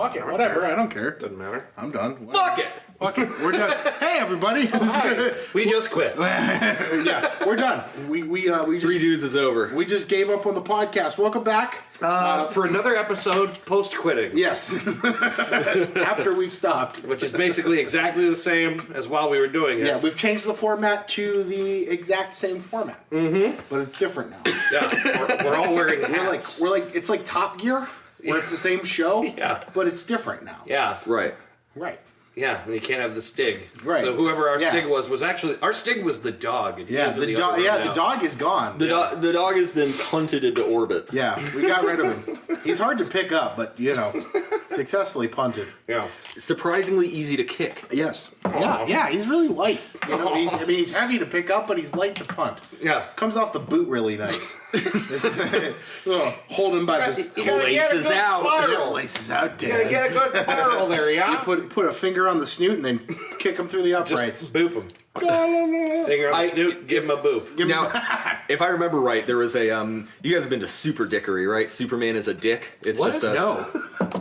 Fuck it, whatever. I don't care. Doesn't matter. I'm done. Fuck it. Fuck it. We're done. Hey, everybody. We just quit. Yeah, we're done. We Three dudes is over. We just gave up on the podcast. Welcome back. For another episode post-quitting. Yes. After we've stopped. Which is basically exactly the same as while we were doing it. Yeah, we've changed the format to the exact same format. Mm-hmm. But it's different now. Yeah, we're all wearing hats. We're like it's like Top Gear, where it's the same show, Yeah. but it's different now. Yeah. Right. Right. Yeah, and you can't have the Stig. Right. So whoever our Stig was actually... Our Stig was the dog. And Yeah, the dog. Yeah, the dog is gone. The dog has been punted into orbit. Yeah, we got rid of him. He's hard to pick up, but successfully punted. Yeah. Surprisingly easy to kick. Yes. Yeah, he's really light. He's heavy to pick up, but he's light to punt. Yeah. Comes off the boot really nice. Hold him by this. You gotta get a good spiral. Laces out, You gotta get a good spiral there, yeah? You put a finger on the snoot and then kick him through the uprights. Just boop him. Finger on the snoot, give him a boop. Now, if I remember right, there was a you guys have been to Super Dickery, right? Superman is a dick. It's What? just a No.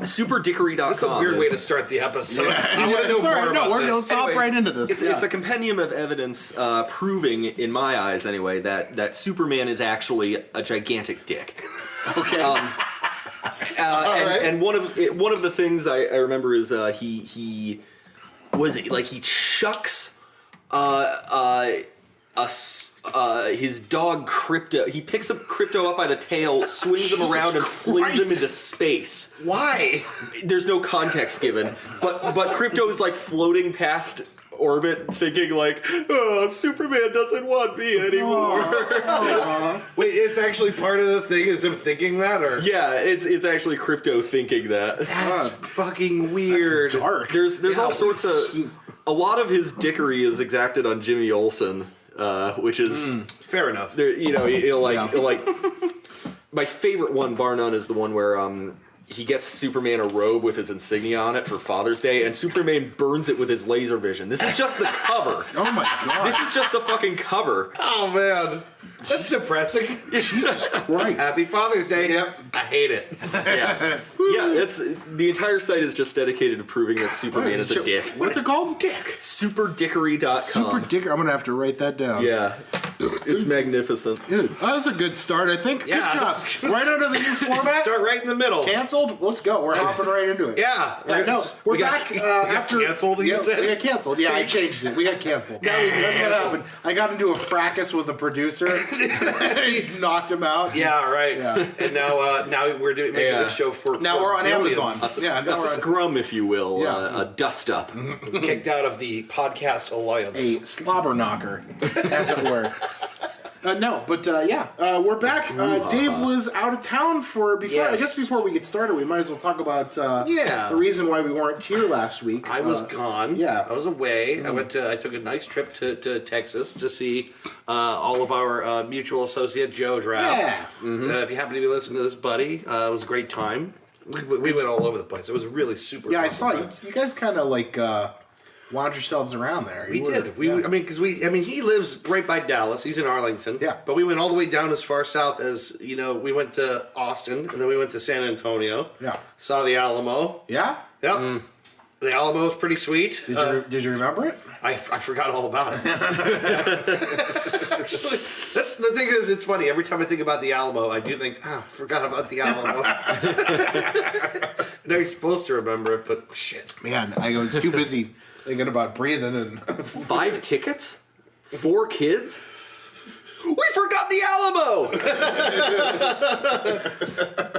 superdickery.com. That's a weird way to start the episode. I want to know It's all more right. No, about we're this. going to hop right into this. It's a compendium of evidence proving, in my eyes anyway, that Superman is actually a gigantic dick. Okay. And one of the things I remember is he chucks his dog Crypto. He picks up Crypto up by the tail, swings him around, and flings him into space. Why? There's no context given, but Crypto is like floating past orbit, thinking like, "Oh, Superman doesn't want me anymore." Wait, it's actually part of the thing. Is him thinking that, or Yeah, it's actually Crypto thinking that. that's fucking weird. That's dark. There's all sorts of. A lot of his dickery is exacted on Jimmy Olsen, which is Fair enough. there. He'll like. My favorite one, bar none, is the one where he gets Superman a robe with his insignia on it for Father's Day, and Superman burns it with his laser vision. This is just the cover. Oh my god. This is just the fucking cover. Oh man, that's depressing. Jesus Christ. Happy Father's Day. Yep. I hate it. Yeah, it's the entire site is just dedicated to proving that Superman is a dick. What's it called? Dick. Superdickery.com. Super Dicker. I'm going to have to write that down. Yeah, it's magnificent. Dude, that was a good start, I think. Yeah, Good job. that's- Right under the new format. Start right in the middle. Canceled? Let's go. We're hopping right into it. Yeah. No, we're We got- back we got after canceled, you said? We got canceled. Yeah, I changed it. We got canceled. That's what happened. I got into a fracas with the producer. He knocked him out. Yeah, right. Yeah. And now we're making this show for Now we're on billions. Amazon. A now we're on scrum, if you will, Yeah. a dust up. Kicked out of the podcast alliance. a slobber knocker, as it were. We're back. Dave was out of town I Yes. guess before we get started, we might as well talk about Yeah. the reason why we weren't here last week. I was gone. yeah. I was away. I took a nice trip to Texas to see all of our mutual associate Joe Draft. Yeah. If you happen to be listening to this, buddy, it was a great time. We went all over the place. It was really super. Yeah, I fun. saw you guys kind of like wound yourselves around there. We did. He lives right by Dallas. He's in Arlington. Yeah. But we went all the way down as far south as, we went to Austin, and then we went to San Antonio. Yeah. Saw the Alamo. Yeah? Yep. The Alamo is pretty sweet. Did you remember it? I forgot all about it. Actually, that's the thing is, it's funny. Every time I think about the Alamo, I do think, I forgot about the Alamo. I know you're supposed to remember it, but shit. Man, I was too busy thinking about breathing and 5 tickets? 4 kids? We forgot the Alamo!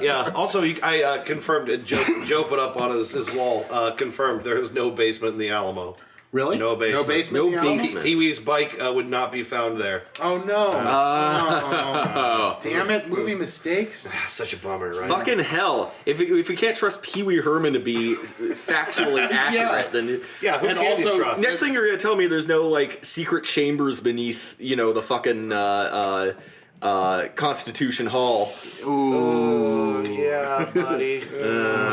Yeah. Also, I confirmed. Joe put up on his wall. Confirmed. There is no basement in the Alamo. Really? No basement. No basement. in the No Alamo? basement. Pee-wee's bike would not be found there. Oh no! Oh. Damn it! Movie mistakes. Such a bummer, right? Fucking hell. If we can't trust Pee Wee Herman to be factually accurate, then... Yeah, who And can also, you trust? Next thing you're going to tell me there's no, secret chambers beneath, the fucking... Constitution Hall. Oh, yeah. Yeah, buddy.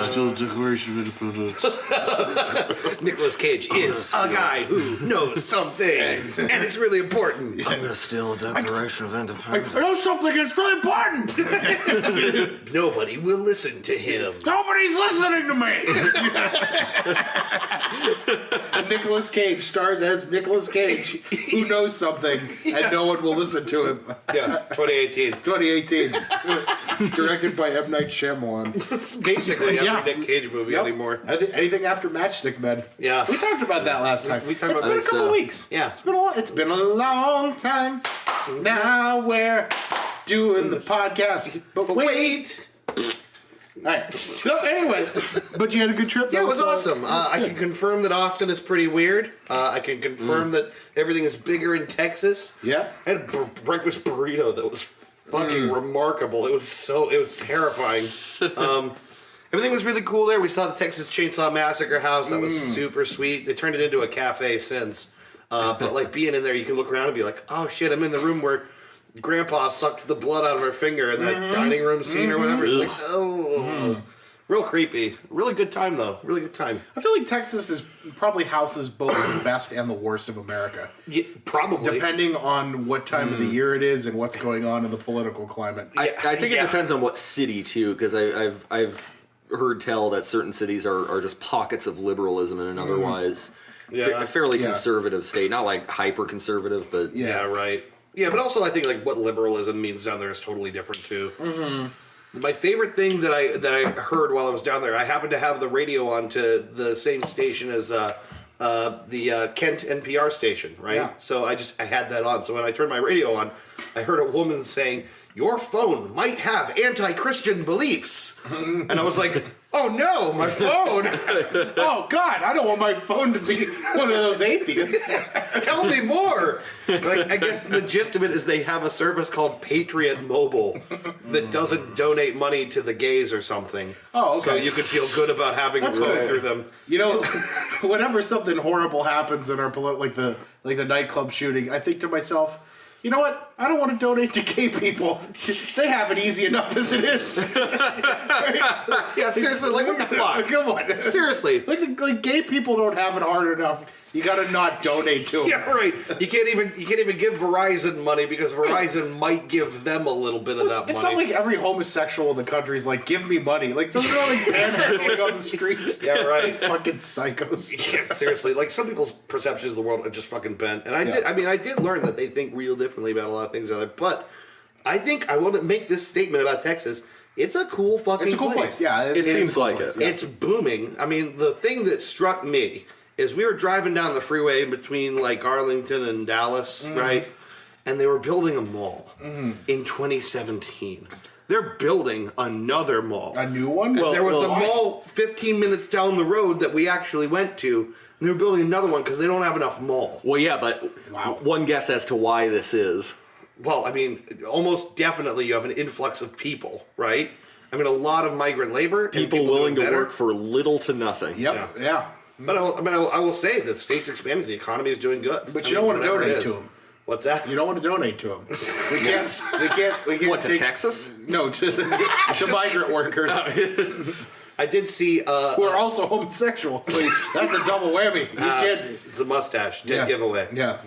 Still Declaration of Independence. Nicolas Cage is a guy who knows some things, and it's really important. I'm gonna steal a Declaration of Independence. I know something that's really important. Nobody will listen to him. Nobody's listening to me. Nicolas Cage stars as Nicolas Cage, who knows something, and no one will listen to him. Yeah, 2018. 2018. Directed by M. Night Shyamalan. It's basically every Nick Cage movie anymore. Anything after Matchstick Men. Yeah. We talked about that last time. We talked It's about been a that. couple weeks. Yeah. It's been a long time. Now we're doing the podcast. But wait. Alright. So anyway, but you had a good trip. Yeah, it was awesome. I can confirm that Austin is pretty weird. I can confirm that everything is bigger in Texas. Yeah. I had a breakfast burrito that was fucking remarkable. It was terrifying. Everything was really cool there. We saw the Texas Chainsaw Massacre house. That was super sweet. They turned it into a cafe since. But like being in there, you can look around and be like, oh shit, I'm in the room where Grandpa sucked the blood out of our finger in that dining room scene or whatever. It's like, oh. Real creepy. Really good time, though. Really good time. I feel like Texas is probably houses both the best and the worst of America. Yeah, probably. Depending on what time of the year it is and what's going on in the political climate. I think it depends on what city too, because I've heard tell that certain cities are just pockets of liberalism in an otherwise fairly conservative state. Not like hyper conservative, but Yeah, right. Yeah, but also I think like what liberalism means down there is totally different too. My favorite thing that I heard while I was down there, I happened to have the radio on to the same station as the Kent NPR station, right? Yeah. So I had that on. So when I turned my radio on, I heard a woman saying, "Your phone might have anti-Christian beliefs," and I was like, "Oh no, my phone! Oh God, I don't want my phone to be one of those atheists. Tell me more." Like, I guess the gist of it is they have a service called Patriot Mobile that doesn't donate money to the gays or something. Oh, okay. So you could feel good about having a phone through them. You know, whenever something horrible happens in our like the nightclub shooting, I think to myself, you know what? I don't want to donate to gay people. They have it easy enough as it is. Yeah, seriously, like what the fuck? Come on, Seriously. like gay people don't have it hard enough. You gotta not donate to them. Yeah, right. You can't even give Verizon money because Verizon might give them a little bit of that money. It's not like every homosexual in the country is like, give me money. Like, those are all like panhandling on the street. Yeah, right. Fucking psychos. Yeah, seriously. Like, some people's perceptions of the world are just fucking bent. And I did learn that they think real differently about a lot of things out there. But I think I want to make this statement about Texas. It's a cool fucking It's a cool place. Yeah, It seems like it. It's booming. I mean, the thing that struck me is we were driving down the freeway between like Arlington and Dallas, right? And they were building a mall in 2017. They're building another mall. A new one? And there was a mall 15 minutes down the road that we actually went to, and they're building another one because they don't have enough mall. Well, yeah, but one guess as to why this is. Well, I mean, almost definitely you have an influx of people, right? I mean, a lot of migrant labor. People willing to work for little to nothing. Yep, yeah. But I will say the state's expanding. The economy is doing good. But you don't want to donate to them. What's that? You don't want to donate to them. We can't. What, to Texas? No, to migrant workers I did see. who are also homosexual. So that's a double whammy. You can't. It's a mustache. Dead giveaway. Yeah.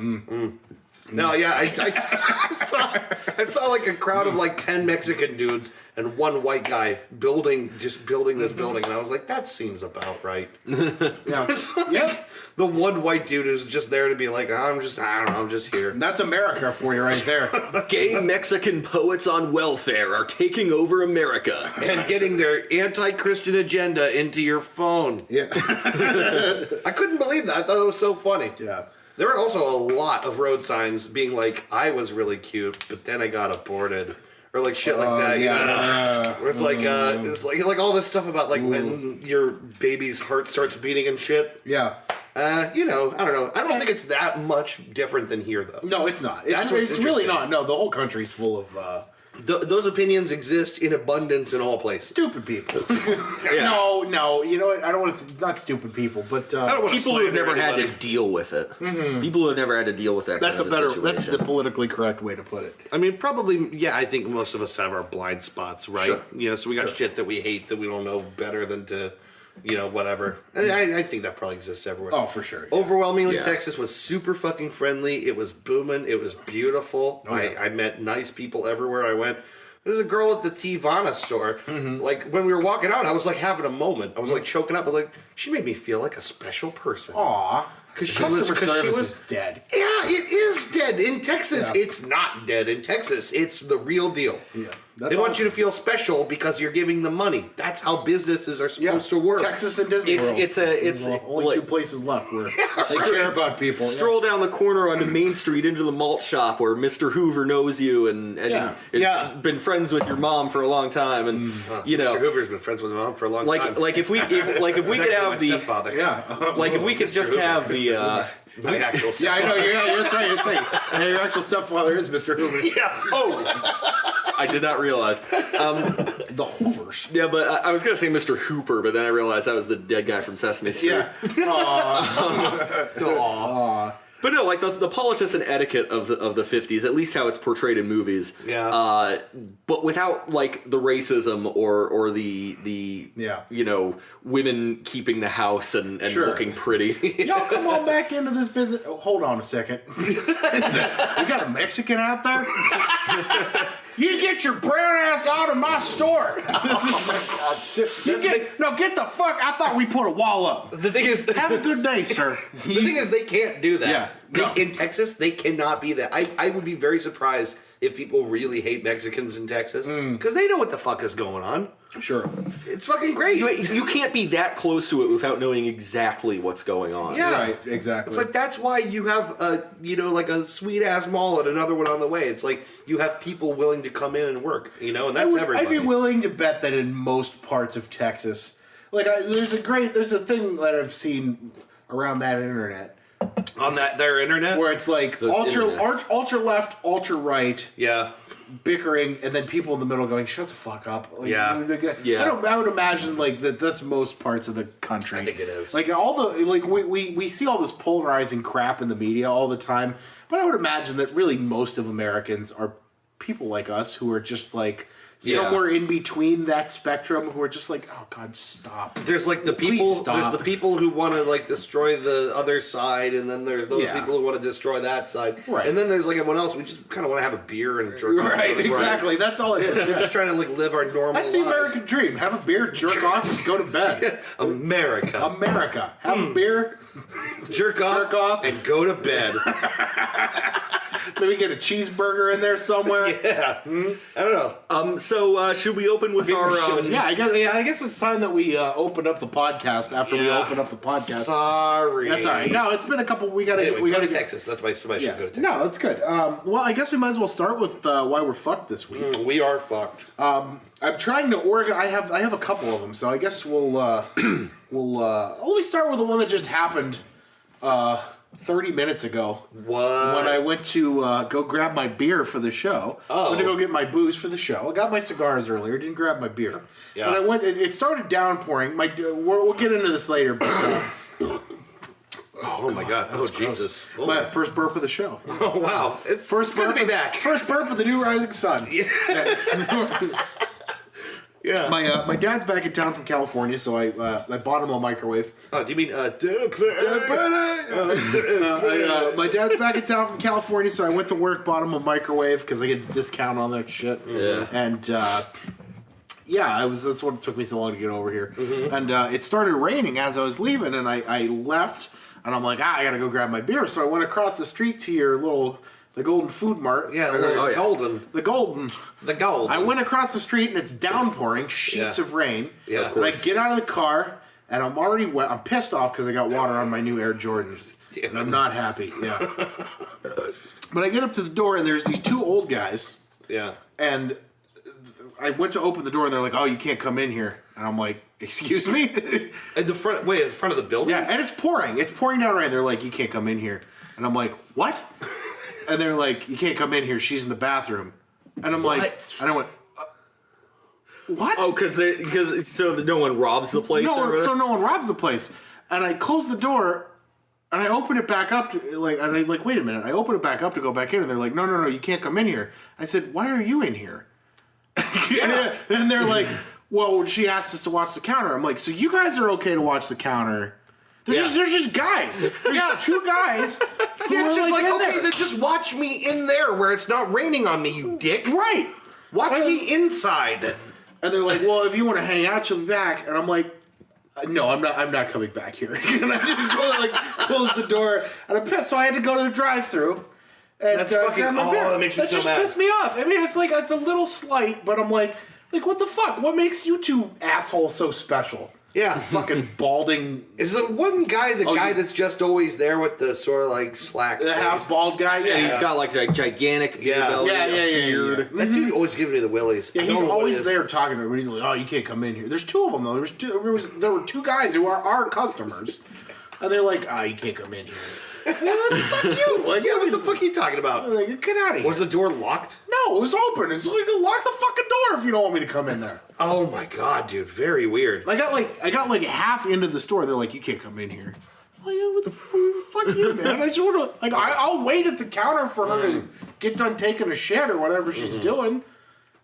No, yeah, I saw like a crowd of like 10 Mexican dudes and one white guy building this building, and I was like, that seems about right. Yeah. It's like, Yep. the one white dude is just there to be like, I don't know, I'm just here. That's America for you right there. Gay Mexican poets on welfare are taking over America. And getting their anti-Christian agenda into your phone. Yeah. I couldn't believe that. I thought it was so funny. Yeah. There were also a lot of road signs being like, I was really cute, but then I got aborted. Or like shit like that, you know? Where it's like all this stuff about like when your baby's heart starts beating and shit. Yeah. You know, I don't know. I don't think it's that much different than here, though. No, it's not. That's what's It's really interesting. not. No, the whole country's full of Those opinions exist in abundance in all places. Stupid people. Yeah. No. You know what? I don't want to. It's not stupid people, but I don't want to People who have slander never had to anybody. deal with it. People who have never had to deal with that. that's a kind of better. situation. That's the politically correct way to put it. I mean, probably, yeah, I think most of us have our blind spots, right? Sure. You know, so we got shit that we hate that we don't know better than to, whatever. And I think that probably exists everywhere. Oh, for sure. Overwhelmingly, Yeah. Texas was super fucking friendly. It was booming. It was beautiful. yeah. I met nice people everywhere I went. There's a girl at the Tivana store. Like, when we were walking out, I was like having a moment. I was like choking up. I was like, she made me feel like a special person. Aw, Because she customer was, service is dead. Yeah, it is dead. In Texas, Yeah. it's not dead. In Texas, it's the real deal. Yeah, They want you to feel special because you're giving them money. That's how businesses are supposed to work. Texas and Disney World. It's the only like- two places left where they care about people. Stroll down the corner onto Main Street into the malt shop where Mr. Hoover knows you and Yeah. has Yeah. been friends with your mom for a long time, and Mr. Hoover's been friends with my mom for a long time. like if we could He's have actually my the stepfather. Yeah. like if we could just Hoover, have the my actual Yeah, I stepfather. know. That's right. You're saying. Yeah, your actual stepfather is Mr. Hoover. I did not realize. The Hoovers. Yeah, but I was gonna say Mr. Hooper, but then I realized that was the dead guy from Sesame Street. Yeah. Aw. But no, like the politics and etiquette of the 50s, at least how it's portrayed in movies. Yeah. But without like the racism or the Yeah. women keeping the house and Sure. looking pretty. Y'all come on back into this business. Oh, hold on a second. We got a Mexican out there? You get your brown ass out of my store. Get the fuck. I thought we put a wall up. The thing is, Have a good day, sir. the thing is, they can't do that. Yeah, no. In Texas, they cannot be that. I would be very surprised if people really hate Mexicans in Texas because they know what the fuck is going on. Sure. It's fucking great. You can't be that close to it without knowing exactly what's going on. Yeah. Right, exactly. It's like that's why you have like a sweet ass mall and another one on the way. It's like you have people willing to come in and work, and that's everybody. I'd be willing to bet that in most parts of Texas, there's a thing that I've seen around that internet on their internet where it's like Those internets. ultra left, ultra right, Yeah. bickering, and then people in the middle going, "Shut the fuck up!" Like, Yeah. Yeah. I would imagine that's most parts of the country. I think it is. Like we see all this polarizing crap in the media all the time, but I would imagine that really most of Americans are people like us who are just like somewhere in between that spectrum, who are just like, "Oh God, stop." There's like the Please people. stop. There's the people who want to like destroy the other side, and then there's those Yeah. people who want to destroy that side. Right. And then there's like everyone else. We just kind of want to have a beer and jerk off. Right, exactly. That's all it is. We're just trying to like live our normal. That's the lives. American dream. Have a beer, jerk off, and go to bed. America. America. Have a beer, Jerk off and go to bed. maybe get a cheeseburger in there somewhere. Yeah. I don't know. So should we open with our? Yeah, I guess it's time that we open up the podcast after we open up the podcast. Sorry. That's all right. No, it's been a couple. We gotta Anyway, we go gotta to get Texas. That's why somebody should go to Texas. No, that's good. Well, I guess we might as well start with why we're fucked this week. We are fucked. I'm trying to organize. I have a couple of them, so I guess we'll let me start with the one that just happened 30 minutes ago. What? When I went to go grab my beer for the show. Oh. Went to go get my booze for the show. I got my cigars earlier. Didn't grab my beer. Yeah. When I went, it started downpouring. We'll get into this later, but Oh my god. Oh Jesus. Oh, my first burp of the show. oh wow. It's First good to burp be back. First burp of the new rising sun. Yeah. My dad's back in town from California, so I bought him a microwave. Oh, do you mean My dad's back in town from California, so I went to work, bought him a microwave because I get a discount on that shit. Yeah. And that's what took me so long to get over here. Mm-hmm. And it started raining as I was leaving, and I left, and I'm like, I gotta go grab my beer. So I went across the street to the Golden Food Mart. Yeah, yeah. golden. The Golden. The gold. I went across the street and it's downpouring, sheets Yeah. of rain. Yeah, of And I course. get out of the car and I'm already wet. I'm pissed off because I got water on my new Air Jordans. Yeah. And I'm not happy. Yeah. But I get up to the door and there's these two old guys. Yeah. And I went to open the door and they're like, "Oh, you can't come in here." And I'm like, "Excuse me?" At the front of the building? Yeah, and it's pouring. It's pouring down rain. They're like, "You can't come in here." And I'm like, "What?" And they're like, "You can't come in here. She's in the bathroom." And I'm like, and I went, what? Oh, because so that no one robs the place. So no one robs the place. And I close the door, and I open it back up and I'm like, wait a minute. I open it back up to go back in, and they're like, no, you can't come in here. I said, why are you in here? And they're like, well, she asked us to watch the counter. I'm like, so you guys are okay to watch the counter? They're just guys. There's two guys. It's just like, okay, then just watch me in there where it's not raining on me, you dick. Right. Watch me inside. And they're like, well, if you want to hang out, you'll be back. And I'm like, no, I'm not coming back here. And I just close the door. And I'm pissed, so I had to go to the drive-thru. And, That's fucking, that makes me so mad. That just pissed me off. I mean, it's like, it's a little slight, but I'm like, what the fuck? What makes you two assholes so special? Yeah. Fucking balding. Is the one guy guy that's just always there with the sort of like slack The half bald guy? Yeah. And he's got like a gigantic beard. Yeah. That dude always giving me the willies. Yeah, he's always there talking to everybody. He's like, oh, you can't come in here. There's two of them, though. There were two guys who are our customers. And they're like, you can't come in here. What the fuck you? Like, what the fuck are you talking about? Like, get out of here. Was the door locked? No, it was open. It's like, lock the fucking door if you don't want me to come in there. Oh my god, dude, very weird. I got like half into the store. They're like, you can't come in here. I'm like, what the fuck you, man? I just want to, I'll wait at the counter for her to get done taking a shit or whatever she's doing.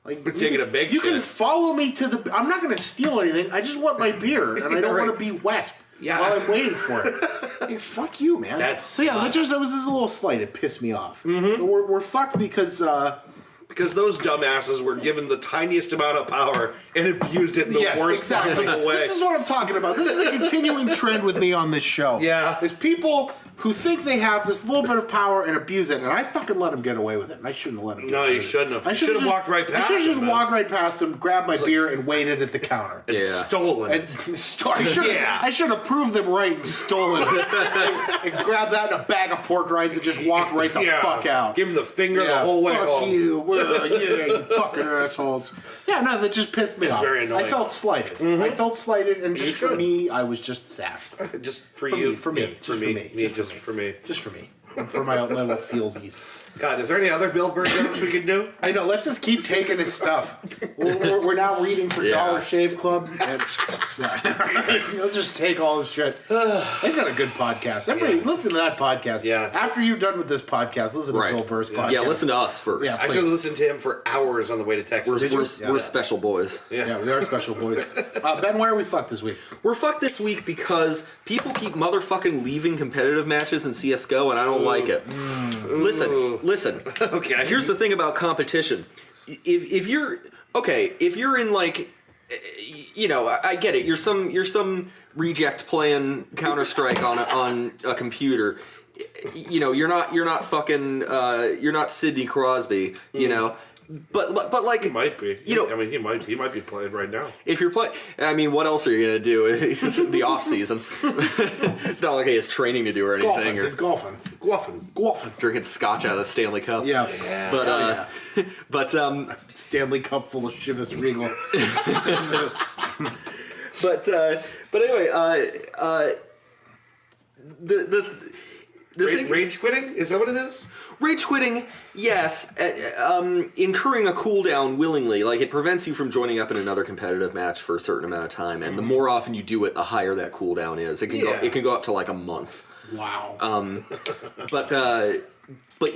Like, taking a big shit. You can follow me to the, I'm not going to steal anything. I just want my beer, and I don't want to be wet. Yeah. While I'm waiting for it. Like, fuck you, man. That was just a little slight. It pissed me off. Mm-hmm. We're fucked because those dumbasses were given the tiniest amount of power and abused it in the worst possible way. This is what I'm talking about. This is a continuing trend with me on this show. Yeah. Is people who think they have this little bit of power and abuse it, and I fucking let them get away with it, and I shouldn't have let them get away with it. No, you shouldn't have. I should have walked right past I should have just walked right past him, grabbed my beer, and waited at the counter. And stolen. I should have proved them right and stolen it. And grabbed that in a bag of pork rinds and just walked right the fuck out. Give him the finger the whole way home. Fuck you. You fucking assholes. Yeah, no, that just pissed me off. Very annoying. I felt slighted. And just for me, I was just sad. Just for you. For me. Just for me. Just for me. For my little feelsies. God, is there any other Bill Burr jokes we can do? I know. Let's just keep taking his stuff. We're now reading for Dollar Shave Club. And, let's just take all his shit. He's got a good podcast. Everybody, listen to that podcast. Yeah. After you're done with this podcast, listen to Bill Burr's podcast. Yeah, listen to us first. Yeah, I should have listened to him for hours on the way to Texas. We're special boys. Yeah, we are special boys. Ben, why are we fucked this week? We're fucked this week because people keep motherfucking leaving competitive matches in CSGO, and I don't like it. Listen. Okay. Here's the thing about competition. If you're in like, I get it. You're some reject playing Counter-Strike on a computer. You're not fucking you're not Sidney Crosby. But like he might be. He might be playing right now. If you're playing, what else are you gonna do? It's the off season. It's not like he has training to do or anything. He's golfing. Drinking scotch out of the Stanley Cup. Yeah. But Stanley Cup full of Chivas Regal. but anyway, the rage quitting? Is that what it is? Rage quitting, yes. Incurring a cooldown willingly, like it prevents you from joining up in another competitive match for a certain amount of time, and the more often you do it, the higher that cooldown is. It can go up to like a month. Wow. But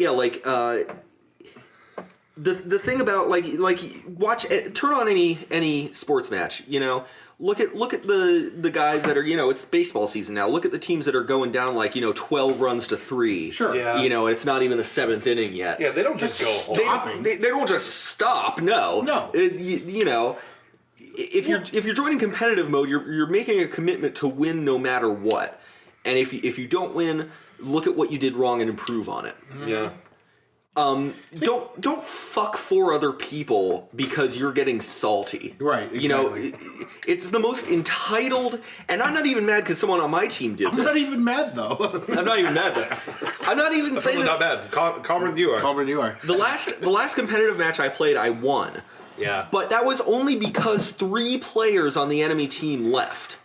yeah, like the thing about turn on any sports match, Look at the guys that are, it's baseball season now. Look at the teams that are going down 12 runs to 3. Sure. Yeah. And it's not even the 7th inning yet. Yeah, they don't just go home. They don't just stop. No. If you're joining competitive mode, you're making a commitment to win no matter what. And if you don't win, look at what you did wrong and improve on it. Yeah. Don't fuck 4 other people because you're getting salty. Right, exactly. It's the most entitled, and I'm not even mad because someone on my team did this. I'm not even mad, though. I'm not even mad, though. I'm not even saying this. Not bad. Calmer than you are. Calmer than you are. The last competitive match I played, I won. Yeah. But that was only because 3 players on the enemy team left.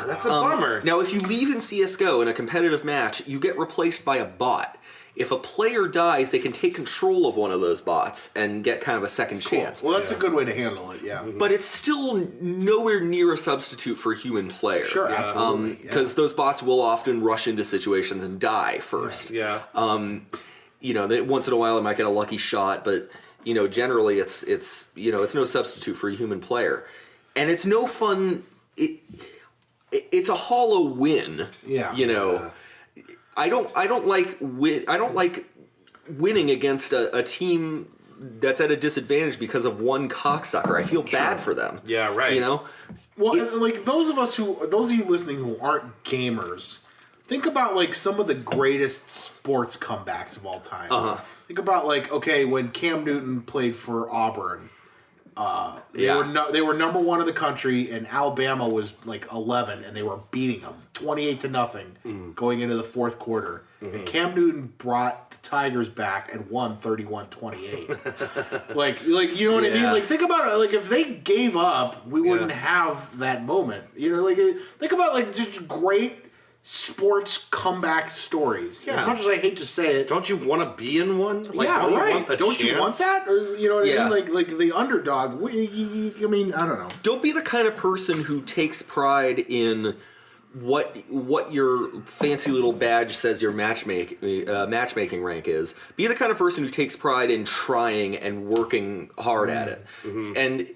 That's a bummer. Now, if you leave in CSGO in a competitive match, you get replaced by a bot. if a player dies, they can take control of one of those bots and get kind of a second chance. Well, that's a good way to handle it, yeah. But it's still nowhere near a substitute for a human player. Sure, absolutely. Because those bots will often rush into situations and die first. Yeah. Once in a while they might get a lucky shot, but generally it's no substitute for a human player, and it's no fun. It's a hollow win. Yeah. I don't like winning against a team that's at a disadvantage because of one cocksucker. I feel bad for them. Yeah, right. Well, like those of you listening who aren't gamers, think about like some of the greatest sports comebacks of all time. Think about when Cam Newton played for Auburn. They were number one in the country, and Alabama was like 11, and they were beating them 28-0 going into the fourth quarter. And Cam Newton brought the Tigers back and won 31-28. like you know what I mean? Like think about it. Like if they gave up, we wouldn't have that moment. Think about just great sports comeback stories. Yeah. As much as I hate to say it, Don't you want to be in one? Don't you want that? Or you know what I mean? Like the underdog. I mean, I don't know. Don't be the kind of person who takes pride in what your fancy little badge says your matchmaking rank is. Be the kind of person who takes pride in trying and working hard at it. And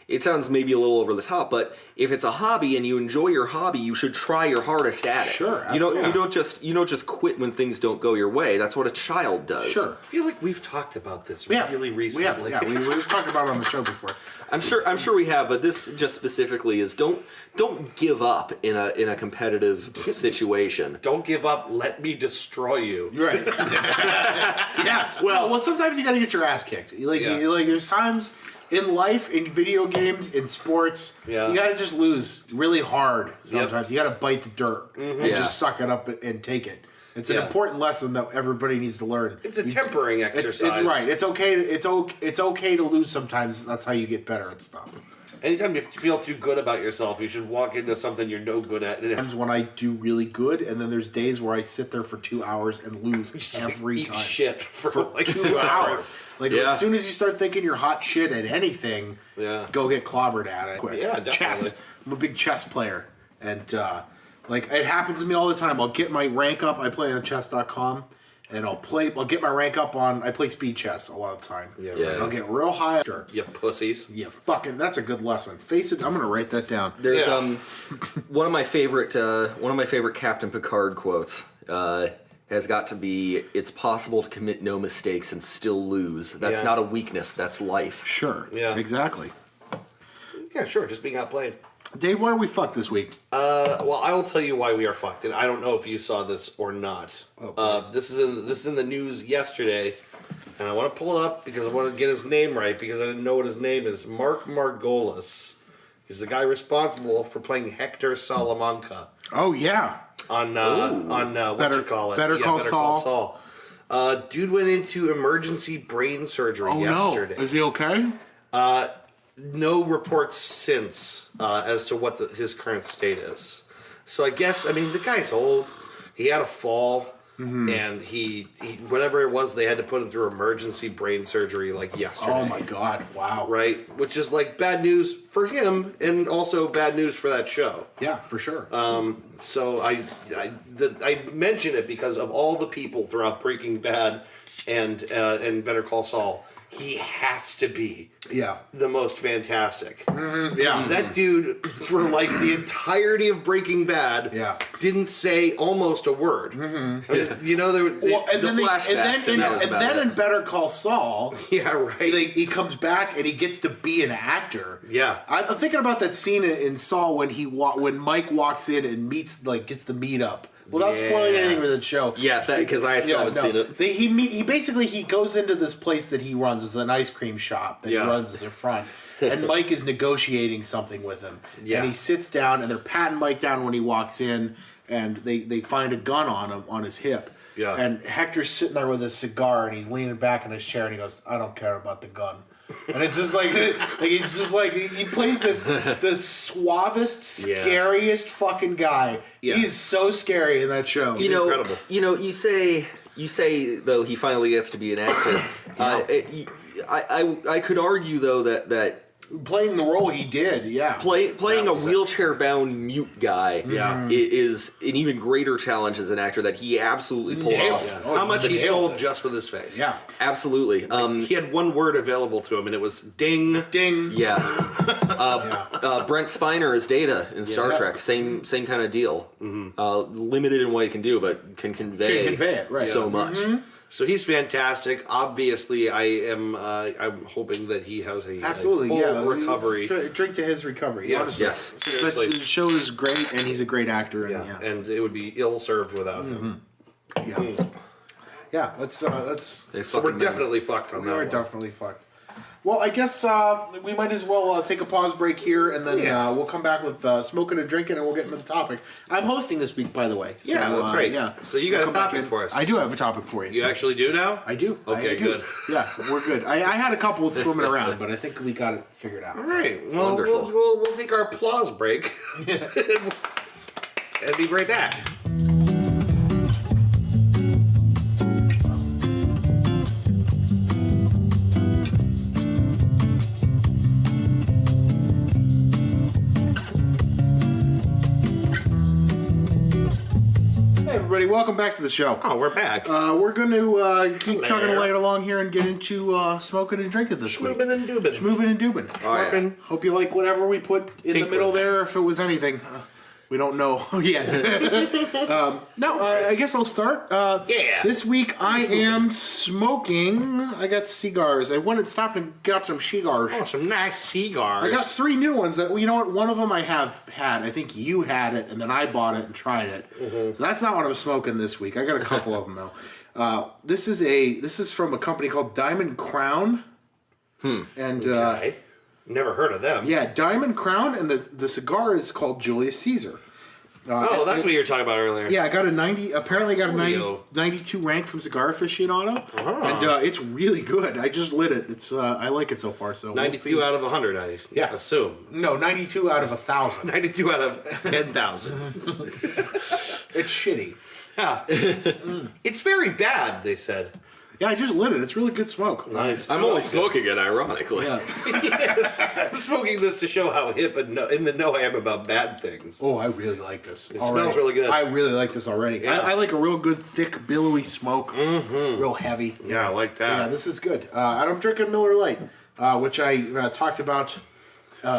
it sounds maybe a little over the top, but if it's a hobby and you enjoy your hobby, you should try your hardest at it. Sure, you don't just quit when things don't go your way. That's what a child does. Sure. I feel like we've talked about this really recently. We've talked about it on the show before. I'm sure we have, but this just specifically is don't give up in a competitive situation. Don't give up. Let me destroy you. Right. Yeah. Well, sometimes you got to get your ass kicked. There's times in life, in video games, in sports, you got to just lose really hard sometimes. You got to bite the dirt and just suck it up and take it. It's an important lesson that everybody needs to learn. It's a tempering exercise. It's right. It's okay to lose sometimes. That's how you get better at stuff. Anytime you feel too good about yourself, you should walk into something you're no good at. Times when I do really good, and then there's days where I sit there for 2 hours and lose every time. Eat shit for like 2 hours. As soon as you start thinking you're hot shit at anything, go get clobbered at it. Quick. Yeah, definitely. Chess. I'm a big chess player, and it happens to me all the time. I'll get my rank up. I play on chess.com. And I'll get my rank up I play speed chess a lot of the time. Yeah. Right. I'll get real high. Sure. You pussies. Yeah, that's a good lesson. Face it, I'm going to write that down. There's one of my favorite Captain Picard quotes has got to be, "It's possible to commit no mistakes and still lose. That's not a weakness, that's life." Sure. Yeah. Exactly. Yeah, sure, just being outplayed. Dave, why are we fucked this week? Well, I will tell you why we are fucked, and I don't know if you saw this or not. This is in the news yesterday, and I want to pull it up because I want to get his name right because I didn't know what his name is. Mark Margolis. He's the guy responsible for playing Hector Salamanca. Oh yeah. On Better Call Saul. Dude went into emergency brain surgery yesterday. No. Is he okay? No reports since as to what his current state is. So I guess, the guy's old. He had a fall, and he whatever it was, they had to put him through emergency brain surgery yesterday. Oh my God! Wow. Right, which is bad news for him, and also bad news for that show. Yeah, for sure. So I mention it because of all the people throughout Breaking Bad and Better Call Saul. He has to be the most fantastic. Yeah. That dude, for the entirety of Breaking Bad, didn't say almost a word. Mm-hmm. And then in Better Call Saul, he comes back and he gets to be an actor. Yeah. I'm thinking about that scene in Saul when Mike walks in and gets the meet up. Without spoiling anything with the show. Yeah, because I still haven't seen it. He goes into this place that he runs. It's an ice cream shop that he runs as a front. And Mike is negotiating something with him. Yeah. And he sits down, and they're patting Mike down when he walks in, and they find a gun on him, on his hip. Yeah. And Hector's sitting there with his cigar, and he's leaning back in his chair, and he goes, "I don't care about the gun." And it's just like he's just like he plays the suavest, scariest fucking guy. Yeah. He's so scary in that show. He's incredible. You say though he finally gets to be an actor. I could argue though that playing the role he did, playing a wheelchair-bound mute guy Yeah. is an even greater challenge as an actor that he absolutely pulled off. Yeah. Oh, How much he nailed sold it. just with his face. Yeah. Absolutely. He had one word available to him, and it was ding. Ding. Yeah. Brent Spiner as Data in Star Trek. Same kind of deal. Limited in what he can do, but can convey, it, right. so much. So he's fantastic. Obviously, I'm hoping that he has a Absolutely, full recovery. Drink to his recovery. Yes. Honestly. Yes. Seriously. The show is great, and he's a great actor. And, And it would be ill served without him. Yeah. That's They So we're fucking- definitely fucked on we that are one. definitely fucked. Well, I guess we might as well take a pause break here, and then we'll come back with smoking and drinking, and we'll get into the topic. I'm hosting this week, by the way. So, Yeah, that's right. Yeah. So you got We'll a come back topic in. for us. I do have a topic for you. You actually do now? I do. Okay, I do. good. Yeah, we're good. I had a couple swimming around, but I think we got it figured out. All right. Well, Wonderful. we'll take our applause break. And be right back. Hey, everybody, welcome back to the show. Oh, we're back. We're going to keep Hello. chugging right along here and get into smoking and drinking this week. Schmoobin' and doobin'. Schmoobin' and doobin'. Oh, yeah. Schmoopin'. Hope you like whatever we put in Pink the middle one. there, if it was anything. We don't know yet. I guess I'll start. Yeah. This week I am smoking. I got cigars. I went and stopped and got some cigars. Oh, some nice cigars. I got 3 new ones that, you know what, one of them I have had. I think you had it, and then I bought it and tried it. So that's not what I'm smoking this week. I got a couple of them, though. This is from a company called Diamond Crown. And, Okay. Never heard of them. yeah, Diamond Crown, and the cigar is called Julius Caesar. Oh, that's what you were talking about earlier. Yeah, I got a 90, apparently I got a 90, Coolio. 92 rank from Cigar Aficionado. And it's really good. I just lit it. It's I like it so far. So we'll 92 see. out of 100, I assume. No, 92 out of 1,000. 92 out of 10,000. It's shitty. Yeah. It's very bad, they said. Yeah, I just lit it. It's really good smoke. Nice. I'm only smoking it, ironically. Yeah. Yes. I'm smoking this to show how hip and in the know I am about bad things. Oh, I really like this. It smells really good. I really like this already. Yeah. I like a real good, thick, billowy smoke. Real heavy. Yeah, I like that. Yeah, this is good. And I'm drinking Miller Lite, which I talked about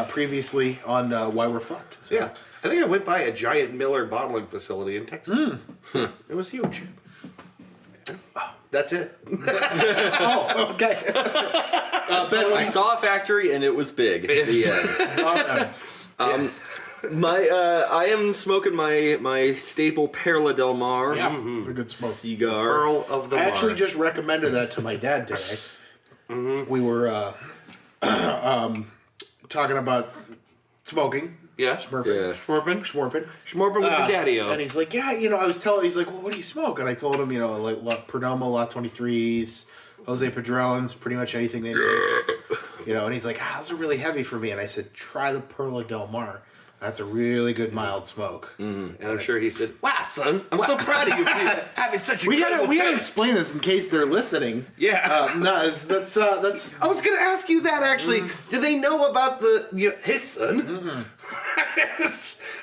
previously on Why We're Fucked. So. Yeah. I think I went by a giant Miller bottling facility in Texas. It was huge. That's it. Oh, okay. I saw a factory and it was big. The end. I am smoking my staple Perla Del Mar Yeah, a good smoke. cigar. Pearl of the I actually Mar. just recommended that to my dad today. We were talking about smoking. Yeah. Smurping. Yeah. Schmorping. Schmorpin with the daddy-o. And he's like, yeah, I was telling, he's like, well, what do you smoke? And I told him, like Perdomo, La 23s, Jose Padrones, pretty much anything they make. And he's like, those are really heavy for me. And I said, try the Perla Del Mar. That's a really good mild smoke. And I'm sure he said, wow, son, I'm so proud of you for having such a We gotta taste." explain this in case they're listening. Yeah. No, that's I was going to ask you that, actually. Do they know about his son?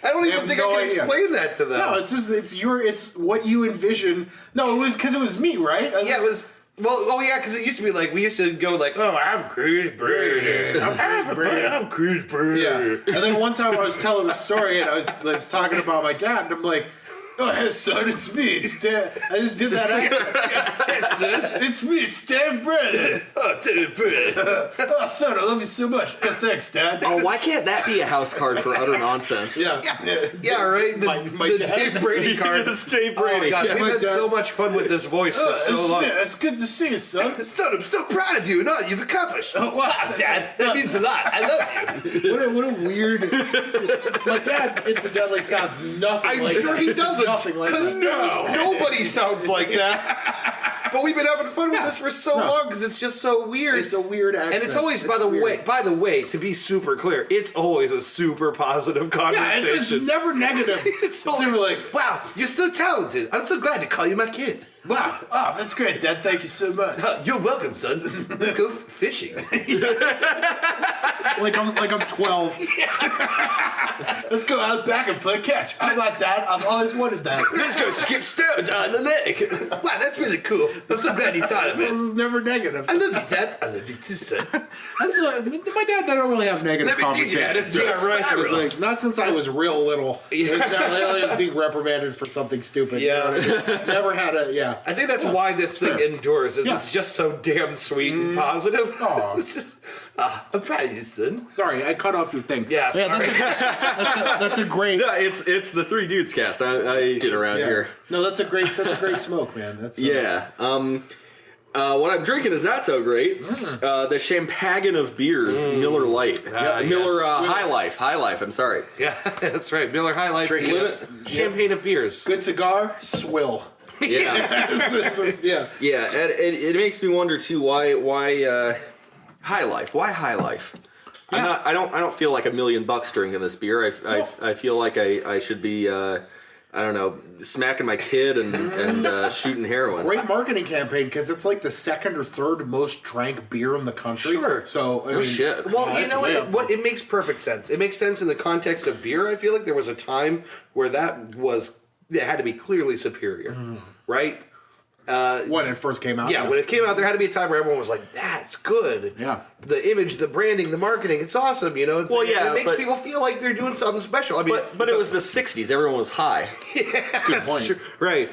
I don't even have think no I can idea. explain that to them. no, it's what you envision. No, it was because it was me, right? Yeah, it was... Well, because it used to be like, we used to go like, oh, I'm Chris Brady. I'm Chris Brady. Yeah. And then one time I was telling a story and I was talking about my dad and I'm like, oh, hey, son, it's me. It's Dad. I just did that accent. It's me. It's Dan Brady. Oh, Dad Brady. Oh, son, I love you so much. Yeah, thanks, Dad. Oh, why can't that be a house card for utter nonsense? Yeah. Yeah, right? My The dad. Dave Brady card. Just Dave Oh my Brady. gosh, Yeah, we've my had dad- so much fun with this voice for so long. It's good to see you, son. Son, I'm so proud of you and all you've accomplished. Wow. Wow, Dad, that means a lot. I love you. What a weird... My dad, incidentally, sounds nothing I'm like sure that. he doesn't. nothing like that. Nobody sounds like that. But we've been having fun with this for so long because it's just so weird. It's a weird accent. And it's always, by the way, to be super clear, it's always a super positive conversation. Yeah, it's never negative. It's always like, wow, you're so talented. I'm so glad to call you my kid. wow, that's great, Dad. Thank you so much. You're welcome, son. Let's go fishing. like I'm 12. Let's go out back and play catch. I'm not Dad. I've always wanted that. Let's go skip stones on the lake. Wow, that's really cool. I'm so glad you thought of This it. is never negative. I love you, Dad. I love you too, son. My dad don't really have negative conversations. Yeah, right. It's like, not since I was real little. Yeah. I was being reprimanded for something stupid. Yeah. You know what I mean? Never had a, yeah. I think that's why this thing endures, is it's just so damn sweet and positive. Aw. I'm proud of you, son. Sorry, I cut off your thing. Yeah, sorry. That's a great. No, it's the Three Dudes cast. I get around here. No, that's a great smoke, man. That's Yeah. What I'm drinking is not so great. The Champagne of beers, Miller Lite. Miller High Life. High Life, I'm sorry. Yeah, that's right. Miller High Life Drink is champagne of beers. good cigar, swill. Yeah. Yeah. Yeah, and it makes me wonder too why High Life? Why High Life? Yeah. I don't feel like $1 million drinking this beer. I feel like I should be I don't know, smacking my kid and shooting heroin. Great marketing campaign because it's like the second or third most drank beer in the country. Sure. So I No mean, shit. Well, you that's know way up what? there. It makes perfect sense. It makes sense in the context of beer. I feel like there was a time where it had to be clearly superior, right? When it first came out. Yeah, when it came out, there had to be a time where everyone was like, "That's good." Yeah. The image, the branding, the marketing, it's awesome. You know, it makes but- people feel like they're doing something special. I mean, But it was the 60s. Everyone was high. that's point. true. Right.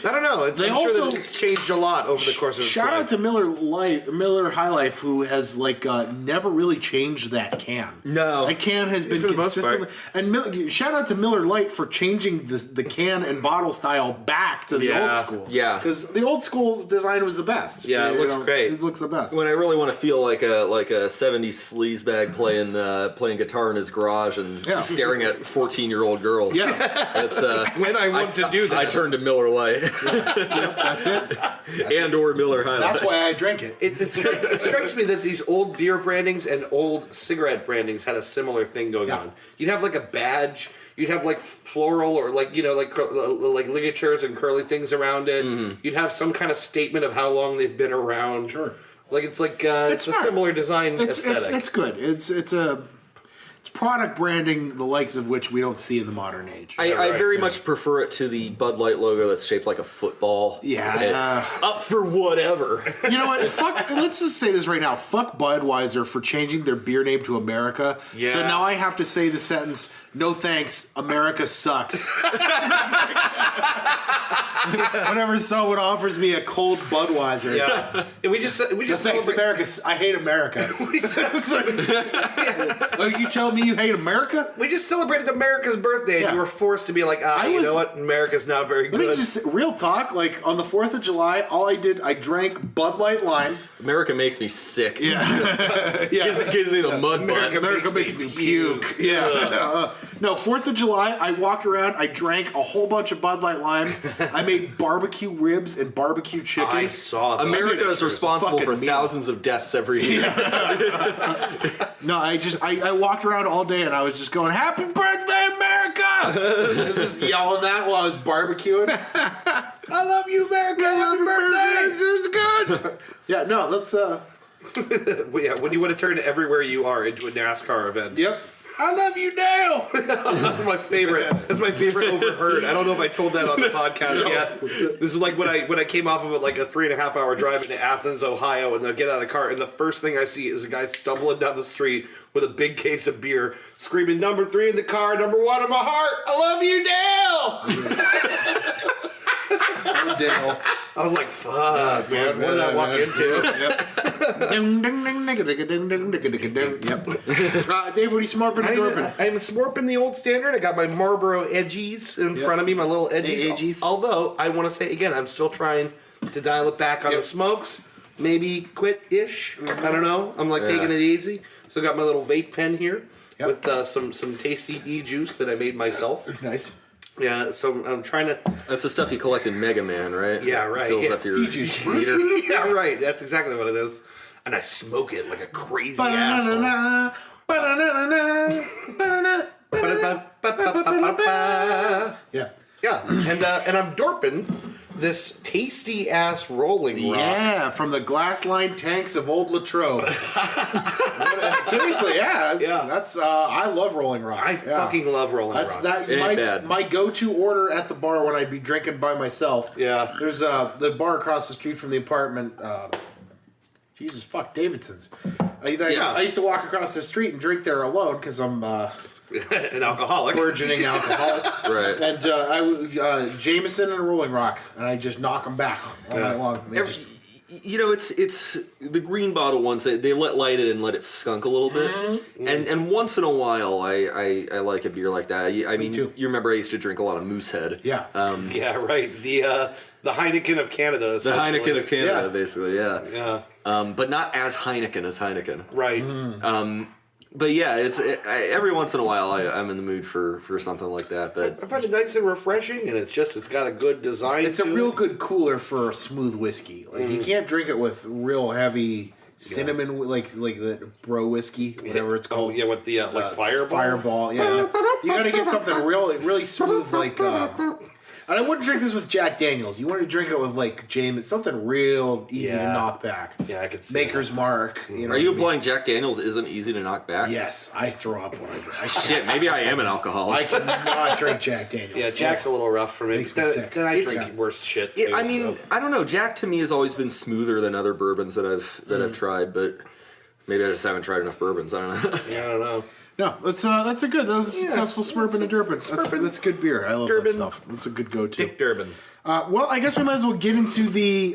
I don't know. I'm sure also- that it's changed a lot over the course of its Shout out life. to Miller High Life, who has never really changed that can. No. That can has been For the most consistently. And shout out to Miller Lite for changing the can and bottle style back to the Yeah. old school. Yeah. because the old school design was the best. Yeah, it You looks great. It looks the best. When I really want to feel like a 70s sleazebag playing guitar in his garage and Yeah. staring at 14-year-old girls. Yeah, That's When I want to do that. I turn to Miller Lite that's it. and or Miller High That's Life. why I drink it. It strikes me that these old beer brandings and old cigarette brandings had a similar thing going on. You'd have like a badge. You'd have like floral or like ligatures and curly things around it. You'd have some kind of statement of how long they've been around. Sure. Like it's a smart. similar design aesthetic. It's good. It's product branding the likes of which we don't see in the modern age. I very much prefer it to the Bud Light logo that's shaped like a football. Yeah. Up for whatever. You know what? Let's just say this right now. Fuck Budweiser for changing their beer name to America. Yeah. So now I have to say the sentence, no thanks, America sucks. Whenever someone offers me a cold Budweiser. Yeah, and we just No thanks, celebrate. America. I hate America. Like, you tell me you hate America? We just celebrated America's birthday, and Yeah. you were forced to be like, you know what? America's not very Let me good. just real talk. Like on the 4th of July, all I drank Bud Light Lime. America makes me sick. Yeah. Gives me the mud butt. America makes me puke. Yeah. No, 4th of July, I walked around, I drank a whole bunch of Bud Light Lime. I made barbecue ribs and barbecue chicken. I saw that. America is responsible for fucking meal. thousands of deaths every year. No, I walked around all day and I was just going, "Happy birthday, America!" This is yelling that while I was barbecuing. I love you, America. Happy birthday. This is good. Yeah, no, let's When you want to turn everywhere you are into a NASCAR event. Yep. I love you now. That's my favorite. That's my favorite overheard. I don't know if I told that on the podcast yet. This is like when I came off of a 3.5 hour drive into Athens, Ohio, and I get out of the car, and the first thing I see is a guy stumbling down the street with a big case of beer, screaming "number 3 in the car, number 1 in my heart. I love you, Dale." Dale. I was like, "Fuck, man, what did I walk into?" Ding, ding, ding, ding, ding, ding, ding, ding, ding, ding. Yep. Dave, what are you smorping and dorping? I'm smorping the old standard. I got my Marlboro Edgies in front of me, my little Edgies. Edgies. Although, I want to say again, I'm still trying to dial it back on the smokes. Maybe quit-ish. I don't know. I'm taking it easy. So I got my little vape pen here with some tasty e-juice that I made myself. Nice. Yeah, so I'm trying to... That's the stuff you collect in Mega Man, right? Yeah, right. It fills up your meter. Yeah, right. That's exactly what it is. And I smoke it like a crazy asshole. Yeah. Yeah, and I'm dorping this tasty ass rolling rock. Yeah, from the glass-lined tanks of Old Latrobe. Seriously, yeah. That's I love Rolling Rock. I fucking love rolling rock. That's my go-to order at the bar when I'd be drinking by myself. Yeah. There's the bar across the street from the apartment. Jesus fuck, Davidson's. I used to walk across the street and drink there alone because I'm an alcoholic, burgeoning alcoholic. Right. And Jameson and Rolling Rock, and I just knock them back all night long. It's the green bottle ones that they let light it and let it skunk a little bit, and once in a while I like a beer like that. I mean, too. You remember I used to drink a lot of Moosehead. Yeah. Yeah, right. The Heineken of Canada. The Heineken of Canada, Yeah. basically. Yeah. Yeah. But not as Heineken as Heineken. Right. But yeah, every once in a while I'm in the mood for something like that. But I find it nice and refreshing, and it's got a good design. It's a real good cooler for smooth whiskey. Like you can't drink it with real heavy cinnamon, like the bro whiskey, whatever it's called. Oh yeah, with the like Fireball. Fireball, yeah. You got to get something really smooth, like. And I wouldn't drink this with Jack Daniels. You want to drink it with like James, something real easy to knock back. Yeah, I could see Maker's that. Mark. are you implying Jack Daniels isn't easy to knock back? Yes, I throw up when I drink. Shit, maybe I am an alcoholic. I cannot drink Jack Daniels. Yeah, Jack's a little rough for me. Makes me sick. Then I It's- drink worse shit. Too, I mean, I don't know. Jack to me has always been smoother than other bourbons that I've tried, but maybe I just haven't tried enough bourbons. I don't know. yeah, I don't know. No, that's a good. That was a successful Smurfing and Durbin. That's good beer. I love that Durbin. stuff. That's a good go-to. Dick Durbin. Well, I guess we might as well get into the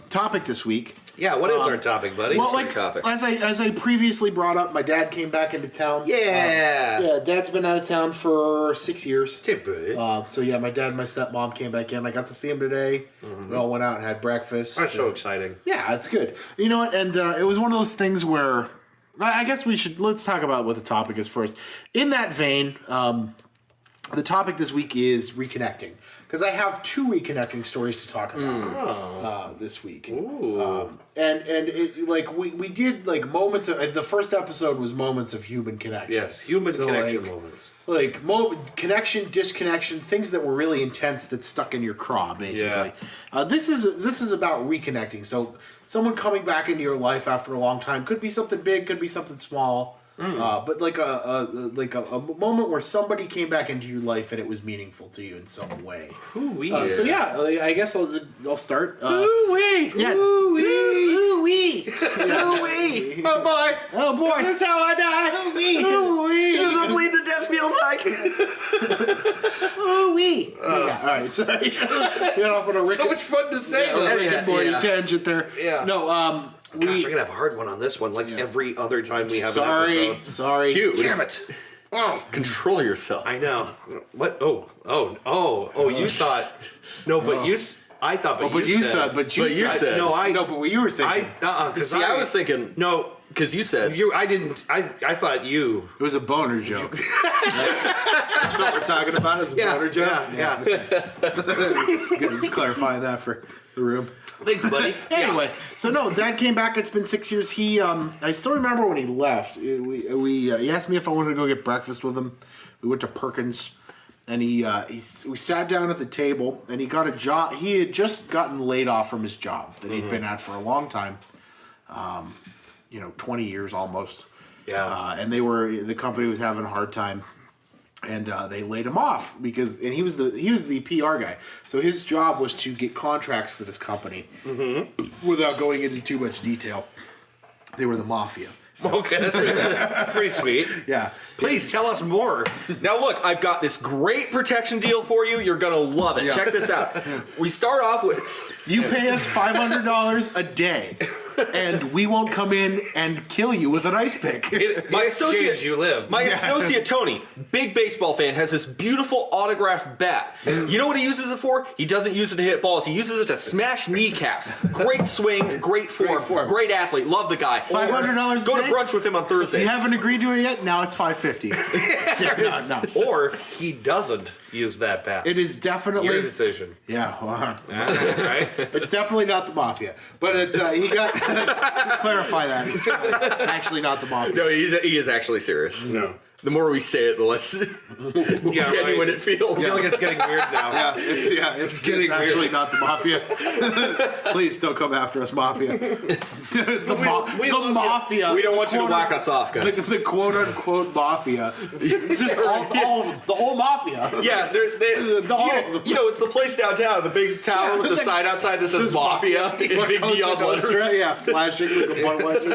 topic this week. Yeah, what is our topic, buddy? Well, Great topic. as I previously brought up, my dad came back into town. yeah. Dad's been out of town for 6 years. Typical. So yeah, my dad and my stepmom came back in. I got to see him today. We all went out and had breakfast. That's so exciting. Yeah, it's good. You know what? And it was one of those things where I guess let's talk about what the topic is first. In that vein, the topic this week is reconnecting, because I have 2 reconnecting stories to talk about this week. Ooh. And it, like we did like moments of the first episode was moments of human connection. Yes, human connection moments. Like connection, disconnection, things that were really intense that stuck in your craw, basically. Yeah. This is about reconnecting. So someone coming back into your life after a long time could be something big, could be something small. But like a moment where somebody came back into your life and it was meaningful to you in some way. So yeah, I guess I'll start. Ooh-wee. Yeah. Ooh-wee. Ooh-wee. Ooh-wee. Oh boy! Oh boy! This is how I die! Ooh-wee. Ooh-wee. This is what bleeding to death feels like. Ooh-wee. Yeah, all right, sorry. Get off on a So much fun to say. Rick and Morty tangent there. Yeah. No, Gosh, we're gonna have a hard one on this one, like every other time we have an episode. Sorry. Dude. Damn it! Oh, Control yourself. I know. What? Oh! You thought? No, but you. I thought, but you said. But you said. No, but what you were thinking. Because See, I was thinking. No, Because you said. I didn't. I thought you. It was a boner joke. That's what we're talking about. Is a boner joke. Yeah. Good. Just clarifying that for the room. Thanks, buddy. Anyway, so no, Dad came back. It's been 6 years. He, I still remember when he left. He asked me if I wanted to go get breakfast with him. We went to Perkins, and we sat down at the table, and he got a job. He had just gotten laid off from his job that he'd been at for a long time. 20 years almost. Yeah. And the company was having a hard time. And they laid him off because he was the PR guy. So his job was to get contracts for this company without going into too much detail. They were the mafia. Okay, that's pretty sweet. Yeah. Please tell us more. Now look, I've got this great protection deal for you. You're gonna love it. Yeah. Check this out. We start off with You pay us $500 a day, and we won't come in and kill you with an ice pick. my associate. Exchange you live. My associate Tony, big baseball fan, has this beautiful autographed bat. You know what he uses it for? He doesn't use it to hit balls. He uses it to smash kneecaps. Great swing, great form, great athlete. Love the guy. $500 Go a to day? brunch with him on Thursday. You haven't agreed to it yet? Now it's $550. No. Or he doesn't. use that path. It is definitely Your decision. Yeah, well, Right? it's definitely not the mafia. But he got to clarify that it's actually not the mafia. No, he is actually serious. No. The more we say it, the less genuine it feels. I feel like it's getting weird now. It's actually not the mafia. Please don't come after us, mafia. The mafia. We don't want you to whack us off, guys. The quote unquote mafia. Just all of them, the whole mafia. Yeah, it's the place downtown, the big tower with the sign outside that says mafia in big neon letters. Yeah, flashing with the Budweiser.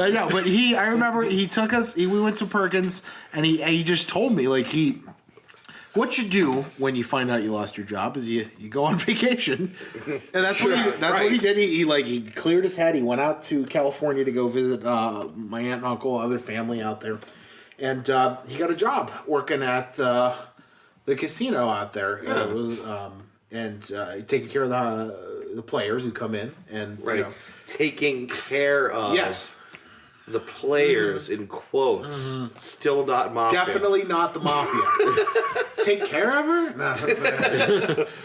I know, but I remember he took us. We went to Perkins, and he just told me what you do when you find out you lost your job is you go on vacation, and that's what he did. He cleared his head. He went out to California to go visit my aunt and uncle, other family out there, and he got a job working at the casino out there, and taking care of the players who come in and taking care of the players in quotes. Still not mafia. Definitely not the mafia. Take care of her?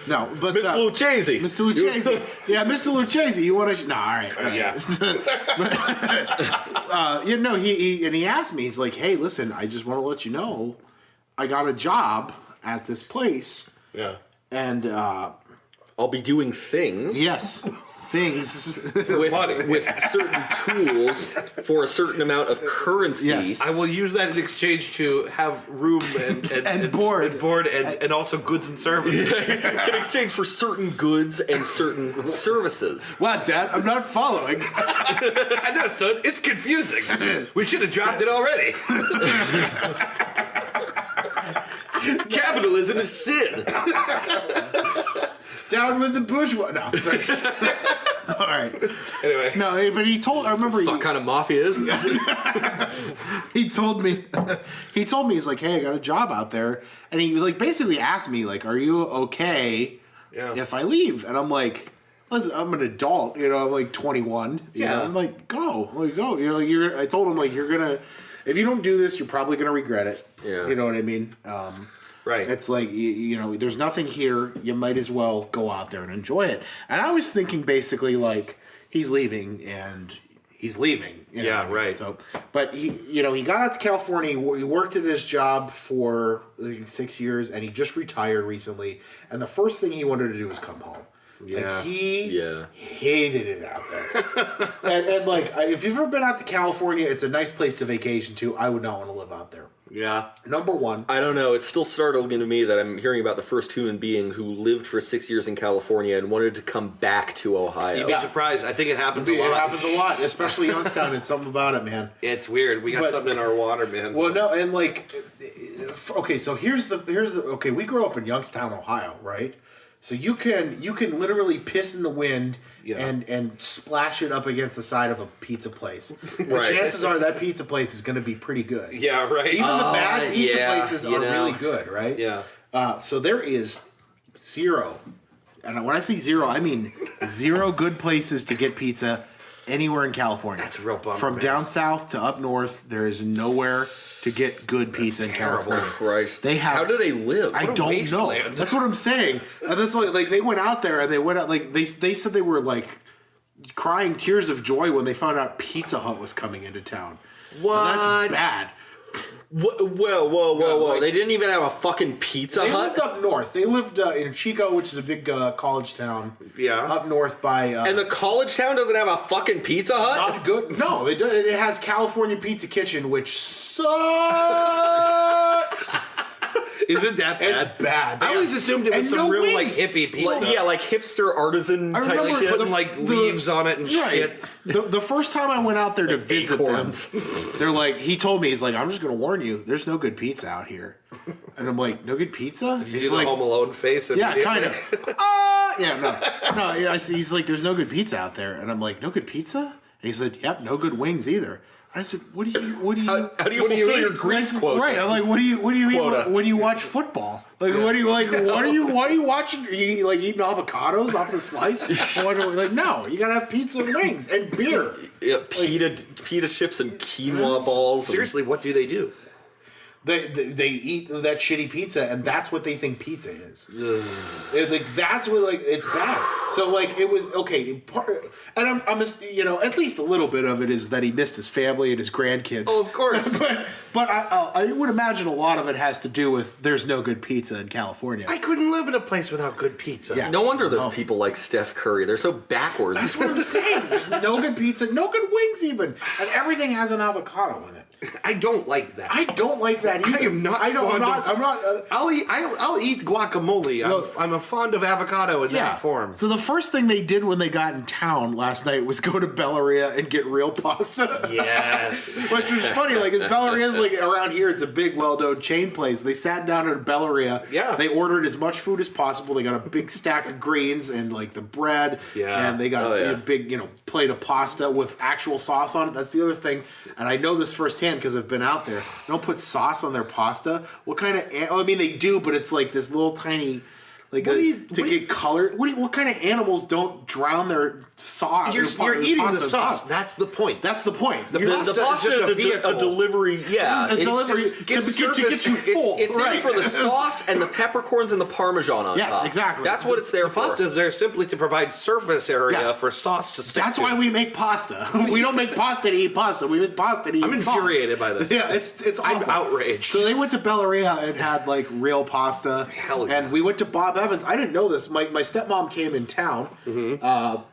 No, but Mr. Lucchese. Mr. Lucchese. Yeah, Mr. Lucchese. You want to? No, all right. Yeah. He asked me. He's like, "Hey, listen, I just want to let you know, I got a job at this place. Yeah. And I'll be doing things." Yes. Things with certain tools for a certain amount of currency. Yes. I will use that in exchange to have room and board and also goods and services. In exchange for certain goods and certain services. Wow, Dad, I'm not following. I know, son. It's confusing. We should have dropped it already. Capitalism is sin. Down with the bourgeois. No, sorry. All right. Anyway. No, but he told. I remember. What kind of mafia is this? He told me. He's like, "Hey, I got a job out there," and he basically asked me, "Are you okay if I leave?" And I'm like, "Listen, I'm an adult. I'm like 21. Yeah. I'm like, go. I told him you're gonna. If you don't do this, you're probably gonna regret it. Yeah. You know what I mean? Right. It's there's nothing here. You might as well go out there and enjoy it. And I was thinking basically he's leaving and he's leaving. Yeah, right. So, but he got out to California. He worked at his job for 6 years, and he just retired recently. And the first thing he wanted to do was come home. Yeah. He hated it out there. and if you've ever been out to California, it's a nice place to vacation to. I would not want to live out there. Yeah. Number one. I don't know. It's still startling to me that I'm hearing about the first human being who lived for 6 years in California and wanted to come back to Ohio. You'd be surprised. I think it happens a lot. It happens a lot, especially Youngstown. It's something about it, man. It's weird. We got something in our water, man. Well, no, and okay, so here's the okay. We grew up in Youngstown, Ohio, right? So you can literally piss in the wind and splash it up against the side of a pizza place. Right. Chances are that pizza place is going to be pretty good. Yeah, right. Even the bad pizza places are really good, right? Yeah. So there is zero, and when I say zero, I mean zero good places to get pizza anywhere in California. That's a real bummer, From man. down south to up north, there is nowhere to get good pizza in California. Christ. They have. How do they live? I don't know. wasteland. That's what I'm saying. And that's they went out there and they went out they said they were crying tears of joy when they found out Pizza Hut was coming into town. What? And that's bad. Whoa. They didn't even have a fucking Pizza They Hut? lived up north. They lived in Chico, which is a big college town. Yeah. Up north by. And the college town doesn't have a fucking Pizza Hut? Not good. No, it has California Pizza Kitchen, which sucks. Isn't that bad? It's bad. I always assumed it was some real hippie pizza. Hipster artisan type remember shit. Putting leaves on it and shit. The first time I went out there to visit acorns. them, they're he told me, he's like, I'm just going to warn you, there's no good pizza out here. And I'm like, no good pizza? Did you do the Home Alone face? Yeah, kind of. No. Yeah, he's like, there's no good pizza out there. And I'm like, no good pizza? And he said, yep, no good wings either. I said, "What do you? How do you fulfill your grease quota?" Right. I'm like, "What do you eat when you watch football? What do you like? What are you watching? Are you eating avocados off the slice? No, you gotta have pizza and wings and beer. Yeah, pita chips and quinoa balls. Seriously, what do they do? They eat that shitty pizza, and that's what they think pizza is. Like that's what it's bad. So like it was okay. And I'm at least a little bit of it is that he missed his family and his grandkids. Oh, of course. but I would imagine a lot of it has to do with there's no good pizza in California. I couldn't live in a place without good pizza. Yeah. No wonder those people like Steph Curry. They're so backwards. That's what I'm saying. There's no good pizza, no good wings even, and everything has an avocado in it. I don't like that. I don't like that either. I am not. I'm not. I'll eat guacamole. I'm fond of avocado in that form. So the first thing they did when they got in town last night was go to Belleria and get real pasta. Yes. Which was funny. Like Belleria's like around here, it's a big, well-known chain place. They sat down at Belleria. Yeah. They ordered as much food as possible. They got a big stack of greens and like the bread. Yeah. And they got a big, plate of pasta with actual sauce on it. That's the other thing. And I know this firsthand because I've been out there. They don't put sauce on their pasta. What kind of? I mean, they do, but it's like this little tiny. Like get color. What kind of animals don't drown their sauce? You're eating the sauce. That's the point. That's the point. The pasta is a delivery. Yeah, it's a delivery to get you full. It's there for the sauce and the peppercorns and the Parmesan on top. Yes, exactly. That's what it's there for. Pasta is there simply to provide surface area for sauce to stick. That's why we make pasta. We don't make pasta to eat pasta. We make pasta to eat sauce. I'm infuriated by this. Yeah, it's I'm awful. outraged. So they went to Belleria and had like real pasta. Hell yeah. And we went to Bob Evans. I didn't know this. My stepmom came in town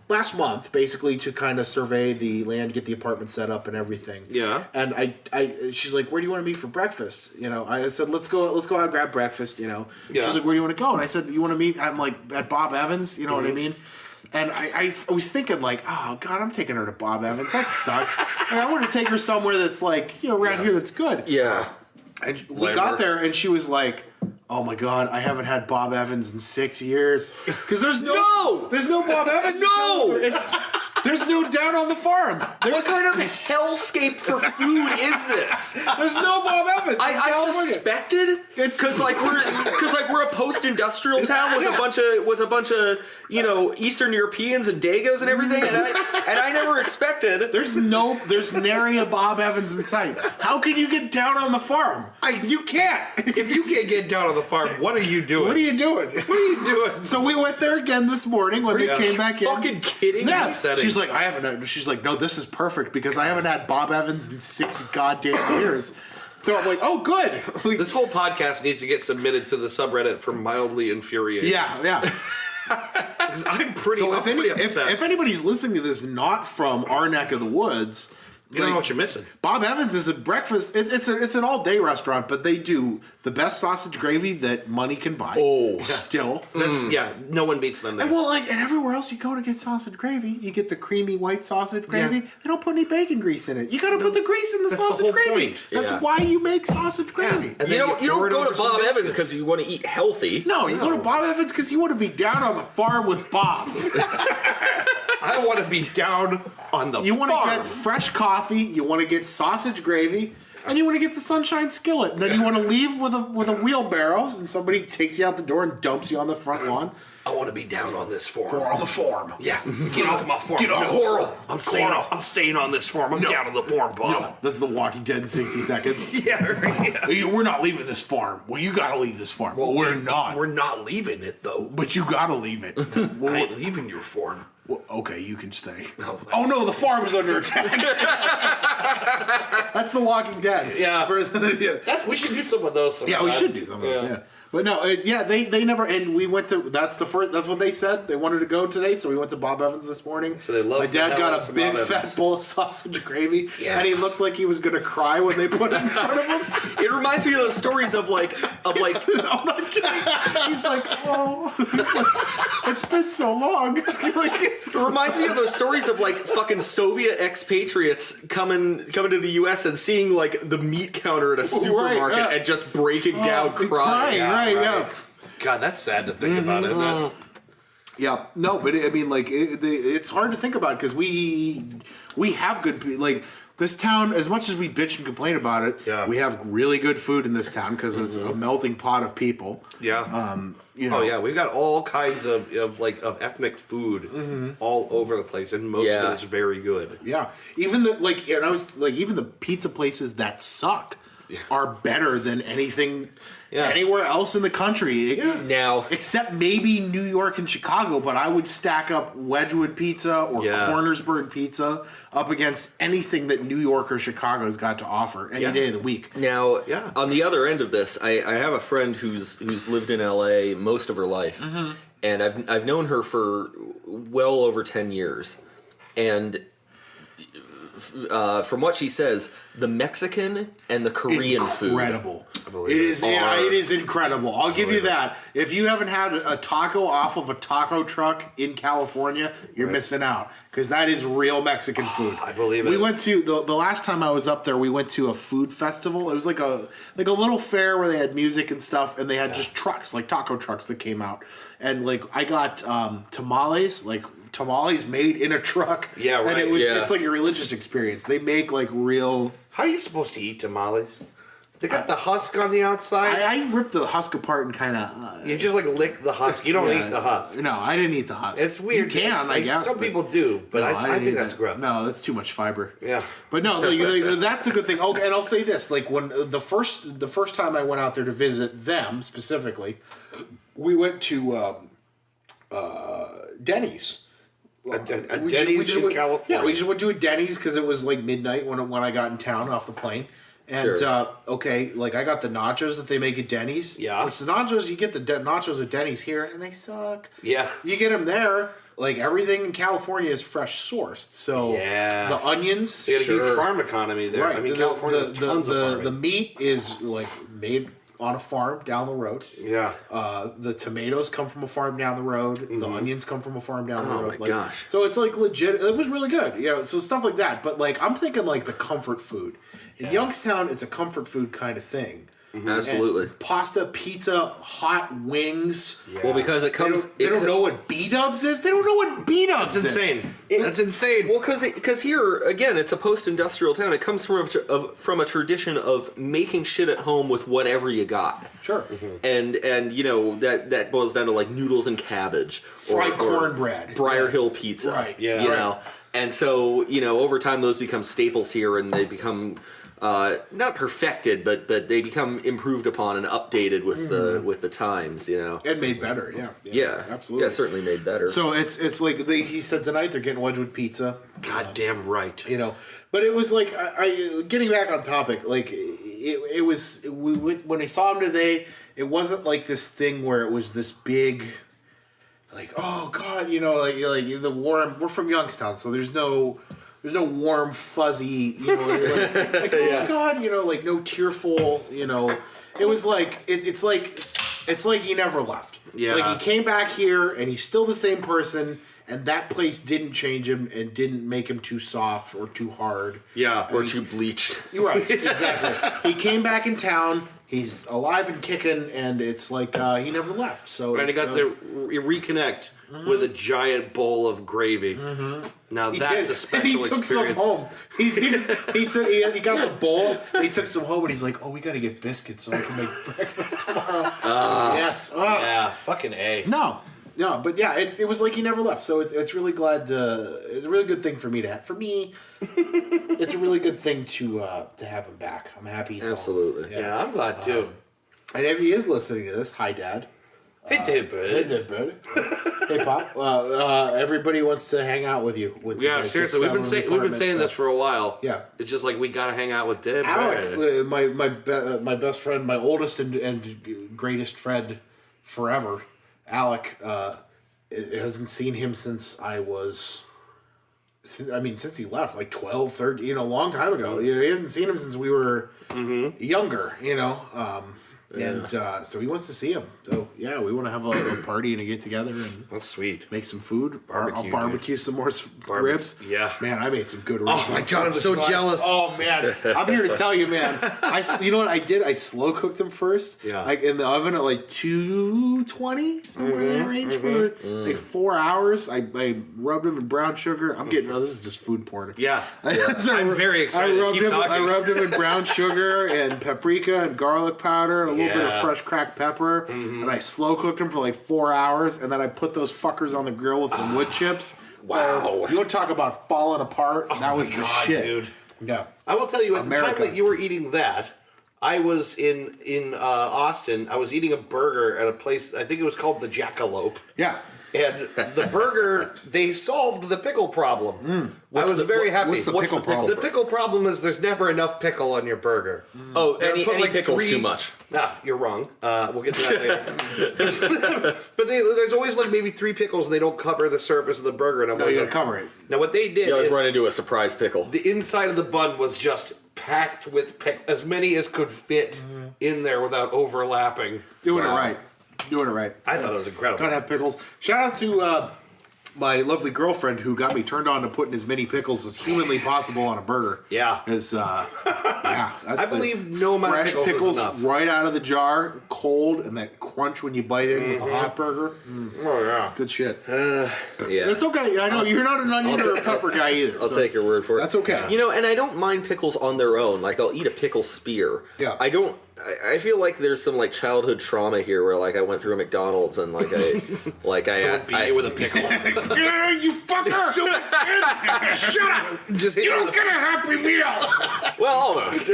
last month, basically to kind of survey the land, get the apartment set up, and everything. Yeah. And she's like, "Where do you want to meet for breakfast?" I said, "Let's go out and grab breakfast." Yeah. She's like, "Where do you want to go?" And I said, "You want to meet?" I'm like, "At Bob Evans." You know what I mean? And I was thinking like, oh God, I'm taking her to Bob Evans. That sucks. I want to take her somewhere that's like around here that's good. Yeah. And we got there, and she was like, "Oh my God, I haven't had Bob Evans in 6 years because there's no Bob Evans. No, there's no down on the farm. What kind of hellscape for food is this? There's no Bob Evans. I suspected because we're a post-industrial town with a bunch of Eastern Europeans and Dagos and everything, and I never expected. There's nary a Bob Evans in sight. How can you get down on the farm? You can't. If you can't get down on the farm, what are you doing? What are you doing? So we went there again this morning when they came back in. Fucking kidding me? Yeah. She's like, I haven't. She's like, no, this is perfect because I haven't had Bob Evans in 6 goddamn years. So I'm like, oh, good. This whole podcast needs to get submitted to the subreddit for mildly infuriating. Yeah. I'm pretty upset. If anybody's listening to this not from our neck of the woods, you don't know what you're missing. Bob Evans is a breakfast. It's an all day restaurant, but they do the best sausage gravy that money can buy. Oh, still, no one beats them there. And everywhere else you go to get sausage gravy, you get the creamy white sausage gravy. Yeah. They don't put any bacon grease in it. You got to put the grease in the sausage gravy. That's why you make sausage gravy. And you don't go to Bob Evans because you want to eat healthy. No, you go to Bob Evans because you want to be down on the farm with Bob. I want to be down on the farm. You want to get fresh coffee, you want to get sausage gravy, and you want to get the sunshine skillet. And then you want to leave with a wheelbarrow, and somebody takes you out the door and dumps you on the front lawn. I want to be down on this farm. On the farm. Yeah. Get off my farm. Get off Coral. I'm staying on this farm. I'm down on the farm, Bob. No, that's The Walking Dead in 60 seconds. Yeah. We're not leaving this farm. Well, you got to leave this farm. Well, we're not. We're not leaving it, though. But you got to leave it. I ain't leaving your farm. Well, okay, you can stay. Oh no, the farm's under attack. That's The Walking Dead. Yeah. We should do some of those sometime. Yeah, we should do some of those, yeah. But no, they never, and we went to, that's what they said. They wanted to go today, so we went to Bob Evans this morning. So they love. My dad got a big fat bowl of sausage gravy, and he looked like he was going to cry when they put it in front of him. It reminds me of those stories of like. I'm not kidding. He's like, it's been so long. It reminds me of those stories of like fucking Soviet expatriates coming to the U.S. and seeing like the meat counter at a supermarket and just breaking down, crying. Right. God, that's sad to think about, isn't it? Yeah, no, but it's hard to think about because we have good, like, this town, as much as we bitch and complain about it, we have really good food in this town because it's a melting pot of people. Yeah. We've got all kinds of ethnic food all over the place, and most of it is very good. Yeah, even the even the pizza places that suck. are better than anything anywhere else in the country. Now, except maybe New York and Chicago, but I would stack up Wedgwood pizza or Cornersburg pizza up against anything that New York or Chicago's got to offer any day of the week. Now, on the other end of this, I have a friend who's lived in LA most of her life, and I've known her for well over 10 years, and from what she says, the Mexican and the Korean incredible. food. It is incredible. I'll give you that. If you haven't had a taco off of a taco truck in California, you're missing out, because that is real Mexican food. I believe it. We went to the last time I was up there. We went to a food festival. It was like a little fair where they had music and stuff, and they had just trucks, like taco trucks that came out. And like I got tamales, like tamales made in a truck. Yeah, right. And it's like a religious experience. They make like real. How are you supposed to eat tamales? They got the husk on the outside. I ripped the husk apart and kind of. You just like lick the husk. You don't eat the husk. No, I didn't eat the husk. It's weird. You can, I guess. Some people do, but I think that's gross. No, that's too much fiber. Yeah. But no, that's a good thing. Okay, and I'll say this: like when the first time I went out there to visit them specifically, we went to Denny's. A Denny's in California. Yeah, we just went to a Denny's because it was like midnight when I got in town off the plane. And like I got the nachos that they make at Denny's. Yeah. Which the nachos, you get the nachos at Denny's here, and they suck. Yeah. You get them there. Like everything in California is fresh sourced. So the onions. They got a huge farm economy there. Right. I mean, California has tons of farming. The meat is like made on a farm down the road. Yeah. The tomatoes come from a farm down the road. The onions come from a farm down the road. Oh my gosh. So it's like legit. It was really good. You know, so stuff like that. But like I'm thinking like the comfort food. In Youngstown, it's a comfort food kind of thing. Absolutely. And pasta, pizza, hot wings. Yeah. Well, because it comes... They don't know what B-dubs is? They don't know what B-dubs is. That's insane. That's insane. Well, because here, again, it's a post-industrial town. It comes from a tradition of making shit at home with whatever you got. Sure. And you know, that boils down to like noodles and cabbage. Fried cornbread. Briar Hill pizza. Right. Yeah. You know? And so, you know, over time those become staples here, and they become... not perfected, but they become improved upon and updated with the times, you know, and made better. Yeah, absolutely. Yeah, certainly made better. So it's like he said tonight they're getting Wedgwood pizza. Goddamn right. You know, but it was like I getting back on topic. Like it was when I saw him today, it wasn't like this thing where it was this big. Like, oh God, you know, like the warm. We're from Youngstown, so there's no warm, fuzzy, you know, like oh God, you know, like no tearful, you know. It was like it's like he never left. Yeah, like he came back here and he's still the same person, and that place didn't change him and didn't make him too soft or too hard. Yeah, or too bleached. You're right, exactly. He came back in town. He's alive and kicking, and it's like he never left. So and he got to reconnect with a giant bowl of gravy. Now that's a special and he took experience. some home. He got the bowl. And he took some home, and he's like, "Oh, we got to get biscuits so I can make breakfast tomorrow." Yes. Yeah. Fucking A. No, but yeah, it was like he never left. So it's really glad. It's a really good thing for me to have. For me, it's a really good thing to have him back. I'm happy he's home. Absolutely. Yeah, I'm glad too. And if he is listening to this, hi, Dad. Hey, David. Hey, David. Hey, Pop. Everybody wants to hang out with you. Yeah, seriously, we've been saying this for a while. Yeah, it's just like we gotta hang out with Dib. Alec, my best friend, my oldest and greatest friend forever, Alec. Hasn't seen him since since he left, like 12, 13, you know, a long time ago. You know, he hasn't seen him since we were younger, you know. And so he wants to see him. So yeah, we want to have a party and a get together and that's sweet. Make some food. I'll barbecue some more ribs. Yeah, man, I made some good ribs. Oh my God, I'm so jealous. Oh man, I'm here to tell you, man. You know what I did? I slow cooked them first. Yeah, like in the oven at like 220 somewhere in that range for like 4 hours. I rubbed them in brown sugar. I'm getting. This is just food porn. Yeah, I'm very excited. I rubbed them in brown sugar and paprika and garlic powder and a little bit of fresh cracked pepper, and I slow cooked them for like 4 hours, and then I put those fuckers on the grill with some wood chips. Wow! You want to talk about falling apart? That was the shit, dude. Yeah, I will tell you at the time that you were eating that, I was in Austin. I was eating a burger at a place. I think it was called the Jackalope. Yeah. And the burger, they solved the pickle problem. I was very happy. What's the pickle problem? The pickle problem is there's never enough pickle on your burger. Oh, They'll any put, like, pickle's 3 too much. Ah, you're wrong. We'll get to that later. But there's always like maybe 3 pickles, and they don't cover the surface of the burger. And I'm No, always you like, gotta cover it. Now what they did You always is run into a surprise pickle. the inside of the bun was just packed with as many as could fit in there without overlapping. Doing Wow. it right. Doing it right. I thought it was incredible. Gotta have pickles. Shout out to my lovely girlfriend who got me turned on to putting as many pickles as humanly possible on a burger. Yeah. That's I believe no amount of fresh pickles is enough. right out of the jar, cold, and that crunch when you bite in with a hot burger. Oh yeah. Good shit. Yeah. It's okay. I know you're not an onion or a pepper guy either. I'll so take your word for it. That's okay. You know, and I don't mind pickles on their own. Like, I'll eat a pickle spear. Yeah. I feel like there's some like childhood trauma here, where like I went through a McDonald's and like Someone beat you with a pickle. Yeah, you fucker! Stupid kid! Shut up! Just hit You you don't with get a Happy Meal! well, almost.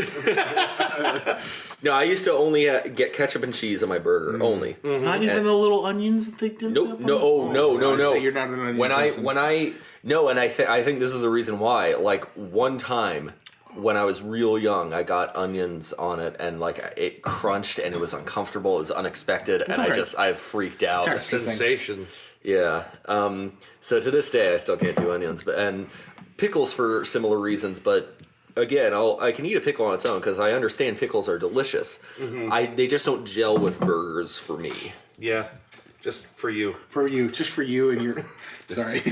No, I used to only get ketchup and cheese on my burger only. Not even the little onions that they didn't Nope. No. You're not an onion When person. I think this is the reason why. Like, one time when I was real young, I got onions on it, and like it crunched, and it was uncomfortable. It was unexpected, and okay. I freaked out. texture. sensation. Yeah. So to this day, I still can't do onions, and pickles for similar reasons. But again, I can eat a pickle on its own because I understand pickles are delicious. They just don't gel with burgers for me. Yeah. Just for you. Just for you and your. Sorry.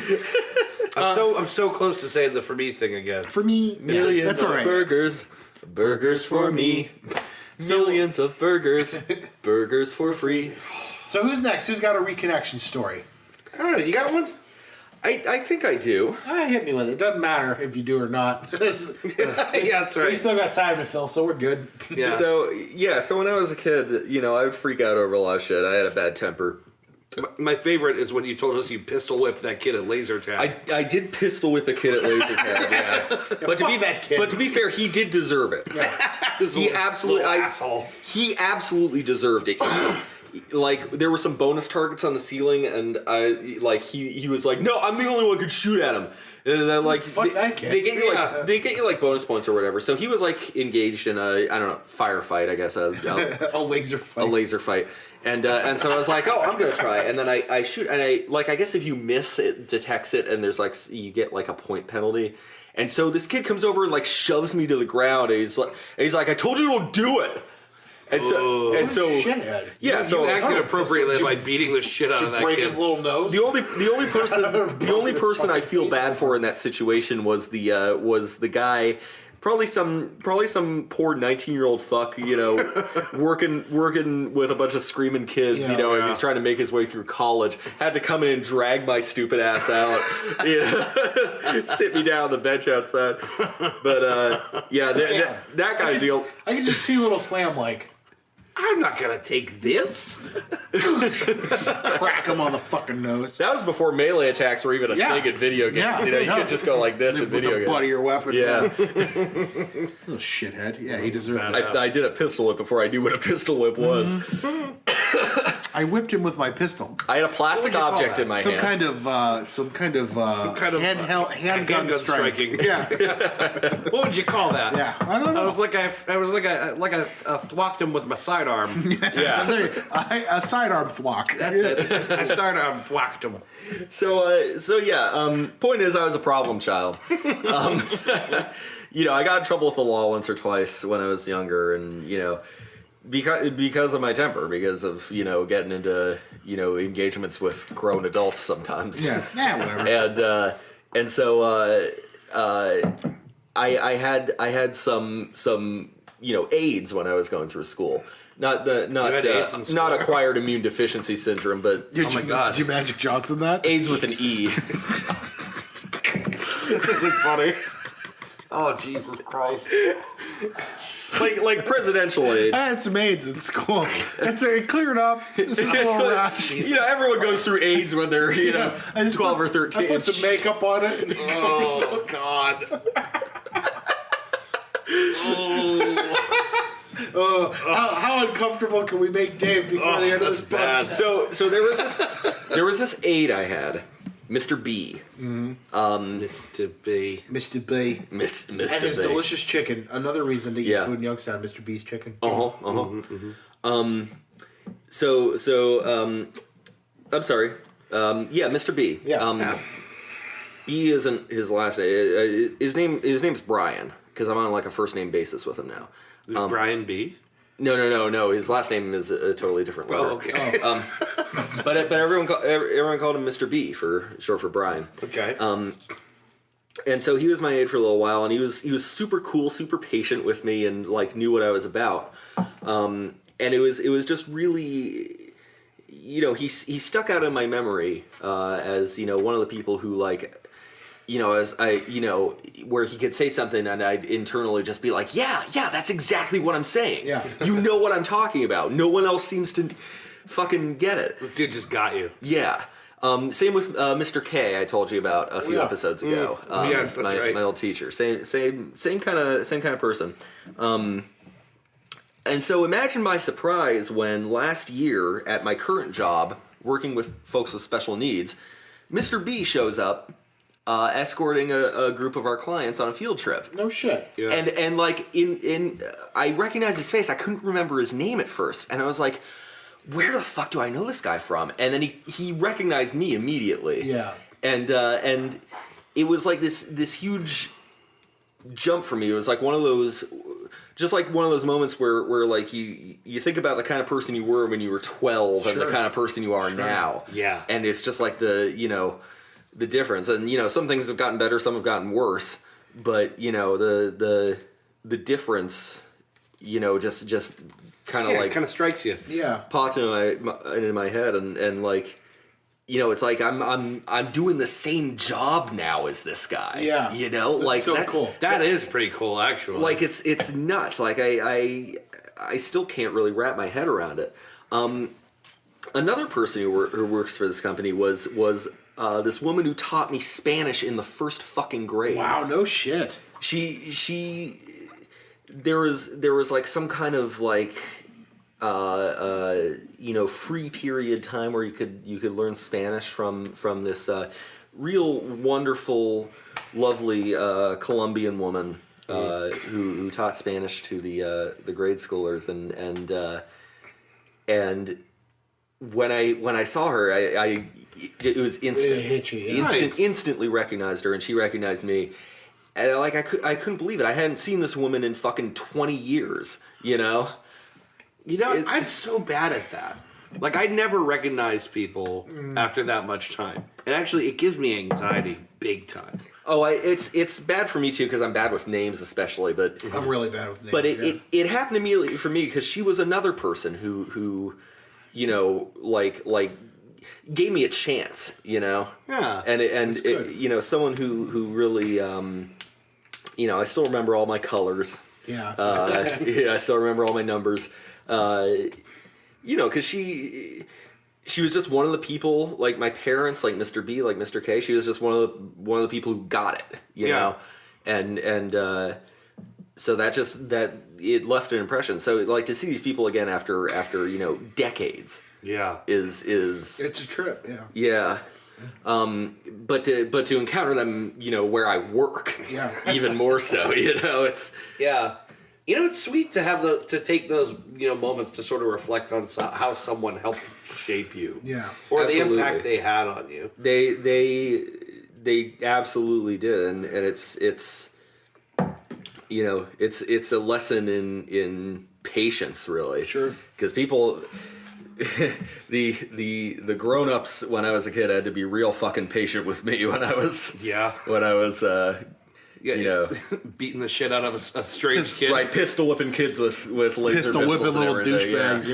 I'm so close to saying the for me thing again. For me, Millions that's of all right. burgers for me. Millions of burgers for free. So who's next? Who's got a reconnection story? I don't know. You got one? I think I do. Hit me with it. Doesn't matter if you do or not. Yeah, that's right. We still got time to fill, so we're good. Yeah. So when I was a kid, I would freak out over a lot of shit. I had a bad temper. My favorite is when you told us you pistol whipped that kid at laser tag. I did pistol whip a kid at laser tag, yeah. But to be fair, he did deserve it. He absolutely asshole. He absolutely deserved it. Like, there were some bonus targets on the ceiling, and he was like, "No, I'm the only one who could shoot at him." And then, like, Fuck that kid. they get you like bonus points or whatever. So he was like engaged in a firefight, I guess, A laser fight. a laser fight. And so I was like, oh, I'm gonna try. And then I shoot, and I guess if you miss, it detects it, and there's like, you get like a point penalty. And so this kid comes over and like shoves me to the ground, and he's like, I told you don't do it. And so Shithead. yeah, You acted appropriately by beating the shit out of that Break kid. his little nose. the only person I feel bad for in that situation was the guy. Probably some poor 19-year-old fuck, working with a bunch of screaming kids, as he's trying to make his way through college. Had to come in and drag my stupid ass out, sit me down on the bench outside. But that guy's I can just see little Slam like I'm not gonna take this. crack him on the fucking nose. That was before melee attacks were even a thing in video games. Yeah, You can't just go like this in With video the games. butt of your weapon. Yeah. Little shithead. Yeah, he deserved it. I did a pistol whip before I knew what a pistol whip was. I whipped him with my pistol. I had a plastic object in my Some hand. kind of handgun striking. Yeah, What would you call that? yeah. I don't know. I was like I thwacked him with my sidearm. Yeah. A sidearm thwack. That's it. I sidearm thwacked him. Point is, I was a problem child. I got in trouble with the law once or twice when I was younger, and because of my temper, because of getting into engagements with grown adults sometimes. Yeah, whatever. And so I had some AIDS when I was going through school. Not AIDS in school? acquired immune deficiency syndrome, but Did my God. Did you Magic Johnson that? AIDS with an E. This isn't funny. Oh Jesus Christ! like presidential AIDS. I had some AIDS in school. It cleared up. This is a little rash. Everyone goes through AIDS when they're I just 12 or 13. I put some makeup on it. Oh God! How uncomfortable can we make Dave before the end of this bad. podcast? So there was this aide I had, Mr. B. Mr. B. Mr. B. Mr. And his B. delicious chicken. Another reason to eat Yeah. food in Youngstown, Mr. B's chicken. I'm sorry. Yeah, Mr. B. Yeah. B isn't his last name. His name's Brian because I'm on like a first name basis with him now. Is Brian B? No. His last name is a totally different letter. Oh, okay. But everyone called him Mr. B for short for Brian. Okay. And so he was my aide for a little while, and he was super cool, super patient with me, and like knew what I was about. And it was just really, he stuck out in my memory as one of the people who like. As I, where he could say something and I'd internally just be like, yeah, that's exactly what I'm saying. Yeah. You know what I'm talking about. No one else seems to fucking get it. This dude just got you. Yeah. Same with Mr. K. I told you about a few episodes ago. Yes, that's right. My old teacher. Same kind of person. And so imagine my surprise when last year at my current job, working with folks with special needs, Mr. B shows up. Escorting a group of our clients on a field trip. No shit. Yeah. And like I recognized his face. I couldn't remember his name at first, and I was like, "Where the fuck do I know this guy from?" And then he recognized me immediately. Yeah. And it was like this huge jump for me. It was like one of those moments where like you think about the kind of person you were when you were 12 and the kind of person you are now. Yeah. And it's just like the difference, and some things have gotten better, some have gotten worse, but the difference, just kind of It kind of strikes you. Yeah. popped into my head, and like, it's like I'm doing the same job now as this guy. Yeah. Like so that's cool. That is pretty cool, actually. like it's nuts. Like I still can't really wrap my head around it. Another person who works for this company was this woman who taught me Spanish in the first fucking grade. Wow, no shit. There was like some kind of like free period time where you could learn Spanish from this real wonderful, lovely Colombian woman who taught Spanish to the grade schoolers, and when I saw her, it was instant. It hit you, yeah. Instantly recognized her, and she recognized me. And I couldn't believe it. I hadn't seen this woman in fucking 20 years, I'm so bad at that. Like, I never recognize people after that much time. And actually, it gives me anxiety big time. Oh, it's bad for me too because I'm bad with names, especially. But I'm really bad with names. But it happened immediately for me because she was another person who like gave me a chance, Yeah. And someone who really I still remember all my colors. Yeah. I still remember all my numbers. Because she was just one of the people, like my parents, like Mr. B, like Mr. K. She was just one of the people who got it, you know, and so that it left an impression. So like to see these people again after decades, is it's a trip. Yeah. Yeah. But to encounter them, where I work, even more so, it's it's sweet to have to take those moments to sort of reflect on how someone helped shape you, or Absolutely. the impact they had on you. They absolutely did, and it's it's a lesson in patience, really. Sure, because people. the grown-ups when I was a kid had to be real fucking patient with me when I was beating the shit out of a strange kid, right? Pistol whipping kids with laser pistol whipping little douchebags.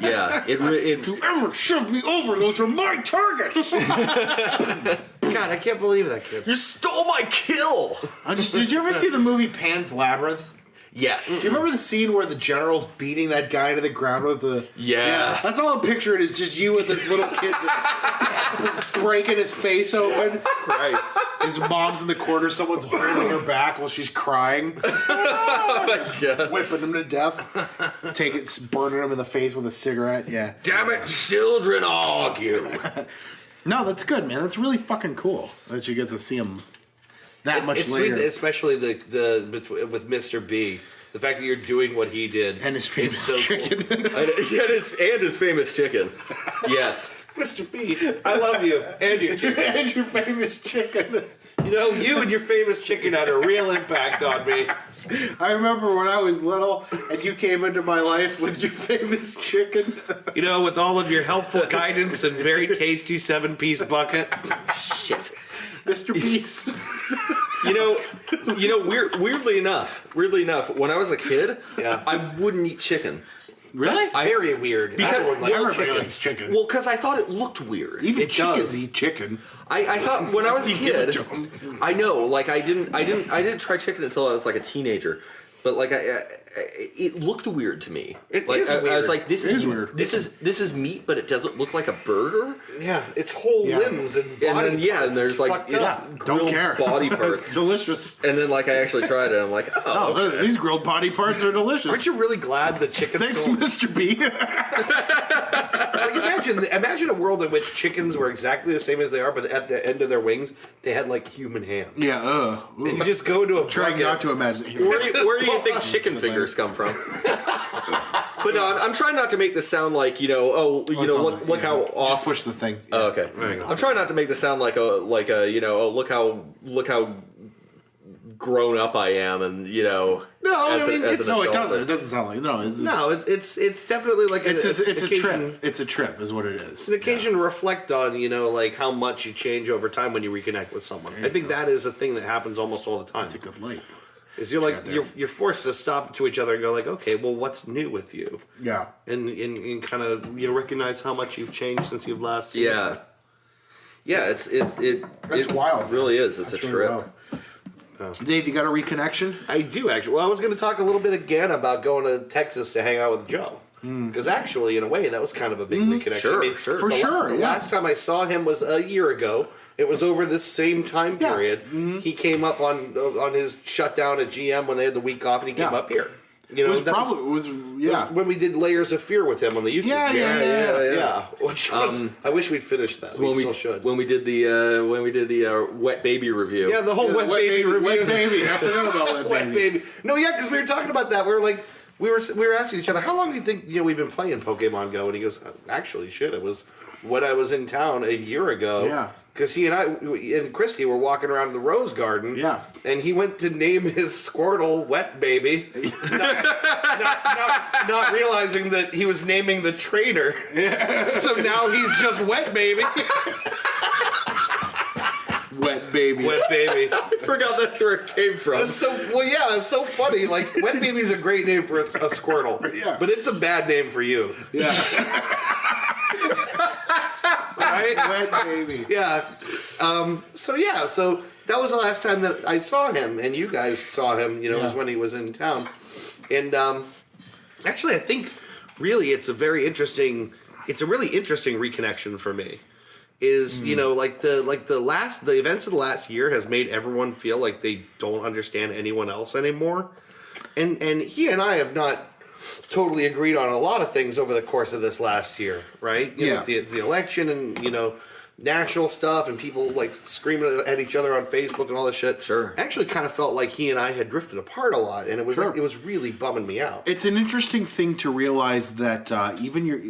Yeah. If you ever shove me over, those are my targets. God, I can't believe that kid. You stole my kill. Did you ever see the movie Pan's Labyrinth? Yes. Do you remember the scene where the general's beating that guy to the ground with the... Yeah. That's all I'm picturing is just you and this little kid breaking his face open. Christ. His mom's in the corner, someone's holding her back while she's crying. Yeah. Whipping him to death. Burning him in the face with a cigarette. Yeah. Damn it, children argue. No, that's good, man. That's really fucking cool that you get to see him that much It's later. sweet, especially with Mr. B. The fact that you're doing what he did. And his famous so chicken. And his famous chicken. Yes. Mr. B, I love you. And your chicken. And your famous chicken. You know, you and your famous chicken had a real impact on me. I remember when I was little and you came into my life with your famous chicken. You know, with all of your helpful guidance and very tasty 7-piece bucket. Shit. Mr. Beast. You know, weirdly enough, when I was a kid, Yeah. I wouldn't eat chicken. Really? That's very weird. Because- Everyone likes Everybody chicken. likes chicken. Well, because I thought it looked weird. Even it chickens does. eat chicken. I thought when I was a Give it kid, to 'em. I know, like I didn't try chicken until I was like a teenager. But like it looked weird to me. It like is I weird. was like, this It is is weird. This is meat, but it doesn't look like a burger. Yeah, it's whole Yeah. limbs and body And then parts. and there's It's like fucked it's up. Don't grilled care. body It's parts. delicious. And then like I actually tried it. I'm like, oh, Oh, these grilled body parts are delicious. Aren't you really glad the chickens Thanks, don't... Mr. B. Like imagine a world in which chickens were exactly the same as they are, but at the end of their wings, they had like human hands. Yeah, And you just go into a Trying bucket. not to imagine. where do you think chicken fingers come from? But no, I'm trying not to make this sound like look how Just awesome. push the thing. Oh, okay. There you go. I'm trying not to make this sound like look how grown up I am, and No, I mean, as an No, it adult. doesn't. It doesn't sound like it's No, it's definitely like It's a occasion- trip. It's a trip, is what it is. It's an occasion to reflect on, like how much you change over time when you reconnect with someone. I think that is a thing that happens almost all the time. It's a good light. Is you're like right there. you're forced to stop to each other and go like, okay, well, what's new with you? Yeah. And kind of recognize how much you've changed since you've last seen Yeah. Yeah, it wild. really is. It's That's a really trip. wild. Dave, you got a reconnection? I do actually. Well, I was going to talk a little bit again about going to Texas to hang out with Joe. Because actually, in a way, that was kind of a big reconnection. Sure, I mean, sure. For sure, The yeah. last time I saw him was a year ago. It was over this same time Yeah. period. He came up on his shutdown at GM when they had the week off, and he came Yeah. up here. It was that probably that was when we did Layers of Fear with him on the YouTube. Yeah, channel. yeah. yeah. Which was, I wish we'd finished that. We still should. When we did the wet baby review. Yeah, the whole wet baby review. Wet baby. I forgot about wet Wet baby. baby. No, yeah, because we were talking about that. We were like, we were asking each other, how long do you think we've been playing Pokemon Go? And he goes, actually, shit, it was when I was in town a year ago. Yeah. Because he and I and Christy were walking around the Rose Garden. Yeah. And he went to name his Squirtle Wet Baby, not realizing that he was naming the trainer. Yeah. So now he's just Wet Baby. Wet baby. Wet Baby. I forgot that's where it came from. It's so funny. Like, Wet Baby's a great name for a Squirtle. Yeah. But it's a bad name for you. Yeah. Right? Wet baby. Yeah. So that was the last time that I saw him, and you guys saw him. Was when he was in town. And actually, I think really it's a really interesting reconnection for me. Is like the events of the last year has made everyone feel like they don't understand anyone else anymore, and he and I have not totally agreed on a lot of things over the course of this last year, right? Yeah. The election and national stuff and people like screaming at each other on Facebook and all this shit. Sure. I actually kind of felt like he and I had drifted apart a lot, and it was Sure. it was really bumming me out. It's an interesting thing to realize that even your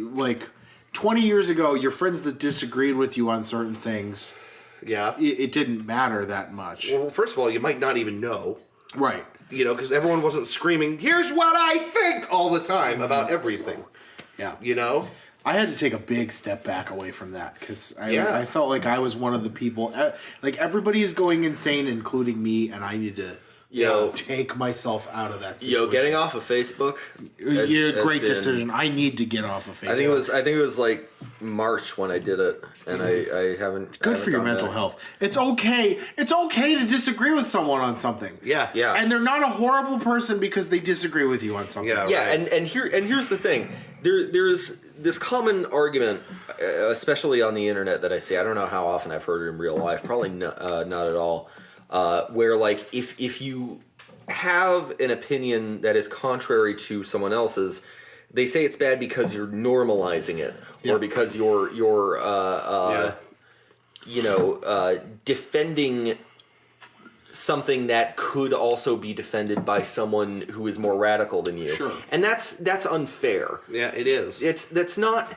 20 years ago, your friends that disagreed with you on certain things, Yeah. it didn't matter that much. Well, first of all, you might not even know. Right. Because everyone wasn't screaming, here's what I think, all the time about everything. Yeah. I had to take a big step back away from that because I felt like I was one of the people. Like, everybody is going insane, including me, and I need to take myself out of that situation. Getting off of Facebook. Great decision. I need to get off of Facebook. I think it was like March when I did it, and I haven't. It's good for your mental health. It's okay. It's okay to disagree with someone on something. Yeah. And they're not a horrible person because they disagree with you on something. Yeah. And here's the thing. There's this common argument, especially on the internet, that I see. I don't know how often I've heard it in real life. Probably not at all. Where like if you have an opinion that is contrary to someone else's, they say it's bad because you're normalizing it, or because you're defending something that could also be defended by someone who is more radical than you. Sure. And that's unfair. Yeah, it is. That's not.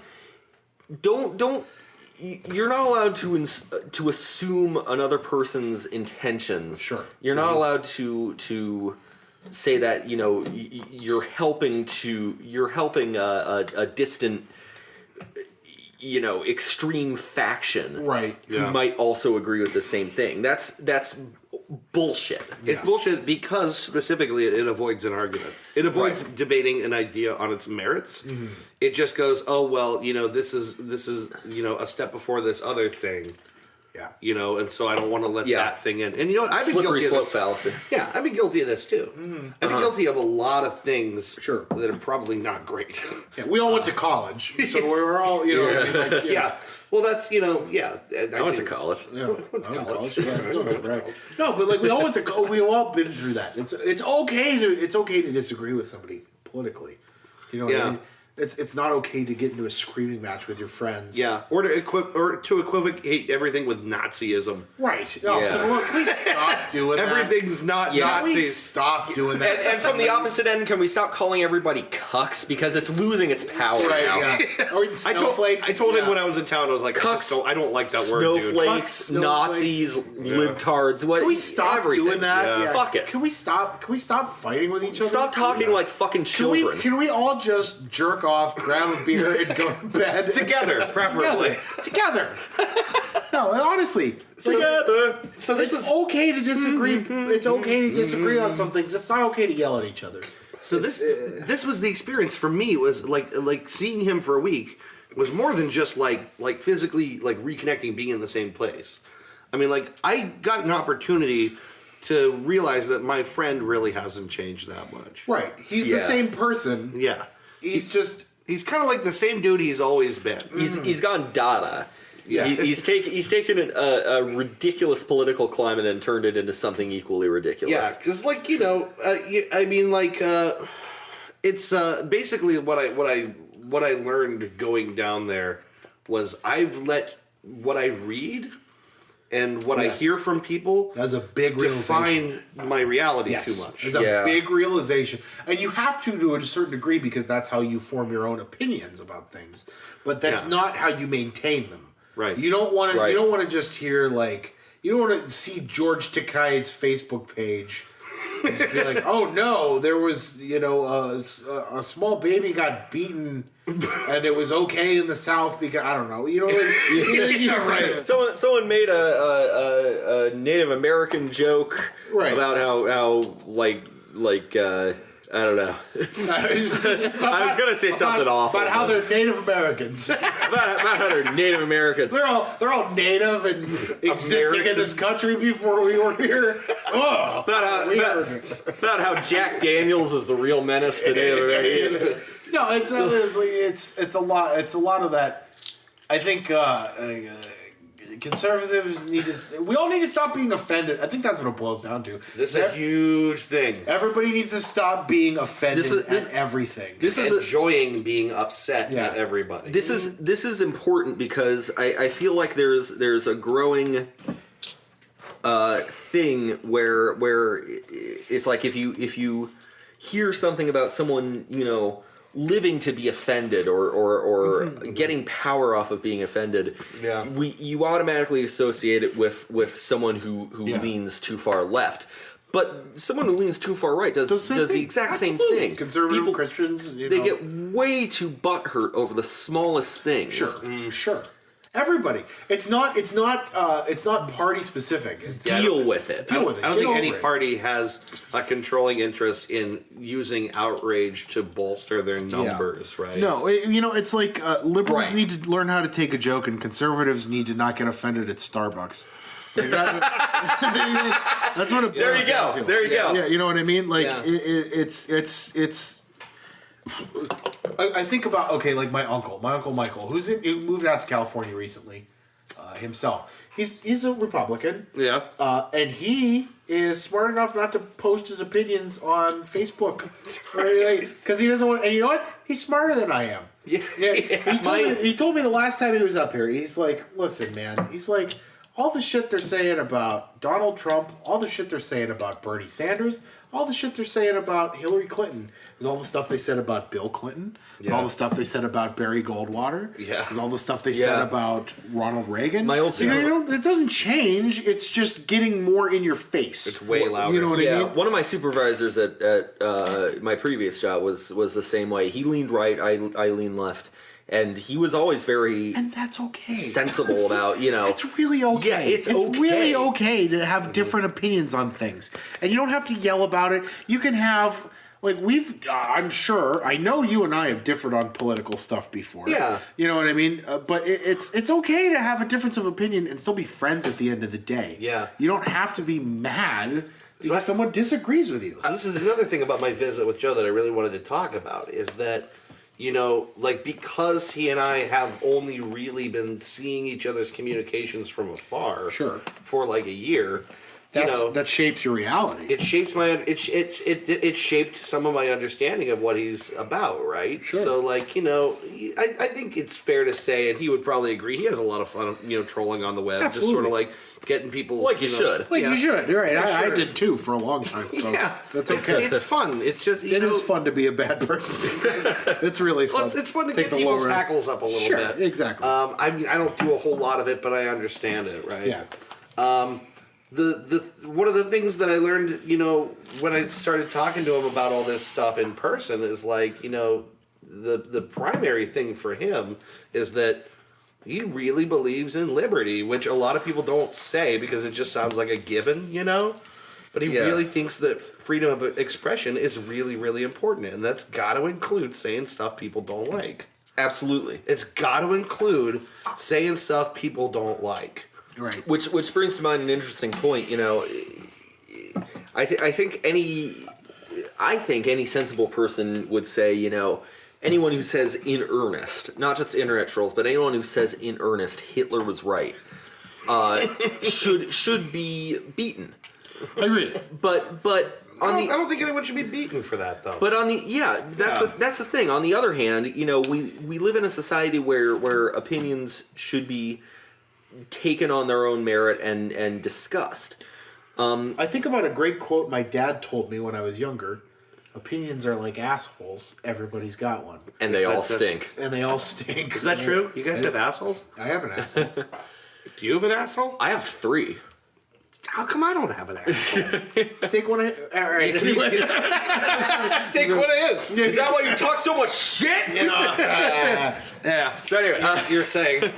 Don't. You're not allowed to assume another person's intentions. Sure. You're not allowed to say that you're helping a distant extreme faction, Right. who might also agree with the same thing. That's bullshit. It's bullshit because specifically it avoids an argument. It avoids debating an idea on its merits. Mm-hmm. It just goes, oh well, this is a step before this other thing. Yeah. And so I don't want to let that thing in. And I've been Slippery guilty slope of this. fallacy. Yeah, I've been guilty of this too. Mm-hmm. I've been guilty of a lot of things Sure. that are probably not great. Yeah, we all went to college, so we were all, Yeah. Well, that's, I went to college. Yeah, went to college. Right. No, but like we all we've all been through that. It's okay to disagree with somebody politically. You know what I mean? It's not okay to get into a screaming match with your friends. Yeah, or to equivocate everything with Nazism. Right. No, so look, can we stop doing that? Everything's not Can we Nazis. stop doing that? And from the opposite end, can we stop calling everybody cucks, because it's losing its power now? Yeah. Or snowflakes. I told him when I was in town, I was like, I don't like that word, dude. Snowflakes, Nazis, libtards. What? Can we stop doing that? Yeah. Fuck it. Can we stop fighting with each other? Stop talking like fucking children. Can we all just jerk off, grab a beer, and go to bed Together, preferably. Together. No, honestly. Together. So this It's okay to disagree. It's okay to disagree on some things. It's not okay to yell at each other. So this was the experience for me. Was like seeing him for a week was more than just like physically reconnecting, being in the same place. I mean, I got an opportunity to realize that my friend really hasn't changed that much. Right. He's the same person. Yeah. He's kind of like the same dude he's always been. He's gone Dada. Yeah. He's taken a ridiculous political climate and turned it into something equally ridiculous. Yeah, because it's basically what I learned going down there was I've let what I read and what I hear from people That's a big realization. define my reality too much. It's a big realization. And you have to a certain degree, because that's how you form your own opinions about things. But that's not how you maintain them. Right. You don't want to. You don't want to just hear you don't want to see George Takei's Facebook page and just be like, "Oh no, there was a small baby got beaten, and it was okay in the South because I don't know." Right. Someone made a Native American joke about how I don't know. I was gonna say something awful. About how they're Native Americans. about how they're Native Americans. They're all native and existing in this country before we were here. Oh, about how Jack Daniels is the real menace to Native Americans. No, it's a lot. It's a lot of that. I think conservatives we all need to stop being offended. I think that's what it boils down to. This is a huge thing. Everybody needs to stop being offended at everything. This is enjoying being upset at everybody. This is important because I feel like there's a growing thing where it's like if you hear something about someone living to be offended or getting power off of being offended, you automatically associate it with someone who leans too far left. But someone who leans too far right does the exact same thing. Conservative Christians, they get way too butthurt over the smallest things. Sure. Everybody. It's not party specific. It's Deal with it. I don't Get think over any it. party has a controlling interest in using outrage to bolster their numbers, right? No, it's like liberals Right. need to learn how to take a joke, and conservatives need to not get offended at Starbucks. Like that's what it boils There you down go. to. There you go. Yeah, you know what I mean? Like Yeah. it's. I think about like my uncle Michael, who moved out to California recently, himself. He's a Republican. Yeah. And he is smart enough not to post his opinions on Facebook, because he doesn't want. And you know what? He's smarter than I am. Yeah. He told me the last time he was up here. He's like, listen, man. He's like, all the shit they're saying about Donald Trump, all the shit they're saying about Bernie Sanders, all the shit they're saying about Hillary Clinton, is all the stuff they said about Bill Clinton, is all the stuff they said about Barry Goldwater, is all the stuff they said about Ronald Reagan. My old it doesn't change. It's just getting more in your face. It's way louder. You know what I mean? One of my supervisors at my previous job was the same way. He leaned right, I leaned left. And he was always very And that's okay. sensible about, It's really okay. Yeah, it's okay. really okay to have different opinions on things. And you don't have to yell about it. You can have, I'm sure, I know you and I have differed on political stuff before. Yeah. You know what I mean? But it's okay to have a difference of opinion and still be friends at the end of the day. Yeah. You don't have to be mad because someone disagrees with you. So this is another thing about my visit with Joe that I really wanted to talk about is that, because he and I have only really been seeing each other's communications from afar for like a year, that shapes your reality. it shapes it shaped some of my understanding of what he's about, right? Sure. So I think it's fair to say, and he would probably agree, he has a lot of fun, trolling on the web, just sort of like getting people's Like you should. You should. You're right. Yeah, I sure. did too for a long time. So Yeah, that's okay. It's fun. It's just It is fun to be a bad person. It's really fun. It's fun to Take get the people's lower end. hackles up a little Sure, bit. exactly. I mean, I don't do a whole lot of it, but I understand it, right? Yeah. The one of the things that I learned, when I started talking to him about all this stuff in person is the primary thing for him is that he really believes in liberty, which a lot of people don't say because it just sounds like a given, But he really thinks that freedom of expression is really, really important, and that's got to include saying stuff people don't like. Absolutely. It's got to include saying stuff people don't like. Right. Which brings to mind an interesting point. I think any sensible person would say, anyone who says in earnest, not just internet trolls, but anyone who says in earnest Hitler was right, should be beaten. I agree. But I don't think anyone should be beaten for that, though. But that's the thing. On the other hand, we live in a society where opinions should be taken on their own merit and discussed. I think about a great quote my dad told me when I was younger. Opinions are like assholes. Everybody's got one. And they all stink. And they all stink. Is that true? You guys have assholes? I have an asshole. Do you have an asshole? I have 3. How come I don't have an asshole? Take one. All right. Anyway. Take what it is. Is that why you talk so much shit? Yeah. So anyway, You're saying.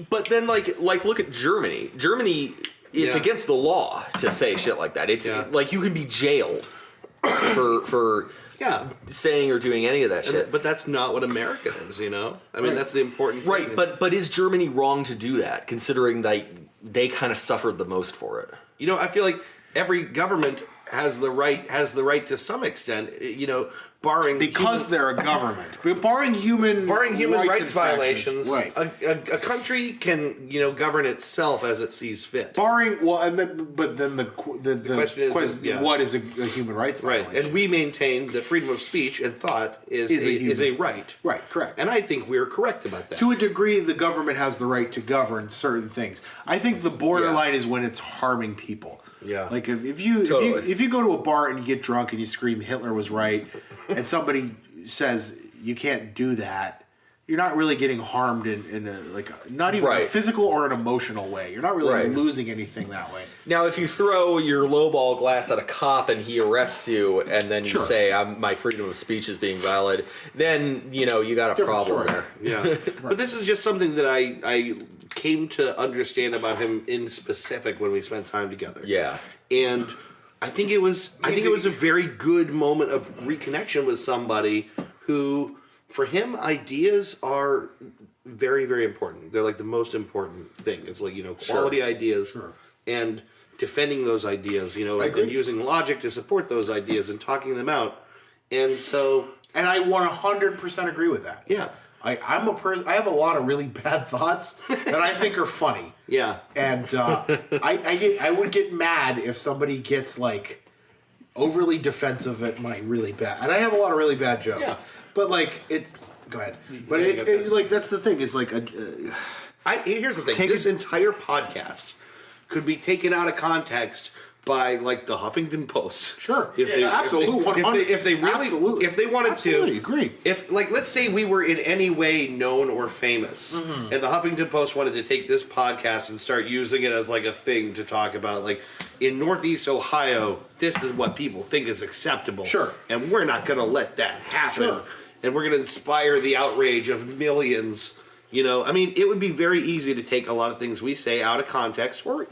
But then look at Germany. Germany, it's against the law to say shit like that. It's like you can be jailed for saying or doing any of that shit. But that's not what America is, I mean, that's the important thing. Right, but is Germany wrong to do that, considering they kind of suffered the most for it? I feel like every government has the right to some extent, barring They're a government. Barring human rights violations. Right. A country can govern itself as it sees fit. Barring the question is, what is a human rights violation? Right, and we maintain that freedom of speech and thought is a right. Right, correct. And I think we're correct about that. To a degree, the government has the right to govern certain things. I think the borderline is when it's harming people. Yeah. Like if you go to a bar and you get drunk and you scream Hitler was right, and somebody says you can't do that, you're not really getting harmed in a, like not even a physical or an emotional way. You're not really losing anything that way. Now, if you throw your lowball glass at a cop and he arrests you, and then you say, my freedom of speech is being violated, then, you got a problem there. Yeah. But this is just something that I came to understand about him in specific when we spent time together. Yeah. And I think it was a very good moment of reconnection with somebody who, for him, ideas are very, very important. They're like the most important thing. It's like, quality ideas and defending those ideas, and using logic to support those ideas and talking them out. And so... And I 100% agree with that. Yeah. I'm a person. I have a lot of really bad thoughts that I think are funny. Yeah. And I would get mad if somebody gets like overly defensive at my really bad. And I have a lot of really bad jokes. Yeah. But like it's go ahead. But it's like that's the thing. It's like here's the thing. This entire podcast could be taken out of context by like the Huffington Post. Sure. Absolutely. If they wanted absolutely agree. If like let's say we were in any way known or famous, and the Huffington Post wanted to take this podcast and start using it as like a thing to talk about, like in Northeast Ohio, this is what people think is acceptable. Sure. And we're not going to let that happen. Sure. And we're going to inspire the outrage of millions. I mean, it would be very easy to take a lot of things we say out of context, or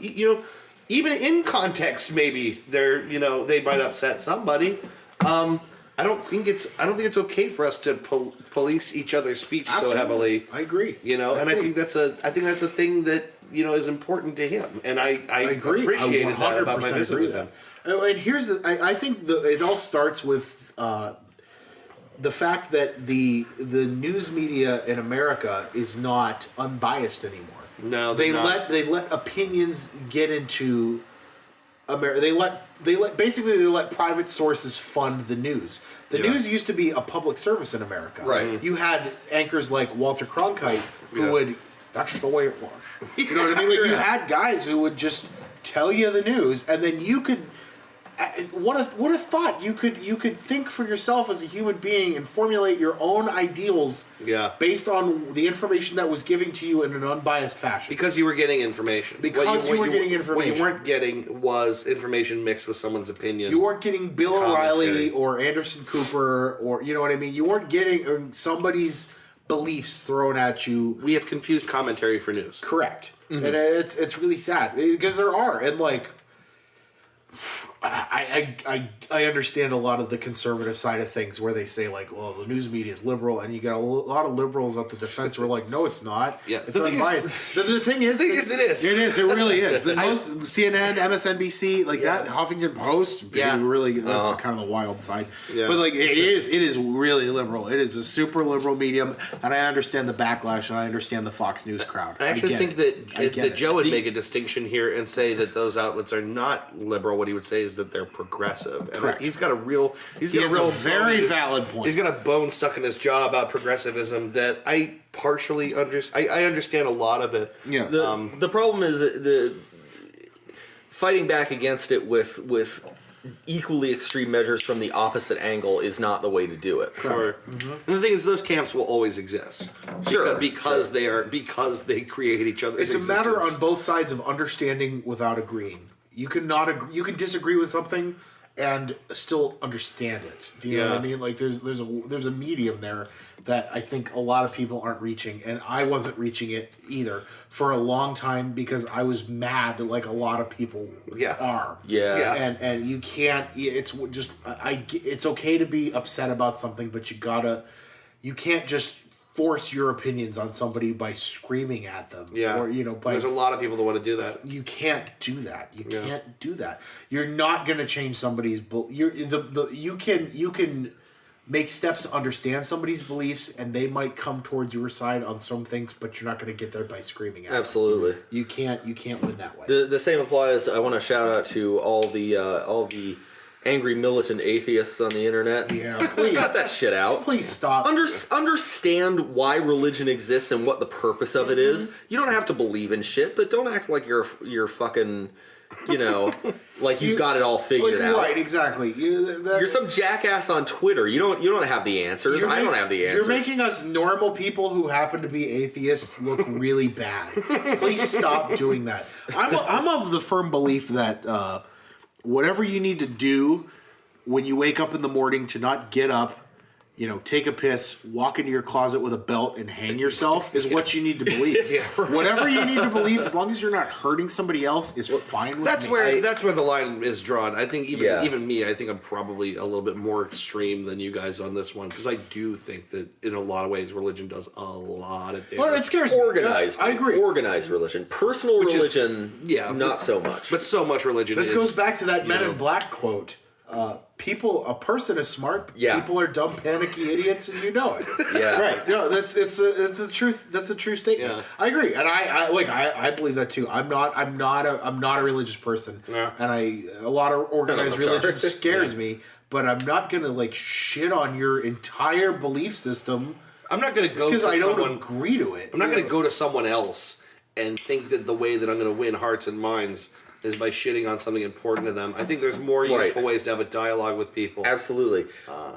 even in context, maybe they might upset somebody. I don't think it's okay for us to police each other's speech so heavily. I agree. I think that's a thing that is important to him, and I agree. Appreciated that about my visit with him. And here's I think it all starts with the fact that the news media in America is not unbiased anymore. No, they let opinions get into America. They let private sources fund the news. The news used to be a public service in America. Right. You had anchors like Walter Cronkite who would. That's just the way it was. You know what I mean? Like you had guys who would just tell you the news, and then you could. What a thought! You could think for yourself as a human being and formulate your own ideals based on the information that was given to you in an unbiased fashion. Because you were getting information. Because you were getting information. What you weren't getting was information mixed with someone's opinion. You weren't getting Bill O'Reilly or Anderson Cooper or you know what I mean. You weren't getting somebody's beliefs thrown at you. We have confused commentary for news. Correct, and it's really sad because there are and like. I understand a lot of the conservative side of things where they say like, well, the news media is liberal, and you got a lot of liberals at the defense who are like, no, it's not. Yeah, it's unbiased. The thing is, it is. It is. It really is. Most CNN, MSNBC, like that, Huffington Post, really that's kind of the wild side. Yeah. But like it is really liberal. It is a super liberal medium, and I understand the backlash, and I understand the Fox News crowd. I actually think that Joe would make a distinction here and say that those outlets are not liberal. What he would say is that they're progressive. And correct. He's got a very valid point. He's got a bone stuck in his jaw about progressivism that I partially understand. I understand a lot of it. Yeah. The problem is the fighting back against it with equally extreme measures from the opposite angle is not the way to do it. Sure. Mm-hmm. And the thing is, those camps will always exist. Because they create each other's existence. It's a matter on both sides of understanding without agreeing. You can you can disagree with something and still understand it. Do you know what I mean? Like there's a medium there that I think a lot of people aren't reaching, and I wasn't reaching it either for a long time because I was mad like a lot of people are. Yeah. And you can't. It's just it's okay to be upset about something, but you can't just force your opinions on somebody by screaming at them. Yeah. Or, there's a lot of people that want to do that. You can't do that. You can't do that. You're not going to change somebody's... You can make steps to understand somebody's beliefs, and they might come towards your side on some things, but you're not going to get there by screaming at them. Absolutely. You can't win that way. The same applies. I want to shout out to all the angry militant atheists on the internet. Yeah, please. Cut that shit out. Please stop. Understand why religion exists and what the purpose of it is. You don't have to believe in shit, but don't act like you're fucking you know, like you've got it all figured out. Right, exactly. You're some jackass on Twitter. You don't have the answers. I don't have the answers. You're making us normal people who happen to be atheists look really bad. Please stop doing that. I'm of the firm belief that whatever you need to do when you wake up in the morning to not get up, you know, take a piss, walk into your closet with a belt and hang yourself is what you need to believe. Yeah, right. Whatever you need to believe, as long as you're not hurting somebody else, is fine with me. That's where the line is drawn. I think even me, I think I'm probably a little bit more extreme than you guys on this one, because I do think that in a lot of ways religion does a lot of damage. Well, it scares me. Organized. I agree. Organized religion. Personal religion, not so much. But so much religion This goes back to that Men in Black quote. A person is smart. Yeah. People are dumb, panicky idiots, and you know it. Yeah. Right. No, it's a truth. That's a true statement. Yeah. I agree, and I believe that too. I'm not a religious person, and a lot of organized religion scares me. But I'm not gonna shit on your entire belief system. I'm not gonna go because I don't agree to it. I'm not gonna go to someone else and think that the way that I'm gonna win hearts and minds is by shitting on something important to them. I think there's more useful ways to have a dialogue with people. Absolutely.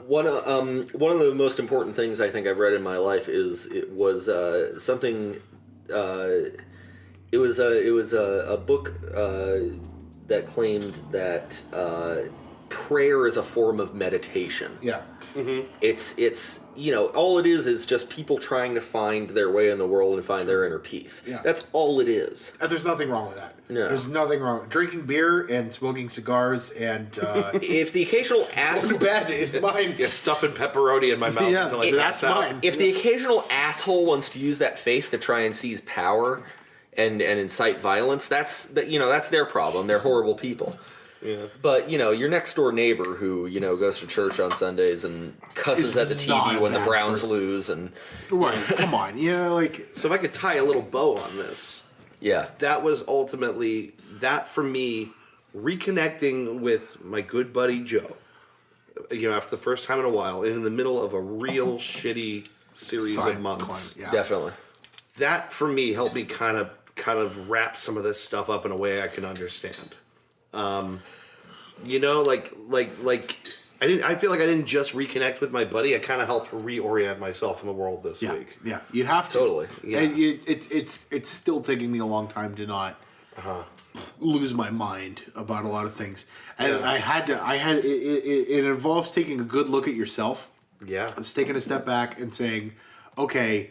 One of the most important things I think I've read in my life was something. It was a book that claimed that prayer is a form of meditation. Yeah. Mm-hmm. It's all it is just people trying to find their way in the world and find their inner peace. Yeah. That's all it is. And there's nothing wrong with that. No. There's nothing wrong with drinking beer and smoking cigars and if the occasional asshole bad is mine. Yeah, stuffing pepperoni in my mouth until I that's mine. If the occasional asshole wants to use that faith to try and seize power and incite violence, that's their problem. They're horrible people. Yeah. But, your next door neighbor who, goes to church on Sundays and cusses at the TV when the Browns lose and... Right, come on. So if I could tie a little bow on this. Yeah. That was ultimately, for me, reconnecting with my good buddy Joe. After the first time in a while, and in the middle of a real shitty series of months. Yeah. Definitely. That, for me, helped me kind of wrap some of this stuff up in a way I can understand. I feel like I didn't just reconnect with my buddy. I kind of helped reorient myself in the world this week. Yeah, you have to. Totally. Yeah. And it's still taking me a long time to not lose my mind about a lot of things. And it involves taking a good look at yourself. Yeah. It's taking a step back and saying, okay,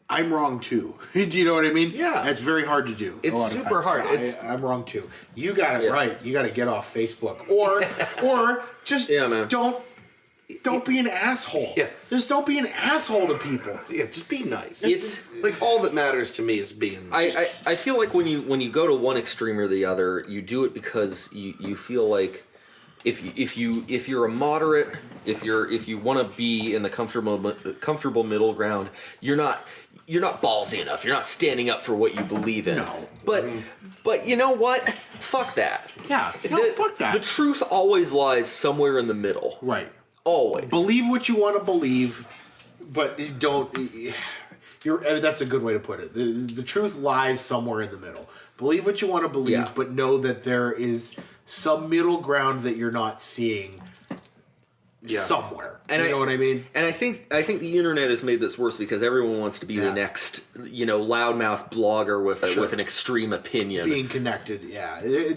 I'm wrong too. Do you know what I mean? Yeah. And it's very hard to do. It's super hard. I'm wrong too. You got it right. You got to get off Facebook, or just don't be an asshole. Yeah. Just don't be an asshole to people. Yeah, just be nice. It's like all that matters to me is being nice. I feel like when you go to one extreme or the other, you do it because you feel like if you're a moderate, if you want to be in the comfortable middle ground, you're not ballsy enough. You're not standing up for what you believe in. No. But you know what? Fuck that. Yeah. Fuck that. The truth always lies somewhere in the middle. Right. Always. Believe what you want to believe, but don't. That's a good way to put it. The truth lies somewhere in the middle. Believe what you want to believe, but know that there is some middle ground that you're not seeing somewhere. And you know what I mean? And I think the internet has made this worse because everyone wants to be the next, loudmouth blogger with an extreme opinion. Being connected,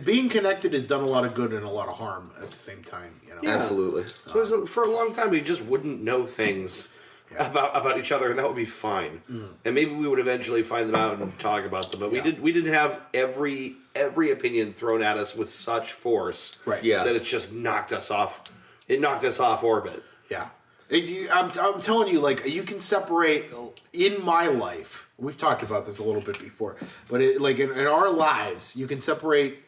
being connected has done a lot of good and a lot of harm at the same time. Yeah. Absolutely. So for a long time, we just wouldn't know things about each other, and that would be fine. And maybe we would eventually find them out and talk about them. But we didn't have every opinion thrown at us with such force, right? Yeah. That it's just knocked us off. It knocked us off orbit. Yeah. I'm telling you, you can separate in my life. We've talked about this a little bit before, but in our lives, you can separate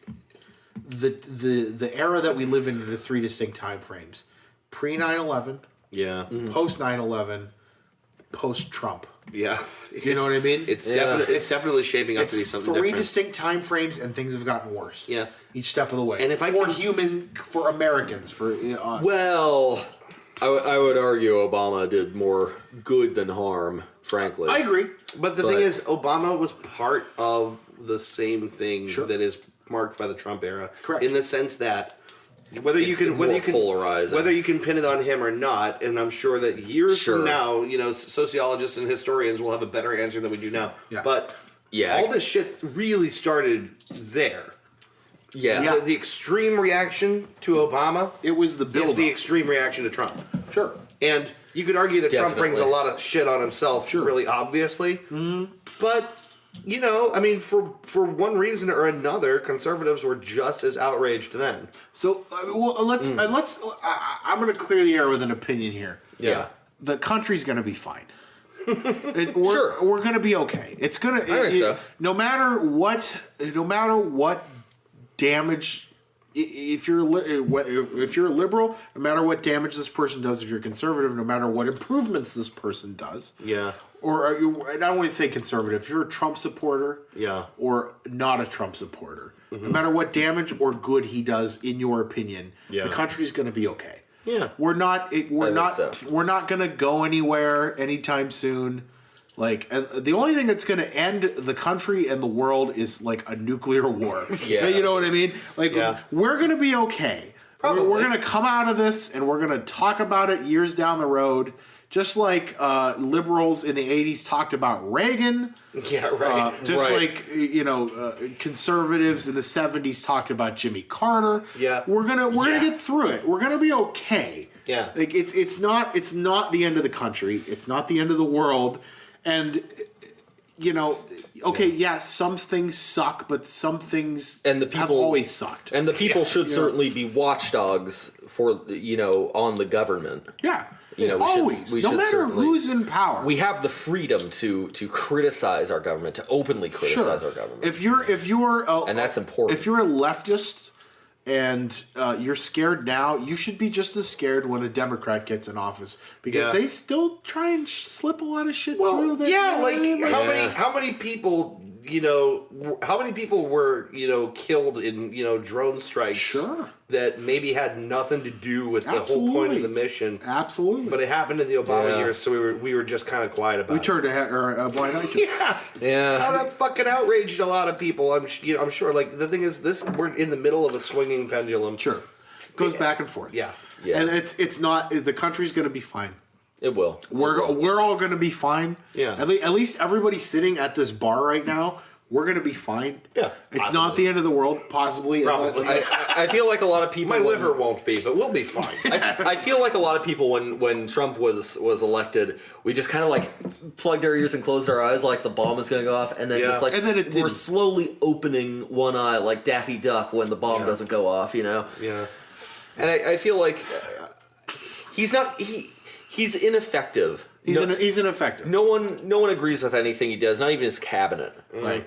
the era that we live in into three distinct time frames: pre 9/11, post 9/11, post Trump. Yeah, you know what I mean? It's definitely shaping up to be something three different. distinct time frames, and things have gotten worse. Yeah, each step of the way. And if for Americans, for us. Well, I would argue Obama did more good than harm. Frankly, I agree. But the thing is, Obama was part of the same thing that is marked by the Trump era. Correct. In the sense that whether you can polarizing. whether you can pin it on him or not, and I'm sure that years Sure. from now, sociologists and historians will have a better answer than we do now. Yeah. But Yeah. all this shit really started there. Yeah. The extreme reaction to Obama It was the is build. the extreme reaction to Trump. Sure. And you could argue that Trump brings a Definitely. lot of shit on himself, really obviously. Mm-hmm. But, for one reason or another, conservatives were just as outraged then. So, let's. I'm going to clear the air with an opinion here. Yeah. The country's going to be fine. We're going to be okay. It's going to. I think so. No matter what damage. If you're a liberal, no matter what damage this person does, if you're conservative, no matter what improvements this person does, or I don't want to say conservative. If you're a Trump supporter, or not a Trump supporter, no matter what damage or good he does, in your opinion, the country's going to be okay. Yeah, we're not going to go anywhere anytime soon. Like, the only thing that's going to end the country and the world is like a nuclear war. Yeah. You know what I mean? Like, we're going to be okay. Probably. We're going to come out of this and we're going to talk about it years down the road. Just like liberals in the 80s talked about Reagan. Yeah, right. Like, conservatives in the 70s talked about Jimmy Carter. Yeah. We're gonna get through it. We're gonna be okay. Yeah. Like, it's not the end of the country. It's not the end of the world. And, some things suck, but some things have always sucked. And the people should certainly be watchdogs for, on the government. Yeah. Always. No matter who's in power. We have the freedom to criticize our government, to openly criticize our government. If you're and that's important. If you're a leftist and you're scared now, you should be just as scared when a Democrat gets in office, because they still try and slip a lot of shit through. How many people were killed in drone strikes that maybe had nothing to do with the whole point of the mission. Absolutely. But it happened in the Obama years, so we were just kind of quiet about it. We turned a blind eye to it. How that fucking outraged a lot of people. I'm sure. Like, the thing is, we're in the middle of a swinging pendulum. Sure. Goes back and forth. Yeah. And it's not, the country's going to be fine. It will. We're all going to be fine. Yeah. At least everybody sitting at this bar right now, we're going to be fine. Yeah. It's not the end of the world, possibly. Probably. I feel like a lot of people... My liver won't be, but we'll be fine. I feel like a lot of people, when Trump was elected, we just kind of like plugged our ears and closed our eyes like the bomb was going to go off, and then we're slowly opening one eye like Daffy Duck when the bomb doesn't go off, Yeah. And I feel like he's ineffective. He's ineffective. No one agrees with anything he does, not even his cabinet. Right.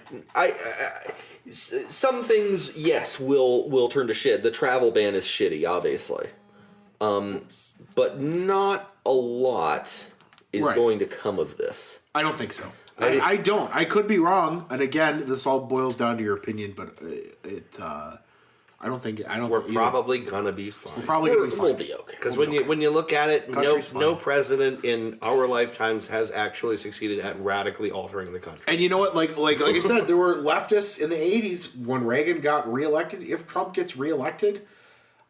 Some things, yes, will turn to shit. The travel ban is shitty, obviously. But not a lot is going to come of this. I don't think so. I don't. I could be wrong. And again, this all boils down to your opinion, but We're probably gonna be fine. We're probably gonna be fine. We'll be okay. Because when you look at it, no fine. president in our lifetimes has actually succeeded at radically altering the country. And you know what? Like I said, there were leftists in the 80s when Reagan got reelected. If Trump gets reelected,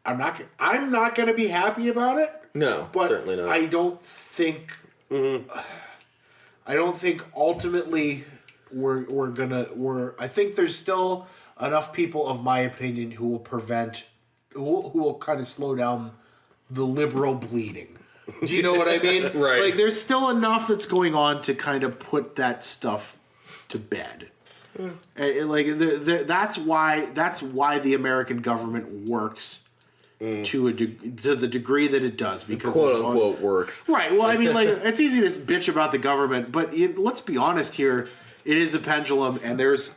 I'm not going to be happy about it. No, but certainly not. I don't think ultimately I think there's still enough people of my opinion who will who will kind of slow down the liberal bleeding. Do you know what I mean? Right. Like, there's still enough that's going on to kind of put that stuff to bed. And that's why the American government works to the degree that it does, because quote unquote works. Right. Well, I mean, like, it's easy to bitch about the government, but let's be honest here. It is a pendulum, and there's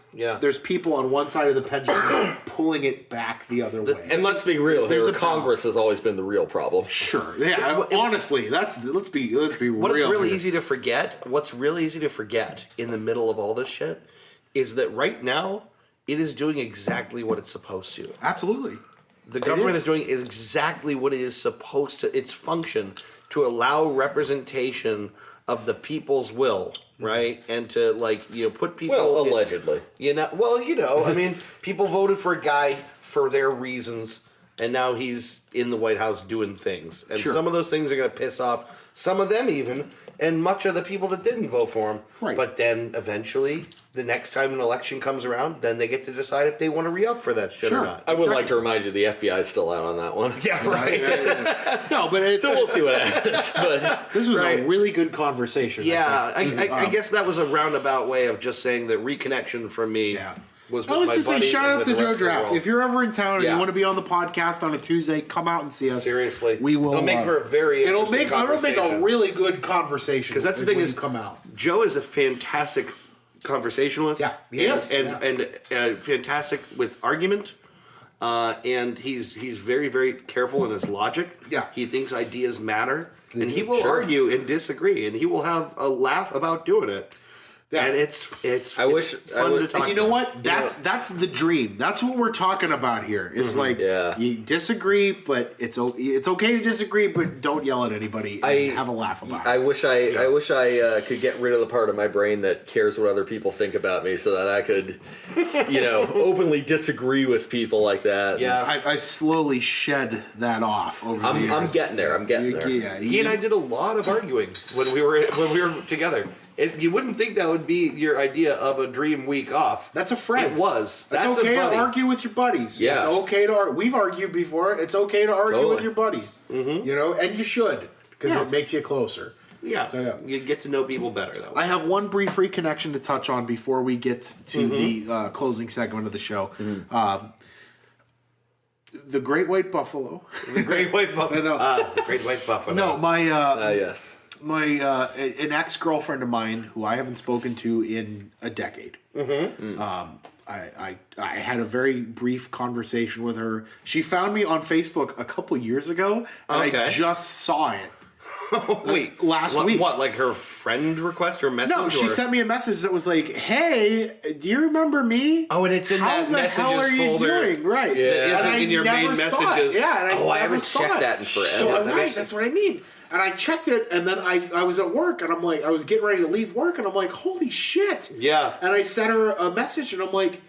people on one side of the pendulum pulling it back the other way. And let's be real, Congress has always been the real problem. Sure. Yeah. Honestly, let's be real. What's really easy to forget in the middle of all this shit is that right now it is doing exactly what it's supposed to. Absolutely. The government is doing exactly what it is supposed to. Its function to allow representation of the people's will right? And to put people allegedly. I mean, people voted for a guy for their reasons, and now he's in the White House doing things. And some of those things are going to piss off some of them even, and much of the people that didn't vote for him. Right. But then eventually, the next time an election comes around, then they get to decide if they want to re-up for that shit or not. I would like to rremind you the FBI is still out on that one. Yeah, right. No, but So we'll see what happens. But this was a really good conversation. Yeah, I guess that was a roundabout way of just saying that reconnection from me was with I was my to say, buddy shout and out with to the Joe rest of the Draft. world. If you're ever in town and Yeah. you want to be on the podcast on a Tuesday, come out and see us. Seriously. We will. It'll make for a very interesting it'll make a really good conversation. Because that's the thing when is, you come out. Joe is a fantastic conversationalist. Yeah, he is. And fantastic with argument. And he's very, very careful in his logic. Yeah. He thinks ideas matter. And he will Sure. argue and disagree. And he will have a laugh about doing it. Yeah. And it's I wish- fun to talk And you know to. what? That's the dream. That's what we're talking about here. It's like you disagree, but it's okay to disagree, but don't yell at anybody and have a laugh about it. I wish I could get rid of the part of my brain that cares what other people think about me, so that I could, openly disagree with people like that. Yeah. I slowly shed that off over the years. I'm getting there. I'm getting there. Yeah, He and I did a lot of arguing when we were together. You wouldn't think that would be your idea of a dream week off. That's a friend. It was. That's That's okay a buddy. to argue with your buddies. Yes. It's okay to we've argued before. It's okay to argue Totally. with your buddies. Mm-hmm. And you should, because it makes you closer. Yeah. So, yeah. You get to know people better that way. I have one brief reconnection to touch on before we get to the closing segment of the show. The Great White Buffalo. The Great White Buffalo. No. The Great White Buffalo. No, my Yes. an ex-girlfriend of mine who I haven't spoken to in a decade. I had a very brief conversation with her. She found me on Facebook a couple years ago, and I just saw it. Wait. Last week. What, like her friend request or message? No, she or? sent me a message that was like, "Hey, do you remember me? Oh, and it's in How that the messages hell are you folder. doing?" Right. Yeah. That isn't And I in your main never saw it. messages. Yeah, and I I never haven't saw checked it. that in forever. So That makes- that's what I mean. And I checked it, and then I was at work, and I'm like, I was getting ready to leave work, and I'm like, holy shit. Yeah. And I sent her a message, and I'm like,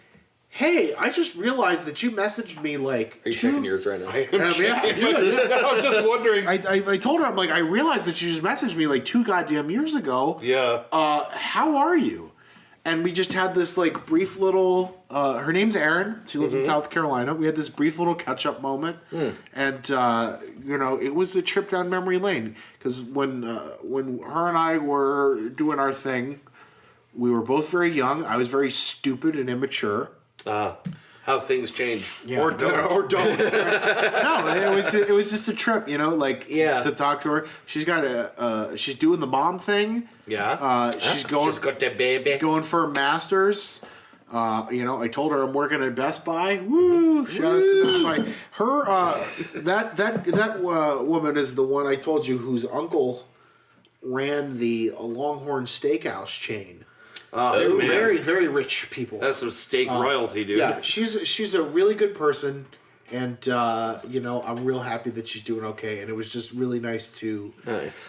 hey, I just realized that you messaged me like. Are you checking yours right now? I am Yeah, checking. yeah. I was just wondering. I told her, I'm like, I realized that you just messaged me like 2 goddamn years ago. Yeah. How are you? And we just had this like brief little. Her name's Erin. She lives in South Carolina. We had this brief little catch up moment, and it was a trip down memory lane because when her and I were doing our thing, we were both very young. I was very stupid and immature. How things change. Yeah. Or don't. Or don't. No, it was just a trip, to talk to her. She's got she's doing the mom thing. Yeah. She's She's got the baby. going for a master's. I told her I'm working at Best Buy. Woo! Shout out to Best Buy. Her that woman is the one I told you whose uncle ran the Longhorn Steakhouse chain. They were man. very, very rich people. That's some steak royalty, dude. Yeah, she's a really good person, and I'm real happy that she's doing okay. And it was just really nice to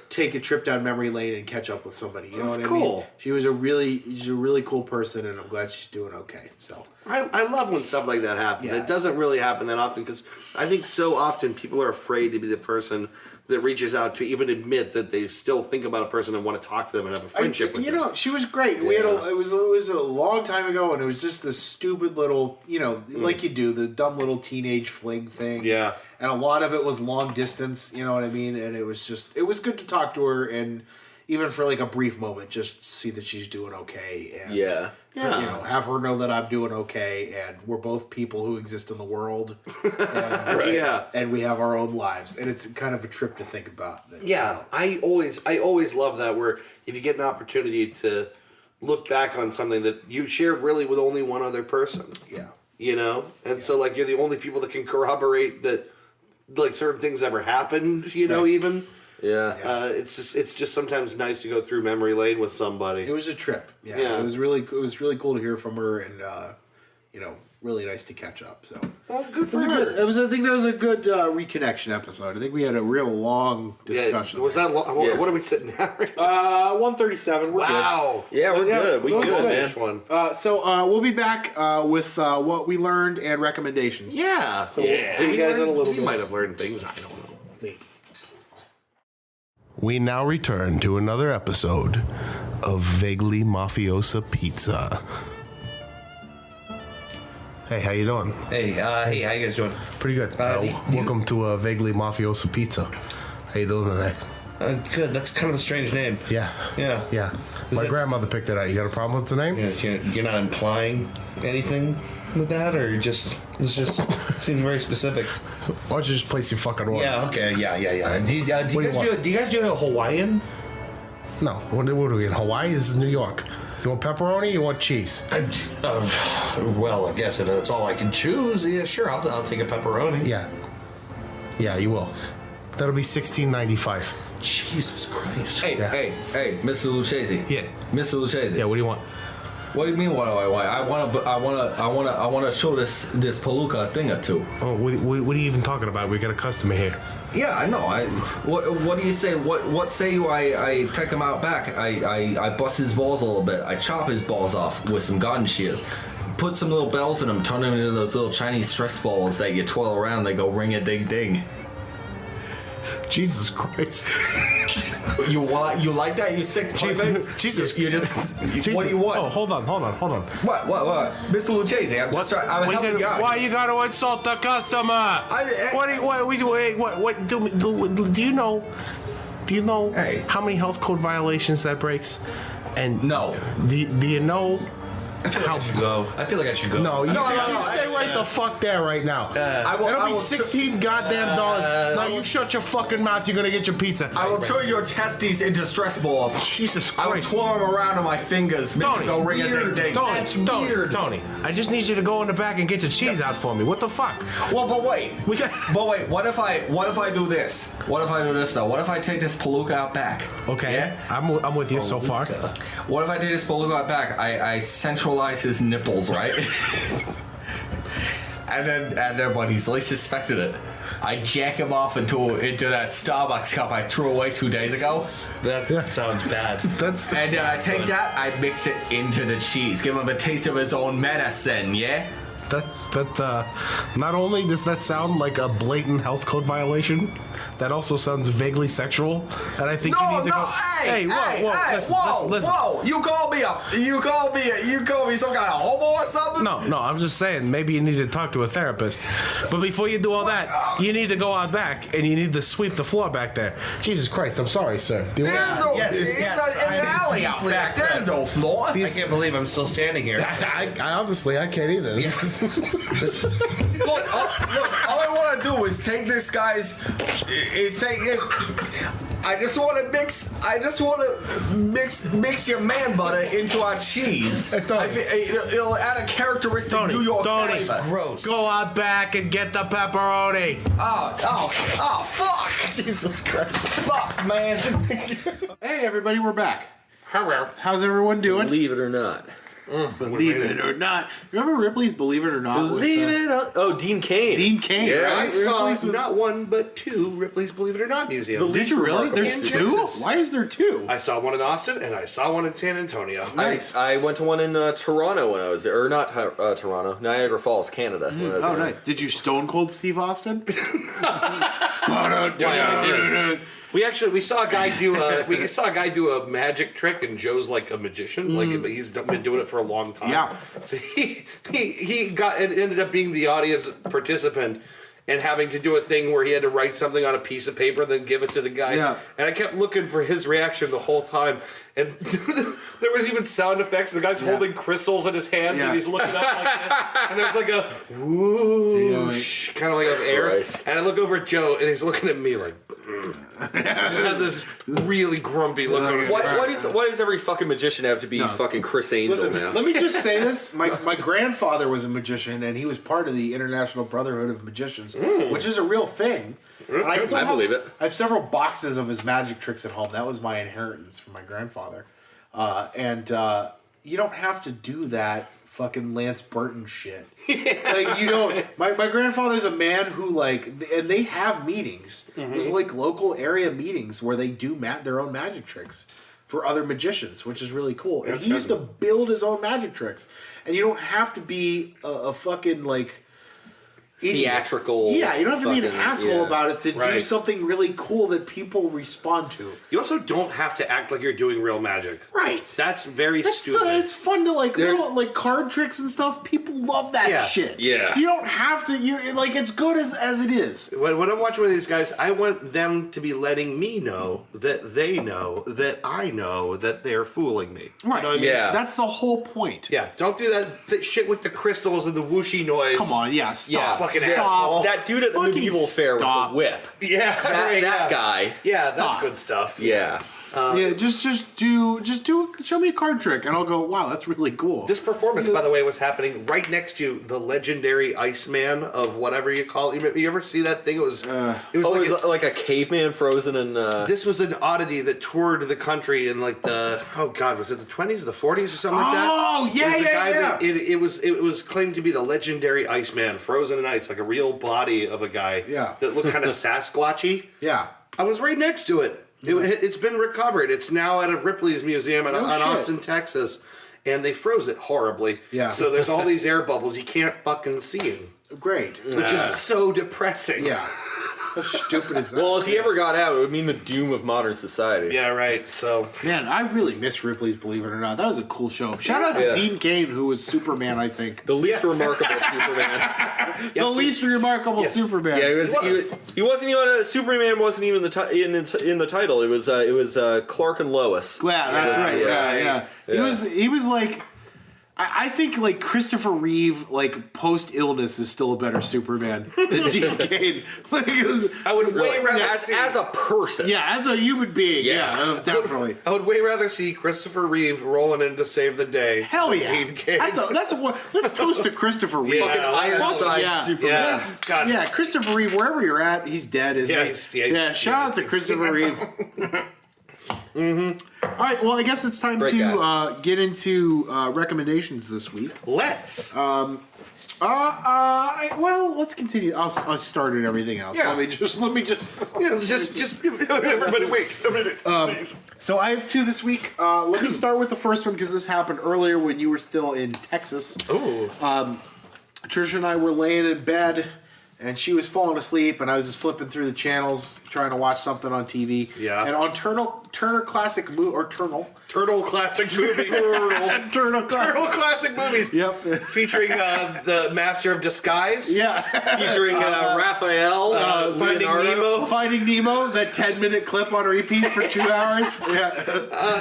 take a trip down memory lane and catch up with somebody. You know what I cool. mean? She's a really cool person, and I'm glad she's doing okay. So I love when stuff like that happens. Yeah. It doesn't really happen that often because I think so often people are afraid to be the person that reaches out to even admit that they still think about a person and want to talk to them and have a friendship with them. She was great. We had it was a long time ago, and it was just this stupid little, like you do, the dumb little teenage fling thing. Yeah. And a lot of it was long distance, you know what I mean? And it was good to talk to her, and even for like a brief moment, just see that she's doing okay. And, have her know that I'm doing okay, and we're both people who exist in the world. And, Yeah. And we have our own lives, and it's kind of a trip to think about. That, Yeah, I always love that where if you get an opportunity to look back on something that you shared really with only one other person. Yeah. So like you're the only people that can corroborate that like certain things ever happened, even. Yeah. It's just sometimes nice to go through memory lane with somebody. It was a trip. Yeah. Yeah. It was really cool to hear from her, and really nice to catch up. So Well, good for I her. think that was a good reconnection episode. I think we had a real long discussion. Was that long? Yeah. What are we sitting at? 137. We're Wow. Yeah, we're good. We that was good, good. man. One. So we'll be back with what we learned and recommendations. Yeah. So we'll see you guys in a little we bit. might have learned things. I don't know. We now return to another episode of Vaguely Mafiosa Pizza. Hey, how you doing? Hey, how you guys doing? Pretty good. Welcome to Vaguely Mafiosa Pizza. How you doing today? Good. That's kind of a strange name. Yeah. Yeah. Yeah. Is My it- grandmother picked it out. You got a problem with the name? You're not implying anything with that, or it just seems very specific. Why don't you just place your fucking order? Yeah. Okay. Yeah. Do you What do you want? do you guys do a Hawaiian? No. What are we in Hawaii? This is New York. You want pepperoni? You want cheese? Well, I guess if that's all I can choose, yeah, sure. I'll take a pepperoni. Yeah. Yeah, you will. That'll be $16.95. Jesus Christ. Hey, Yeah. hey, Mr. Lucchese. Yeah. Mr. Lucchese. Yeah. What do you want? What do you mean? What do I want? I want to show this palooka a thing or two. Oh, what are you even talking about? We got a customer here. Yeah, I know. What do you say? What say you? I take him out back. I bust his balls a little bit. I chop his balls off with some garden shears. Put some little bells in them. Turn them into those little Chinese stress balls that you twirl around. They go ring a ding ding. Jesus Christ. You like that? You sick fuck, baby? Jesus. You just. Jesus. What do you want? Oh, hold on. What? Mr. Lucchese, I'm just trying. I'm helping you out. Why you gotta insult the customer? What do you know? Do you know Hey. how many health code violations that breaks? And No. Do you know how? Go. I feel like I should go. No, you No, stay right the fuck there right now. I will. That'll I be will 16 goddamn dollars. Now you shut your fucking mouth. You're gonna get your pizza. I will turn your testes into stress balls. Jesus I will Christ. twirl them around on my fingers. Make Tony, it go ring a ding ding. Tony, I just need you to go in the back and get your cheese out for me. What the fuck? Well, but wait. We got. But wait. What if I do this? What if I do this though? What if I take this palooka out back? Okay, Yeah? I'm with you so far. What if I take this palooka out back? I centralize his nipples, right? and then when he's least suspected it, I jack him off into that Starbucks cup I threw away 2 days ago. That sounds bad. That's And then I take that, I mix it into the cheese, give him a taste of his own medicine, yeah? that. Not only does that sound like a blatant health code violation, that also sounds vaguely sexual. And I think you No, need to no, go. hey, Listen. whoa! You call me some kind of homo or something? No, I'm just saying maybe you need to talk to a therapist. But before you do all that, you need to go out back and you need to sweep the floor back there. Jesus Christ, I'm sorry, sir. There's no, it's an alley out back. There's no floor. I can't believe I'm still standing here. I honestly, I can't either. Look, all I want to do is take this guy's. I just want to mix your man butter into our cheese. Hey, Tony. It'll add a characteristic Tony, New York Tony, flavor. Gross. Go out back and get the pepperoni. Oh, fuck! Jesus Christ. Fuck, man. Hey, everybody, we're back. How's everyone doing? Believe it or not. Believe it or not. Remember Ripley's Believe It or Not? Believe it or oh, Dean Cain. Dean Cain, Yeah, right? I saw Ripley's with- not one but two Ripley's Believe It or Not museums. Did you really? There's In two? Texas. Why is there two? I saw one in Austin and I saw one in San Antonio. Nice. I went to one in Toronto when I was there, or not Toronto, Niagara Falls, Canada. When I was Oh, there. nice. Did you Stone Cold Steve Austin? We saw a guy do a magic trick, and Joe's like a magician. Like he's been doing it for a long time. Yeah. So he ended up being the audience participant and having to do a thing where he had to write something on a piece of paper, then give it to the guy. Yeah. And I kept looking for his reaction the whole time. And there was even sound effects. The guy's holding crystals in his hands, Yeah. and he's looking up like this. And there's like a whoosh, kind of like of air. Christ. And I look over at Joe, and he's looking at me like, just had this really grumpy look on his face. Why does every fucking magician have to be fucking Chris Angel Listen, now? let me just say this. My grandfather was a magician, and he was part of the International Brotherhood of Magicians, which is a real thing. And I believe it. I have several boxes of his magic tricks at home. That was my inheritance from my grandfather. And you don't have to do that fucking Lance Burton shit. Like, you know, my grandfather's a man who, like, and they have meetings. There's, like, local area meetings where they do their own magic tricks for other magicians, which is really cool. And he used to build his own magic tricks. And you don't have to be a fucking, like, theatrical. Yeah, you don't have to be an asshole about it to do Right. something really cool that people respond to. You also don't have to act like you're doing real magic. Right. That's very stupid. It's fun to like little like card tricks and stuff. People love that shit. Yeah. You don't have to. You like it's good as it is. When I'm watching with these guys, I want them to be letting me know that they know that I know that they're fooling me. Right. You know what I mean? Yeah. That's the whole point. Yeah. Don't do that shit with the crystals and the whooshy noise. Come on. Yeah. Stop. Fucking Stop. asshole. That dude at the Fucking medieval fair with stop. the whip. Yeah. That guy. Yeah, Stop. that's good stuff. Yeah. Yeah. Just do. Show me a card trick, and I'll go. Wow, that's really cool. This performance, by the way, was happening right next to the legendary Iceman of whatever you call it. You ever see that thing? It was Like a caveman frozen in. this was an oddity that toured the country in like the was it the 20s or the 40s or something like that? Oh, yeah, It was a yeah, guy yeah. that- it was claimed to be the legendary Iceman, frozen in ice, like a real body of a guy. Yeah. That looked kind of Sasquatchy. Yeah. I was right next to it. It's been recovered. It's now at a Ripley's Museum in No shit. Austin, Texas, and they froze it horribly. Yeah. So there's all these air bubbles you can't fucking see them, Great. which is so depressing. Yeah. How stupid is that? well, if he ever got out, it would mean the doom of modern society. Yeah, right. So Man, I really miss Ripley's, believe it or not. That was a cool show. Shout out to Yeah. Dean Cain, who was Superman, I think. The least remarkable Superman. The least remarkable Superman. Yeah, he wasn't even Superman wasn't even in the title. It was Clark and Lois. Yeah, that's right. Yeah. He was like, I think like Christopher Reeve, like post illness, is still a better Superman than Dean Cain. Like, I would way rather as a person. yeah, as a human being, yeah, definitely. I would way rather see Christopher Reeve rolling in to save the day. Hell than yeah! Dean Cain. That's a let's toast to Christopher Reeve. Yeah, Fucking let's- Ironside yeah. Superman. Yeah. Yes, God. yeah, Christopher Reeve, wherever you're at, he's dead, isn't he? Yeah, Shout out to Christopher Reeve. All right, well, I guess it's time Great to get into recommendations this week. Let's. Well, let's continue. I'll start at everything else. Yeah. Let me just. Yeah, just everybody wait a minute, please. So I have two this week. Let me start with the first one because this happened earlier when you were still in Texas. Ooh. Trisha and I were laying in bed, and she was falling asleep, and I was just flipping through the channels trying to watch something on TV. Yeah. And on Turner Classic Turtle classic movie. Turtle Classic movies. Yep. Featuring the Master of Disguise. Yeah. Featuring Raphael, Finding Leonardo. Nemo. Finding Nemo, that 10-minute clip on repeat for 2 hours. Yeah.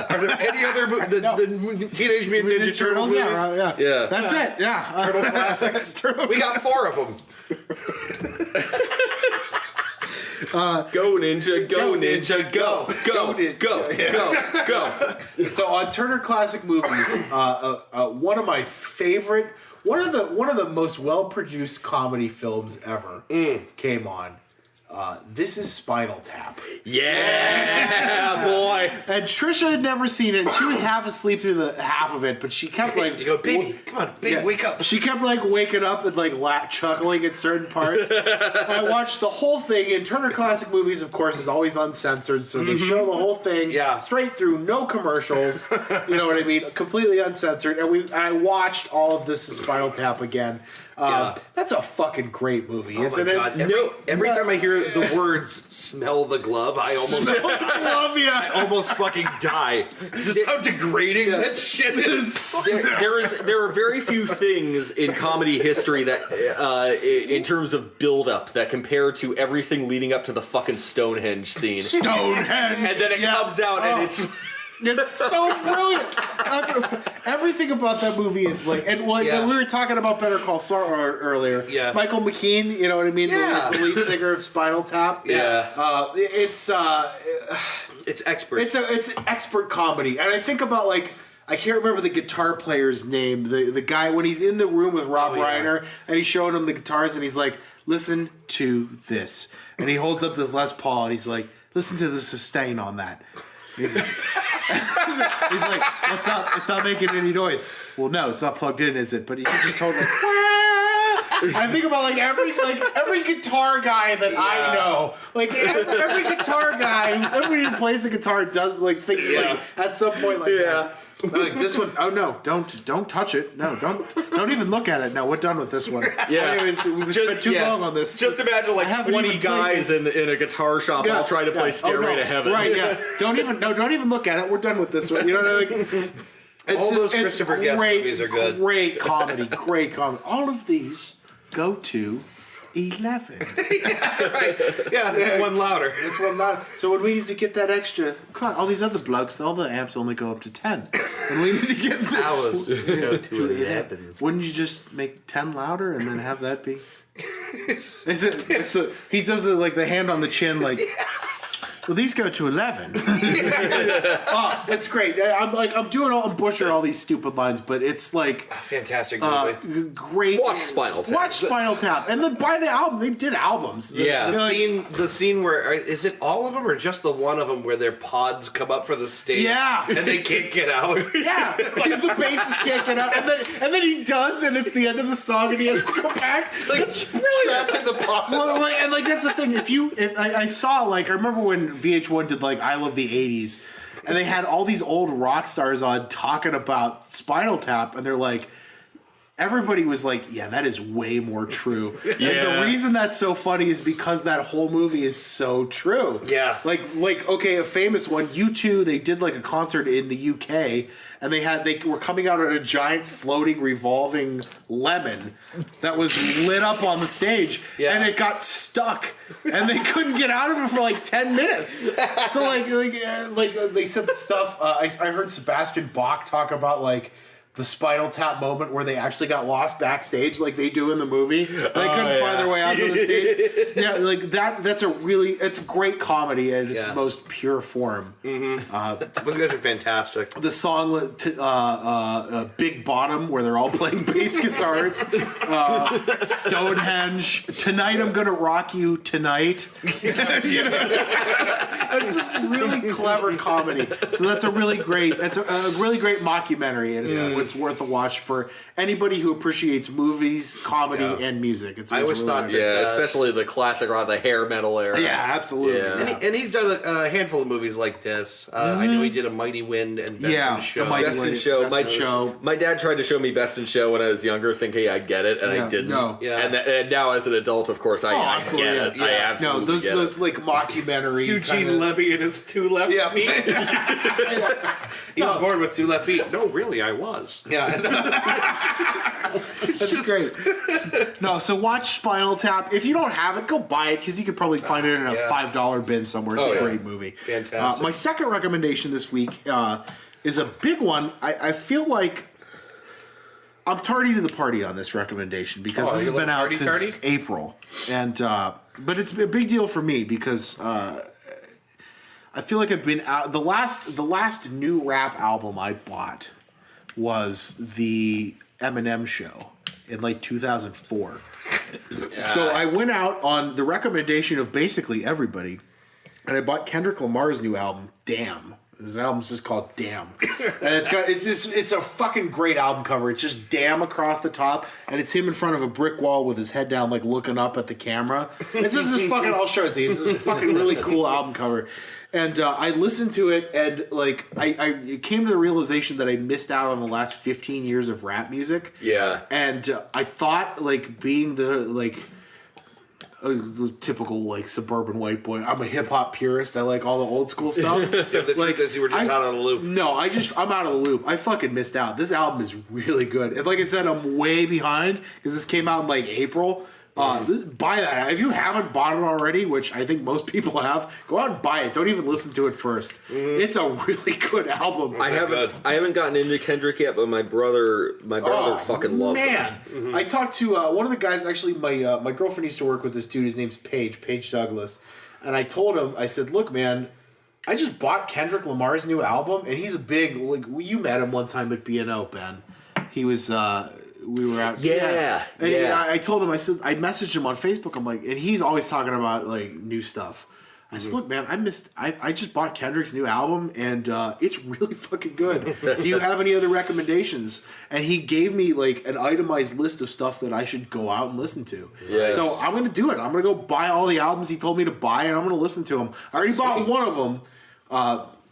Are there any other the Teenage Mutant Ninja Turtles movies? Yeah. That's it. Yeah. Turtle classics. We got 4 of them. Go ninja, go ninja, go, go, go, go. So on Turner Classic Movies, one of my favorite, one of the most well produced comedy films ever came on. This is Spinal Tap. Yeah, boy. And Trisha had never seen it. And she was half asleep through the half of it, but she kept like, You go, baby, come on, baby, yeah. wake up. She kept like waking up and like chuckling at certain parts. I watched the whole thing. And Turner Classic Movies, of course, is always uncensored, so they show the whole thing straight through, no commercials. You know what I mean? Completely uncensored. And I watched all of this Spinal Tap again. That's a fucking great movie, isn't it? God. Every time I hear the words "smell the glove," I almost fucking die. Just how degrading that shit is. There are very few things in comedy history that, in terms of build-up, that compare to everything leading up to the fucking Stonehenge scene. Stonehenge. And then it comes out and it's... It's so brilliant. Everything about that movie is like, and we were talking about Better Call Saul earlier. Yeah. Michael McKean, you know what I mean? Yeah. He's the lead singer of Spinal Tap. It's expert. It's expert comedy, and I think about like. I can't remember the guitar player's name. The guy when he's in the room with Rob Reiner and he's showing him the guitars and he's like, "Listen to this," and he holds up this Les Paul and he's like, "Listen to the sustain on that." He's like, it's not making any noise. Well, no, it's not plugged in, is it? But he just told me. I think about every guitar guy that I know, like every guitar guy, everybody who plays the guitar does thinks like at some point that. Like this one, oh no! Don't touch it. No, don't even look at it. No, we're done with this one. Yeah, we've spent too long on this. Just imagine 20 guys in a guitar shop all trying to play Stairway to Heaven. Right? Yeah. Don't even look at it. We're done with this one. You know what I mean? All those Christopher Guest movies are good. Great comedy. All of these go to 11. Right. Yeah, it's one louder. It's one louder. So when we need to get that extra, come on, all these other blokes, all the amps only go up to 10. And we need to get ours go to 11. Wouldn't you just make 10 louder and then have that be? He does the hand on the chin Well, these go to 11. Oh, it's great. I'm butchering all these stupid lines, but it's fantastic movie. Great. Watch Spinal Tap. Watch Spinal Tap, and then buy the album. They did albums. Yeah. The scene where is it all of them or just the one of them where their pods come up for the stage? Yeah, and they can't get out. Yeah, the bassist can't get out, and then he does, and it's the end of the song, and he has to go back. It's trapped in the pod. Well, and that's the thing. If I saw I remember when VH1 did I Love the 80s, and they had all these old rock stars on talking about Spinal Tap, and they're like, everybody was like, yeah, that is way more true. Yeah. And the reason that's so funny is because that whole movie is so true. Yeah. Okay, a famous one, U2, they did a concert in the UK, and they were coming out on a giant floating revolving lemon that was lit up on the stage, and it got stuck, and they couldn't get out of it for 10 minutes. So they said stuff. I heard Sebastian Bach talk about the Spinal Tap moment where they actually got lost backstage like they do in the movie. They couldn't find their way out to the stage. Yeah, that's it's great comedy at its most pure form. Mm-hmm. Those guys are fantastic. The song Big Bottom, where they're all playing bass guitars. Stonehenge, Tonight I'm Gonna Rock You Tonight. It's just really clever comedy. So that's a really great mockumentary, and it's worth a watch for anybody who appreciates movies, comedy, and music. I always thought especially the classic rock, the hair metal era. Yeah, absolutely. Yeah. And he's done a handful of movies like this. I know he did A Mighty Wind and Best in Show. Best in Show. My dad tried to show me Best in Show when I was younger, thinking I'd get it, and I didn't. No. Yeah. And now as an adult, of course, I get it. Yeah. I absolutely get it. Those mockumentary Eugene Levy and his 2 left feet. He was born with 2 left feet. No, really, I was. Yeah. That's great. No, so watch Spinal Tap. If you don't have it, go buy it, because you could probably find it in a $5 bin somewhere. It's a great movie. Fantastic. My second recommendation this week is a big one. I feel like I'm tardy to the party on this recommendation, because this has been out since April, and but it's a big deal for me because I feel like I've been out. The last new rap album I bought was the Eminem Show in 2004. So I went out on the recommendation of basically everybody, and I bought Kendrick Lamar's new album, Damn. His album's just called Damn, and it's a fucking great album cover. It's just Damn across the top, and it's him in front of a brick wall with his head down, looking up at the camera. It's just this fucking. I'll show it to you. It's this fucking really cool album cover. And I listened to it, and I came to the realization that I missed out on the last 15 years of rap music. Yeah. And I thought, being the typical suburban white boy, I'm a hip hop purist. I like all the old school stuff. The truth is you were just out of the loop. No, I'm out of the loop. I fucking missed out. This album is really good. And like I said, I'm way behind because this came out in April. Buy that. If you haven't bought it already, which I think most people have, go out and buy it. Don't even listen to it first. It's a really good album. I haven't gotten into Kendrick yet, but my brother fucking loves it. Mm-hmm. I talked to one of the guys. Actually, my girlfriend used to work with this dude. His name's Paige Douglas, and I told him, I said, "Look, man, I just bought Kendrick Lamar's new album, and he's a big. You met him one time at B&O, Ben. He was." We were out. Yeah. And I told him, I said, I messaged him on Facebook. I'm like, and he's always talking about new stuff. I said, look, man, I just bought Kendrick's new album, and it's really fucking good. Do you have any other recommendations? And he gave me like an itemized list of stuff that I should go out and listen to. Yes. So I'm going to do it. I'm going to go buy all the albums he told me to buy, and I'm going to listen to them. I already bought one of them.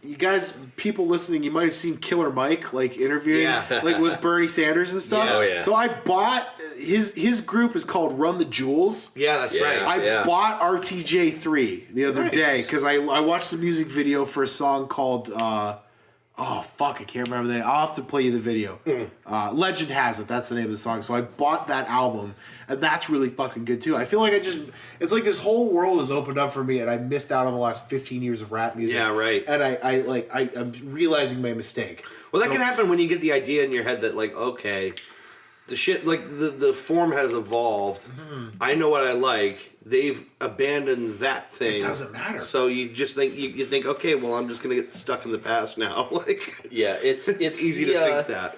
You guys, people listening, you might have seen Killer Mike like interviewing like with Bernie Sanders and stuff. Yeah. Oh, yeah. So I bought his group is called Run the Jewels. Yeah, that's right. I bought RTJ3 the other day because I watched the music video for a song called oh fuck, I can't remember the name. I'll have to play you the video. Legend Has It, that's the name of the song. So I bought that album, and that's really fucking good too. I feel like it's like this whole world has opened up for me, and I missed out on the last 15 years of rap music. Yeah, right. And I'm realizing my mistake. Well, that can happen when you get the idea in your head that, like, okay, the shit, like, the form has evolved. I know what I like. They've abandoned that thing. It doesn't matter. So you just think, you think, okay, well, I'm just going to get stuck in the past now. Like, Yeah, it's easy to think that.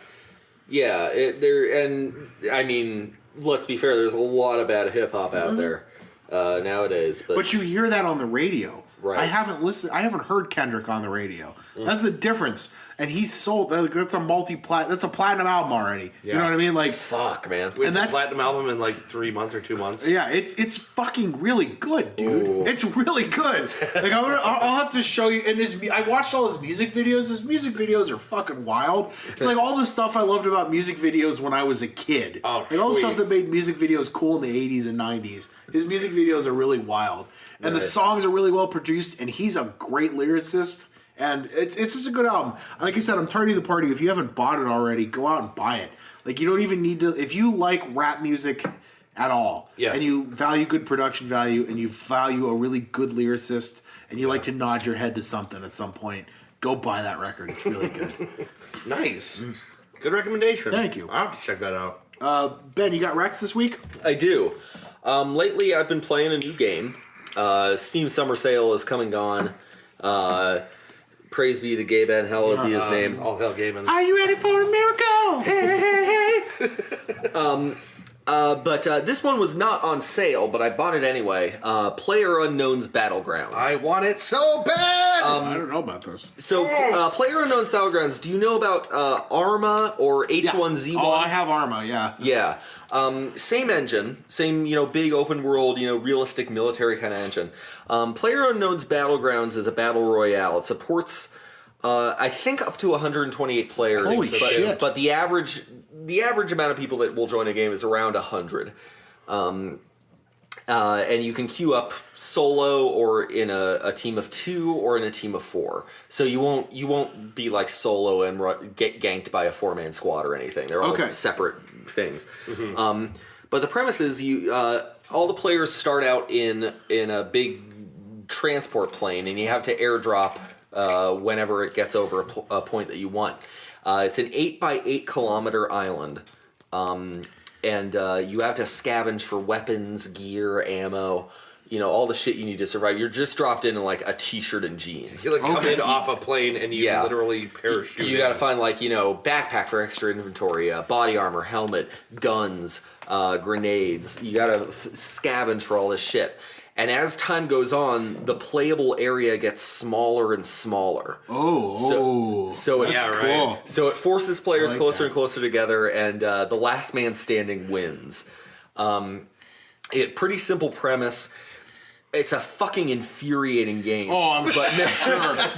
Yeah, and I mean, let's be fair. There's a lot of bad hip hop out there nowadays, But you hear that on the radio. Right. I haven't heard Kendrick on the radio. That's the difference. And he's sold. That's a platinum album already. Yeah. You know what I mean? Like, fuck, man. It's a that's- platinum album in like 3 months or 2 months. yeah, it's fucking really good, dude. Ooh. It's really good. Like I'll have to show you. And I watched all his music videos. His music videos are fucking wild. It's like all the stuff I loved about music videos when I was a kid. Oh, like all the sweet. stuff that made music videos cool in the 80s and 90s. His music videos are really wild, and the Nice. songs are really well produced. And he's a great lyricist. And it's just a good album. Like I said, I'm tardy the party. If you haven't bought it already, go out and buy it. Like, you don't even need to. If you like rap music at all, and you value good production value, and you value a really good lyricist, and you like to nod your head to something at some point, go buy that record. It's really good. Nice. Good recommendation. Thank you. I'll have to check that out. Ben, you got Rex this week? I do. Lately, I've been playing a new game. Steam Summer Sale is come and gone. Praise be to Gay Ben, hallowed be his name. All hell Gaiman. Are you ready for a miracle? Hey, hey, hey. But this one was not on sale, but I bought it anyway. PlayerUnknown's Battlegrounds. I want it so bad! I don't know about this. So, PlayerUnknown's Battlegrounds, do you know about Arma or H1Z1? Oh, I have Arma, yeah. Yeah. Same engine, same, big open world, realistic military kind of engine. PlayerUnknown's Battlegrounds is a battle royale. It supports, I think, up to 128 players. Holy shit. But the average amount of people that will join a game is around 100. And you can queue up solo or in a team of 2 or in a team of 4. So you won't be like solo and get ganked by a 4-man squad or anything. They're all separate things. Mm-hmm. But the premise is all the players start out in a big transport plane, and you have to airdrop whenever it gets over a point that you want. It's an 8x8 kilometer island. And you have to scavenge for weapons, gear, ammo, all the shit you need to survive. You're just dropped in like a t-shirt and jeans. You come in off a plane and you literally parachute. You got to find backpack for extra inventory, body armor, helmet, guns, grenades. You got to scavenge for all this shit. And as time goes on, the playable area gets smaller and smaller. So it's cool. Right. So it forces players closer and closer together, and the last man standing wins. Pretty simple premise. It's a fucking infuriating game. Oh, I'm sure.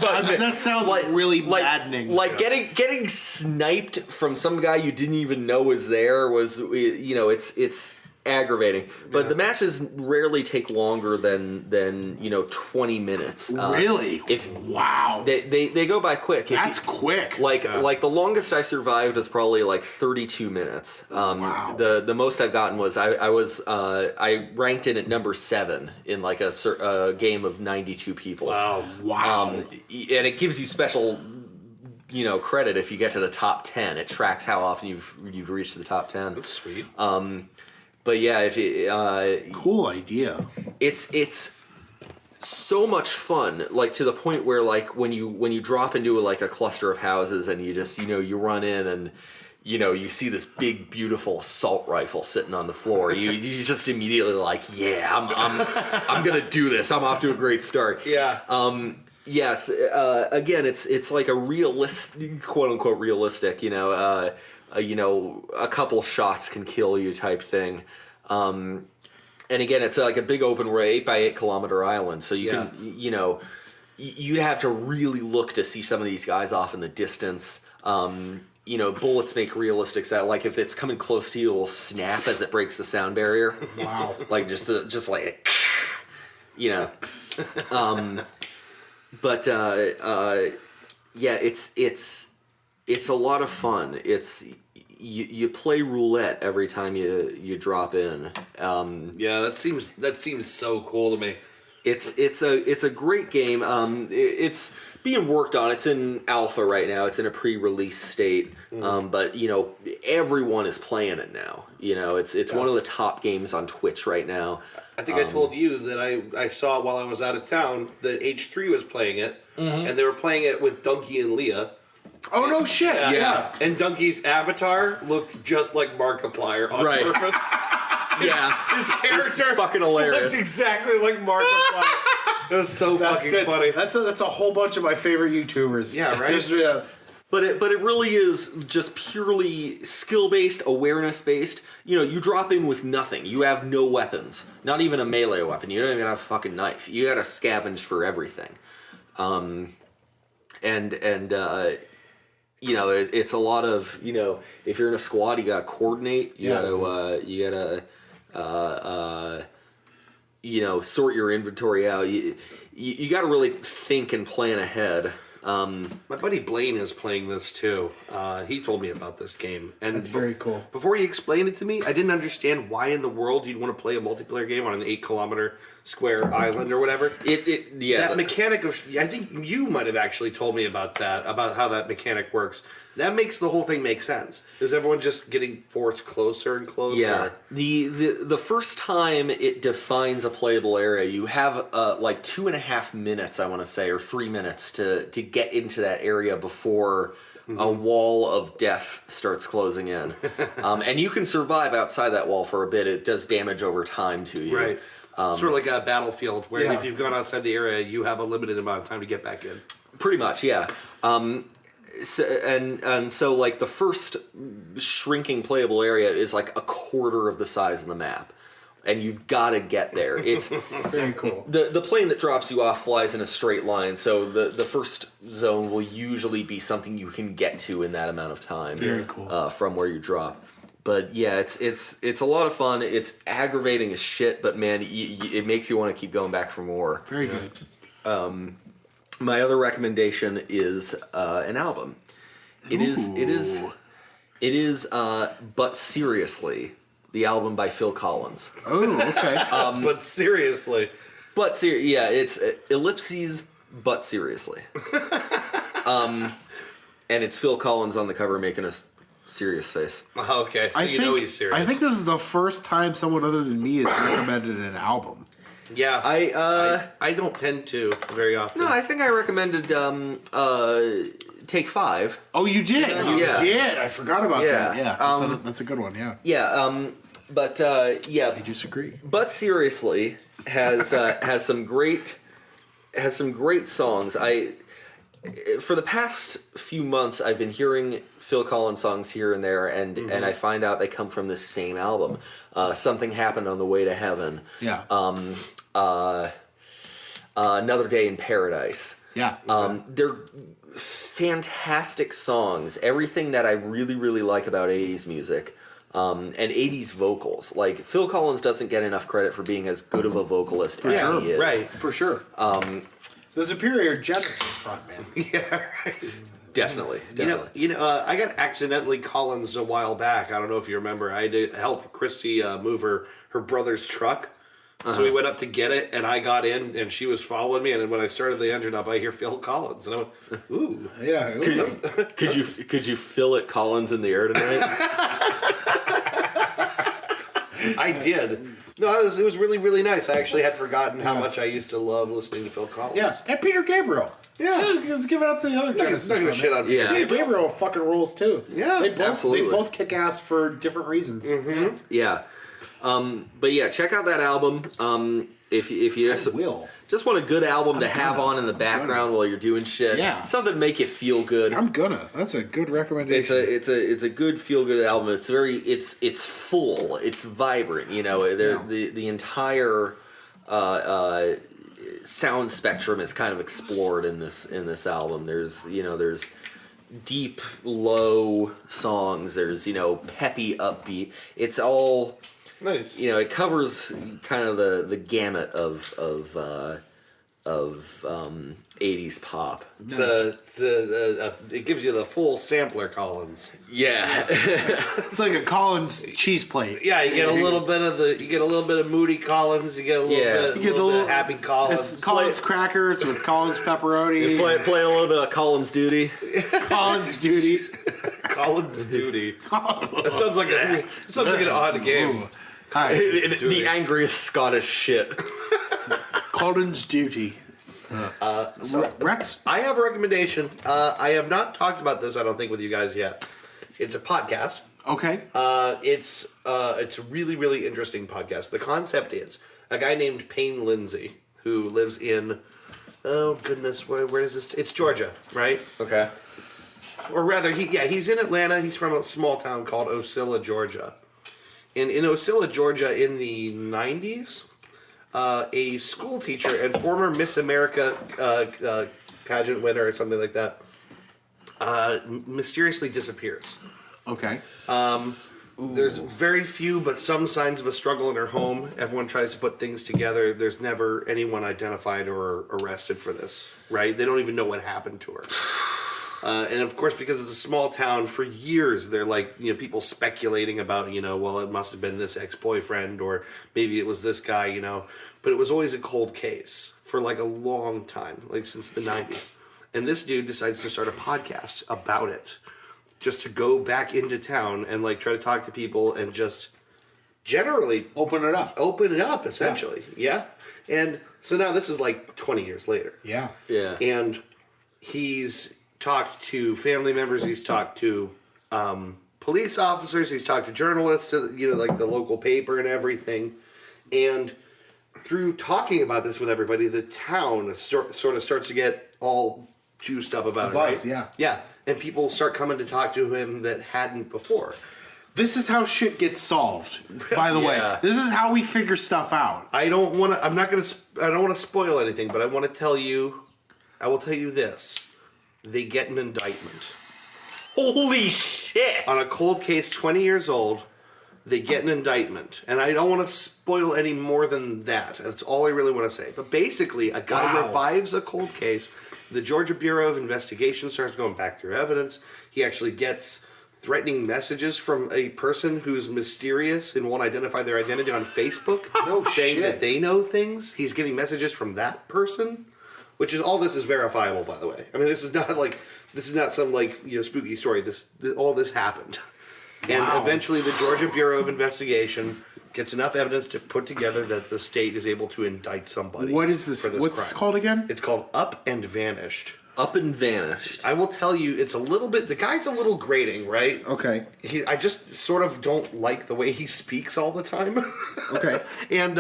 But that sounds really maddening. Like getting sniped from some guy you didn't even know was there was, it's aggravating. But the matches rarely take longer than 20 minutes. Really? Wow. They go by quick. That's quick. Like the longest I survived was probably like 32 minutes. Wow. The most I've gotten was I ranked in at number 7 in like a game of 92 people. Wow. And it gives you special credit if you get to the top 10. It tracks how often you've reached the top 10. That's sweet. But yeah, if you, cool idea. It's so much fun, like to the point where like when you drop into like a cluster of houses and you just you run in and you see this big, beautiful assault rifle sitting on the floor. You just immediately like, yeah, I'm gonna do this. I'm off to a great start. Yeah. Yes. Again, it's like a realistic, quote unquote realistic. A couple shots can kill you type thing. And again, it's like a big open 8x8 kilometer island, so you can, you'd have to really look to see some of these guys off in the distance. Bullets make realistic sound. Like if it's coming close to you, it'll snap as it breaks the sound barrier. Wow. Like just like, But it's a lot of fun. You play roulette every time you drop in. That seems so cool to me. It's a great game. It's being worked on. It's in alpha right now. It's in a pre-release state. But everyone is playing it now. It's one of the top games on Twitch right now. I think I told you that I saw while I was out of town that H3 was playing it, and they were playing it with Donkey and Leah. Oh, no shit. Yeah. And Donkey's avatar looked just like Markiplier on purpose. His character it's fucking hilarious. looked exactly like Markiplier. It was so fucking funny. That's a whole bunch of my favorite YouTubers. Yeah, right? But it really is just purely skill-based, awareness-based. You drop in with nothing. You have no weapons. Not even a melee weapon. You don't even have a fucking knife. You gotta scavenge for everything. It's a lot of, if you're in a squad, you gotta coordinate. You gotta sort your inventory out. You gotta really think and plan ahead. My buddy Blaine is playing this too. He told me about this game, and That's very cool. Before he explained it to me, I didn't understand why in the world you'd want to play a multiplayer game on an 8-kilometer square island or whatever. That mechanic of, I think you might have actually told me about that, about how that mechanic works. That makes the whole thing make sense. Is everyone just getting forced closer and closer? Yeah. The first time it defines a playable area, you have like 2.5 minutes, I want to say, or 3 minutes to get into that area before a wall of death starts closing in. And you can survive outside that wall for a bit. It does damage over time to you. Right. Sort of like a Battlefield, where if you've gone outside the area, you have a limited amount of time to get back in. Pretty much, yeah. So like the first shrinking playable area is like a quarter of the size of the map, and you've got to get there. It's very cool. The plane that drops you off flies in a straight line, so the first zone will usually be something you can get to in that amount of time. Very cool. From where you drop. But yeah, it's a lot of fun. It's aggravating as shit, but man, it makes you want to keep going back for more. Very good. My other recommendation is an album. It is But Seriously, the album by Phil Collins. Oh, okay. But seriously. It's ellipses, But Seriously. And it's Phil Collins on the cover making a serious face. Oh, okay, so he's serious. I think this is the first time someone other than me has recommended an album. Yeah, I don't tend to very often. No, I think I recommended Take 5. Oh, you did? Yeah. You did? I forgot about that. Yeah, that's a good one, yeah. Yeah, I disagree. But Seriously has some great songs. For the past few months, I've been hearing Phil Collins songs here and there, and I find out they come from this same album. Something Happened on the Way to Heaven. Yeah. Another Day in Paradise. Yeah. They're fantastic songs. Everything that I really, really like about 80s music. And 80s vocals. Like, Phil Collins doesn't get enough credit for being as good of a vocalist as he is. Right, for sure. The superior Genesis frontman. Yeah, right. Definitely. I got accidentally Collins a while back. I don't know if you remember. I had to help Christy move her brother's truck. So we went up to get it, and I got in, and she was following me. And then when I started the engine up, I hear Phil Collins, and I went, "Ooh, yeah." Could you fill it Collins in the air tonight? I did. No, it was really, really nice. I actually had forgotten how much I used to love listening to Phil Collins. Yes, and Peter Gabriel. Yeah. Just give it up to the other Genesis. Not gonna from shit it. on Yeah. Peter Gabriel fucking rules too. Yeah, they both absolutely. They both kick ass for different reasons. Mm-hmm. Yeah. But yeah, check out that album. If you just want a good album to have on in the background while you're doing shit. Yeah. Something to make you feel good. I'm gonna. That's a good recommendation. It's a good feel good album. It's full. It's vibrant. You know, the entire sound spectrum is kind of explored in this album. There's deep low songs. There's peppy upbeat. It's all Nice. it covers kind of the gamut of 80s pop. It gives you the full sampler, Collins. Yeah. It's like a Collins cheese plate. Yeah, you get a little bit of Moody Collins. You get a little bit of Happy Collins. It's Collins crackers with Collins pepperoni. Play a little bit of Collins Duty. Collins duty. Collins Duty. That sounds like an odd game. Hi. The angriest Scottish shit. Collins duty. Rex? I have a recommendation. I have not talked about this, I don't think, with you guys yet. It's a podcast. Okay. It's a really, really interesting podcast. The concept is a guy named Payne Lindsay who lives in, oh goodness, where is this? It's Georgia, right? Okay. Or rather, he's in Atlanta. He's from a small town called Ocilla, Georgia. And in Ocilla, Georgia, in the 90s, a school teacher and former Miss America pageant winner or something like that mysteriously disappears. Okay. There's very few but some signs of a struggle in her home. Everyone tries to put things together. There's never anyone identified or arrested for this, right? They don't even know what happened to her. And of course, because it's a small town, for years they're like, people speculating about, well, it must have been this ex-boyfriend or maybe it was this guy, But it was always a cold case for like a long time, like since the 90s. And this dude decides to start a podcast about it, just to go back into town and like try to talk to people and just generally Open it up. essentially. Yeah. And so now this is like 20 years later. Yeah. Yeah. And he's talked to family members, he's talked to police officers, he's talked to journalists, like the local paper and everything. And through talking about this with everybody, the town sort of starts to get all juiced up about it, right? Yeah. Yeah. And people start coming to talk to him that hadn't before. This is how shit gets solved, by the way. This is how we figure stuff out. I don't want to spoil anything, but I will tell you this. They get an indictment. Holy shit! On a cold case 20 years old, they get an indictment. And I don't want to spoil any more than that. That's all I really want to say. But basically, a guy revives a cold case. The Georgia Bureau of Investigation starts going back through evidence. He actually gets threatening messages from a person who's mysterious and won't identify their identity on Facebook. Saying that they know things. He's getting messages from that person. Which is, all this is verifiable, by the way. I mean, this is not some spooky story. All this happened. And eventually the Georgia Bureau of Investigation gets enough evidence to put together that the state is able to indict somebody. What is this? For this What's it crime. called again? It's called Up and Vanished. Up and Vanished. I will tell you, it's a little bit, the guy's a little grating, right? Okay. I just sort of don't like the way he speaks all the time. Okay. And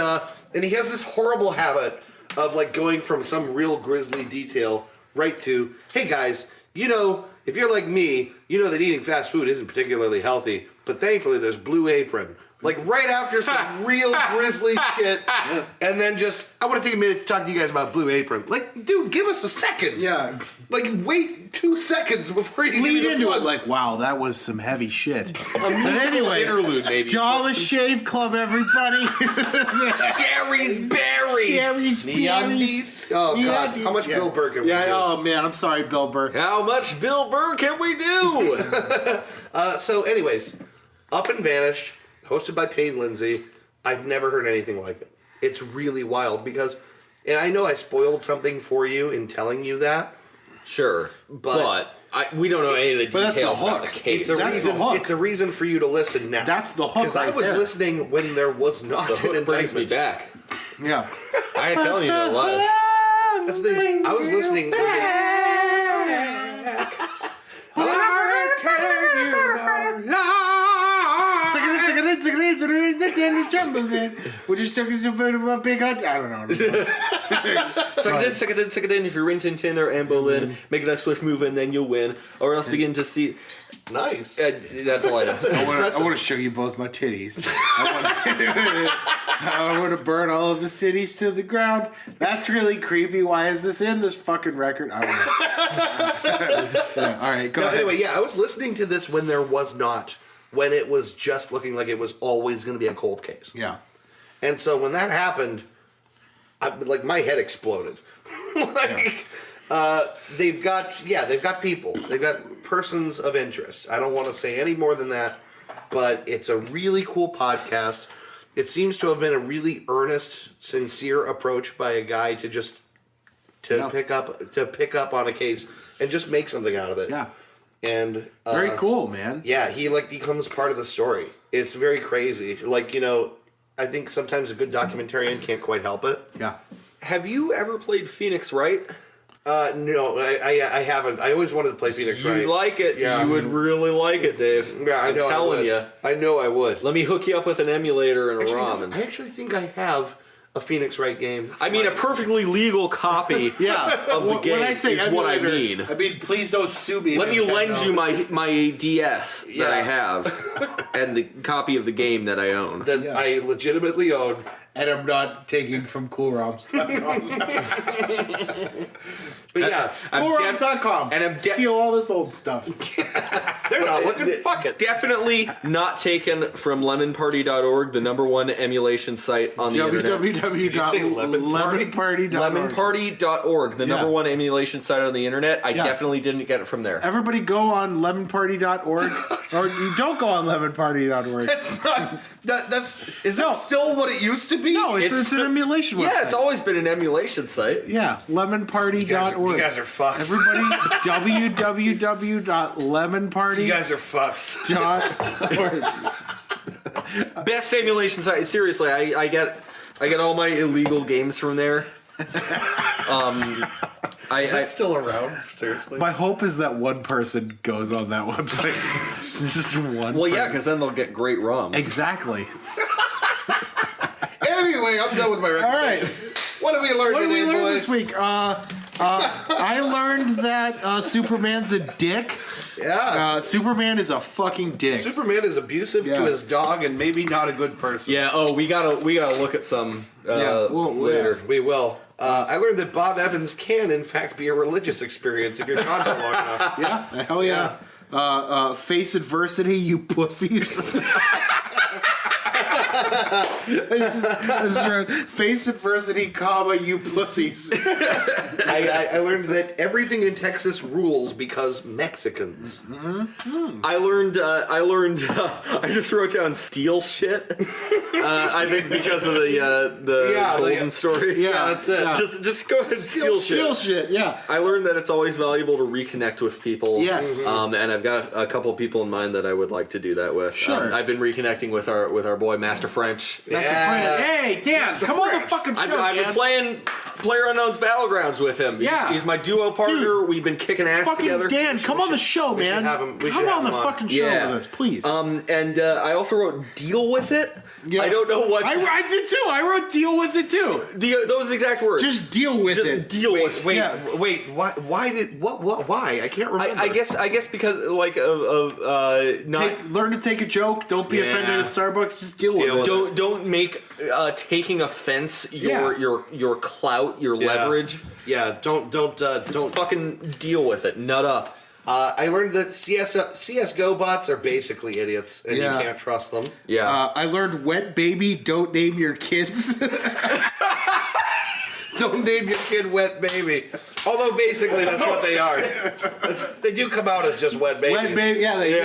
he has this horrible habit of like going from some real grisly detail right to, hey guys, if you're like me, you know that eating fast food isn't particularly healthy, but thankfully there's Blue Apron. Like right after some real grisly shit, and then I want to take a minute to talk to you guys about Blue Apron. Like, dude, give us a second. Yeah. Like, wait 2 seconds before you Lead give me the into plug. it like, wow, that was some heavy shit. But anyway, interlude maybe. Jolly Shave Club, everybody. Sherry's Berries. Sherry's Neon Berries. Beats. Oh, God. How much Bill Burr can we do? Oh, man, I'm sorry, Bill Burr. How much Bill Burr can we do? So, anyways, Up and Vanished, hosted by Payne Lindsay. I've never heard anything like it. It's really wild because, and I know I spoiled something for you in telling you that. Sure, but we don't know any of the But that's details the about the hook. case. It's a reason for you to listen now. That's the hook Because I right was there. listening when there was not The an hook brings me indictment. back. Yeah. I ain't telling you no lies. That's the thing. I was listening when jumble then. Would you suck it in a big hut? I don't know. Suck it in. If you're Rin Tin Tin or Anne Boleyn, make it a swift move and then you'll win. Or else begin to see. Nice. That's all I know. I want to show you both my titties. I want to burn all of the cities to the ground. That's really creepy. Why is this in this fucking record? I don't know. All right, go ahead. Anyway, yeah, I was listening to this when it was just looking like it was always going to be a cold case. Yeah. And so when that happened, my head exploded. They've got people. They've got persons of interest. I don't want to say any more than that, but it's a really cool podcast. It seems to have been a really earnest, sincere approach by a guy to pick up on a case and just make something out of it. Yeah. And Very cool, man. yeah, he becomes part of the story. It's very crazy. I think sometimes a good documentarian can't quite help it. Yeah. Have you ever played Phoenix Wright? No, I haven't. I always wanted to play Phoenix Wright. You'd like it. Yeah. You would really like it, Dave. Yeah, I'm telling you. I know I would. Let me hook you up with an emulator and a ROM. I actually think I have a Phoenix Wright game. I mean, a perfectly legal copy of the game when I say is what I emulator, mean. Please don't sue me. Let me lend you my DS Yeah. that I have and the copy of the game that I own. That I legitimately own. And I'm not taking from coolroms.com. But yeah, coolroms.com. and I'm steal all this old stuff. they're not looking. Fuck it. Definitely not taken from lemonparty.org, the #1 emulation site on the internet. www.lemonparty.org. Lemonparty.org, the #1 emulation site on the internet. I definitely didn't get it from there. Everybody go on lemonparty.org. Or you don't go on lemonparty.org. That's not. Is that still what it used to be? No, it's an emulation website. Yeah, it's always been an emulation site. Yeah, lemonparty.org. You guys are fucks. Everybody, www.lemonparty.org. You guys are fucks. Best emulation site. Seriously, I get all my illegal games from there. Is that still around? Seriously? My hope is that one person goes on that website. Just one. Well, yeah, because then they'll get great ROMs. Exactly. Anyway, I'm done with my recommendations. All right. What did we learn today, boys? This week? I learned that Superman's a dick. Yeah. Superman is a fucking dick. Superman is abusive to his dog and maybe not a good person. Yeah. Oh, we gotta look at some later. We will. I learned that Bob Evans can, in fact, be a religious experience if you're gone for long enough. Yeah. Hell yeah. Face adversity, you pussies. Face adversity, comma, you pussies. I learned that everything in Texas rules because Mexicans. Mm-hmm. I learned. I just wrote down steal shit. I think because of the Golden story. Yeah, that's it. Yeah. Just go ahead and steal shit. Steal shit. Yeah. I learned that it's always valuable to reconnect with people. Yes. And I've got a couple of people in mind that I would like to do that with. Sure. I've been reconnecting with our boy Master French. Master French. Hey, Dan, come on the fucking show, I've been playing PlayerUnknown's Battlegrounds with him. Yeah. He's my duo partner. Dude, we've been kicking ass fucking together. Dan, come on the show, we should man. have him- we should Come have on the him on. fucking show Yeah. with us, please. And I also wrote Deal With It. Yeah. I don't know what... I did too. I wrote deal with it too. those exact words. Just deal with Just it. deal with it. Wait, Yeah. wait. Why? Why? I can't remember. I guess because not... Learn to take a joke. Don't be offended at Starbucks. Just deal with it. Don't make taking offense your clout, your leverage. Yeah. Don't Fucking deal with it. Nut up. I learned that CS:GO bots are basically idiots, and Yeah. you can't trust them. Yeah. I learned wet baby. Don't name your kids. Don't name your kid Wet Baby. Although basically that's what they are. They do come out as just wet babies. Wet baby. Yeah, they do.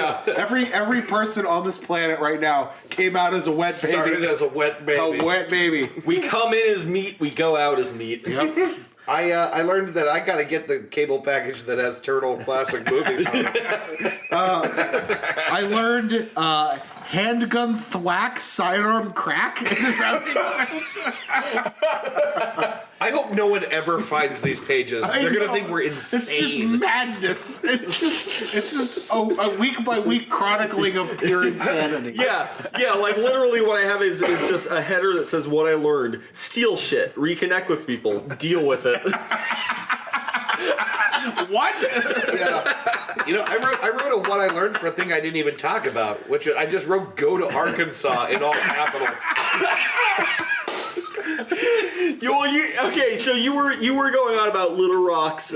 Every person on this planet right now came out as a wet Started baby. as a wet baby. A wet baby. We come in as meat, we go out as meat. Yep. I learned that I gotta get the cable package that has Turtle classic movies on it. I learned handgun thwack, sidearm crack. Does that make sense? I hope no one ever finds these pages. They're going to think we're insane. It's just madness. It's just a week by week chronicling of pure insanity. Yeah, like literally what I have is just a header that says what I learned. Steal shit, reconnect with people, deal with it. What? Yeah. You know, I wrote a what I learned for a thing I didn't even talk about, which I just wrote "Go to Arkansas" in all capitals. Okay, so you were going on about Little Rock's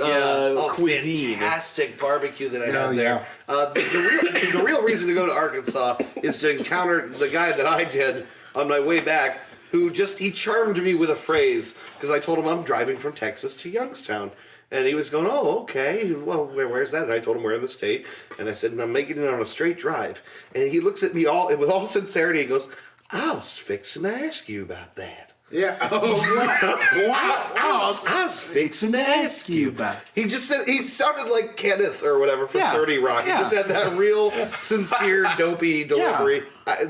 cuisine. Fantastic barbecue that I had there. The real reason to go to Arkansas is to encounter the guy that I did on my way back, who he charmed me with a phrase, because I told him I'm driving from Texas to Youngstown. And he was going, oh, okay, well, where's that? And I told him we're in the state. And I said, and I'm making it on a straight drive. And he looks at me with all sincerity and goes, I was fixing to ask you about that. Yeah. Oh, wow. I was fixing to ask you about it. He just said, he sounded like Kenneth or whatever from 30 Rock. He just had that real sincere, dopey delivery.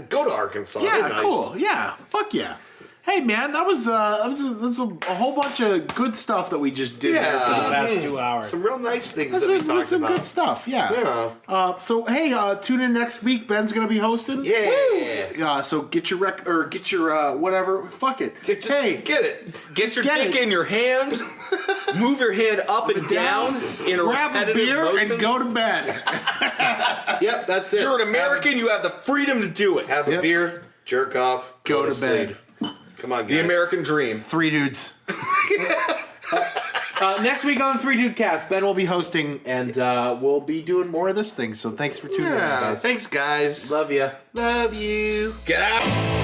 Go to Arkansas. Yeah, They're nice. cool. Yeah, fuck yeah. Hey man, that was a whole bunch of good stuff that we just did there for the past 2 hours. Some real nice things that we talked about. Some good stuff, yeah. So hey, tune in next week. Ben's gonna be hosting. Yeah. So get your whatever. Fuck it. Get it. Get your dick in your hand. Move your hand up and down in a grab a repetitive beer motion. and go to bed. Yep, that's it. You're an American. You have the freedom to do it. Have a beer, jerk off, go to bed. Come on, guys. The American dream. 3 dudes. Next week on the 3 Dude Cast, Ben will be hosting, and we'll be doing more of this thing. So thanks for tuning in, guys. Thanks, guys. Love ya. Love you. Get out.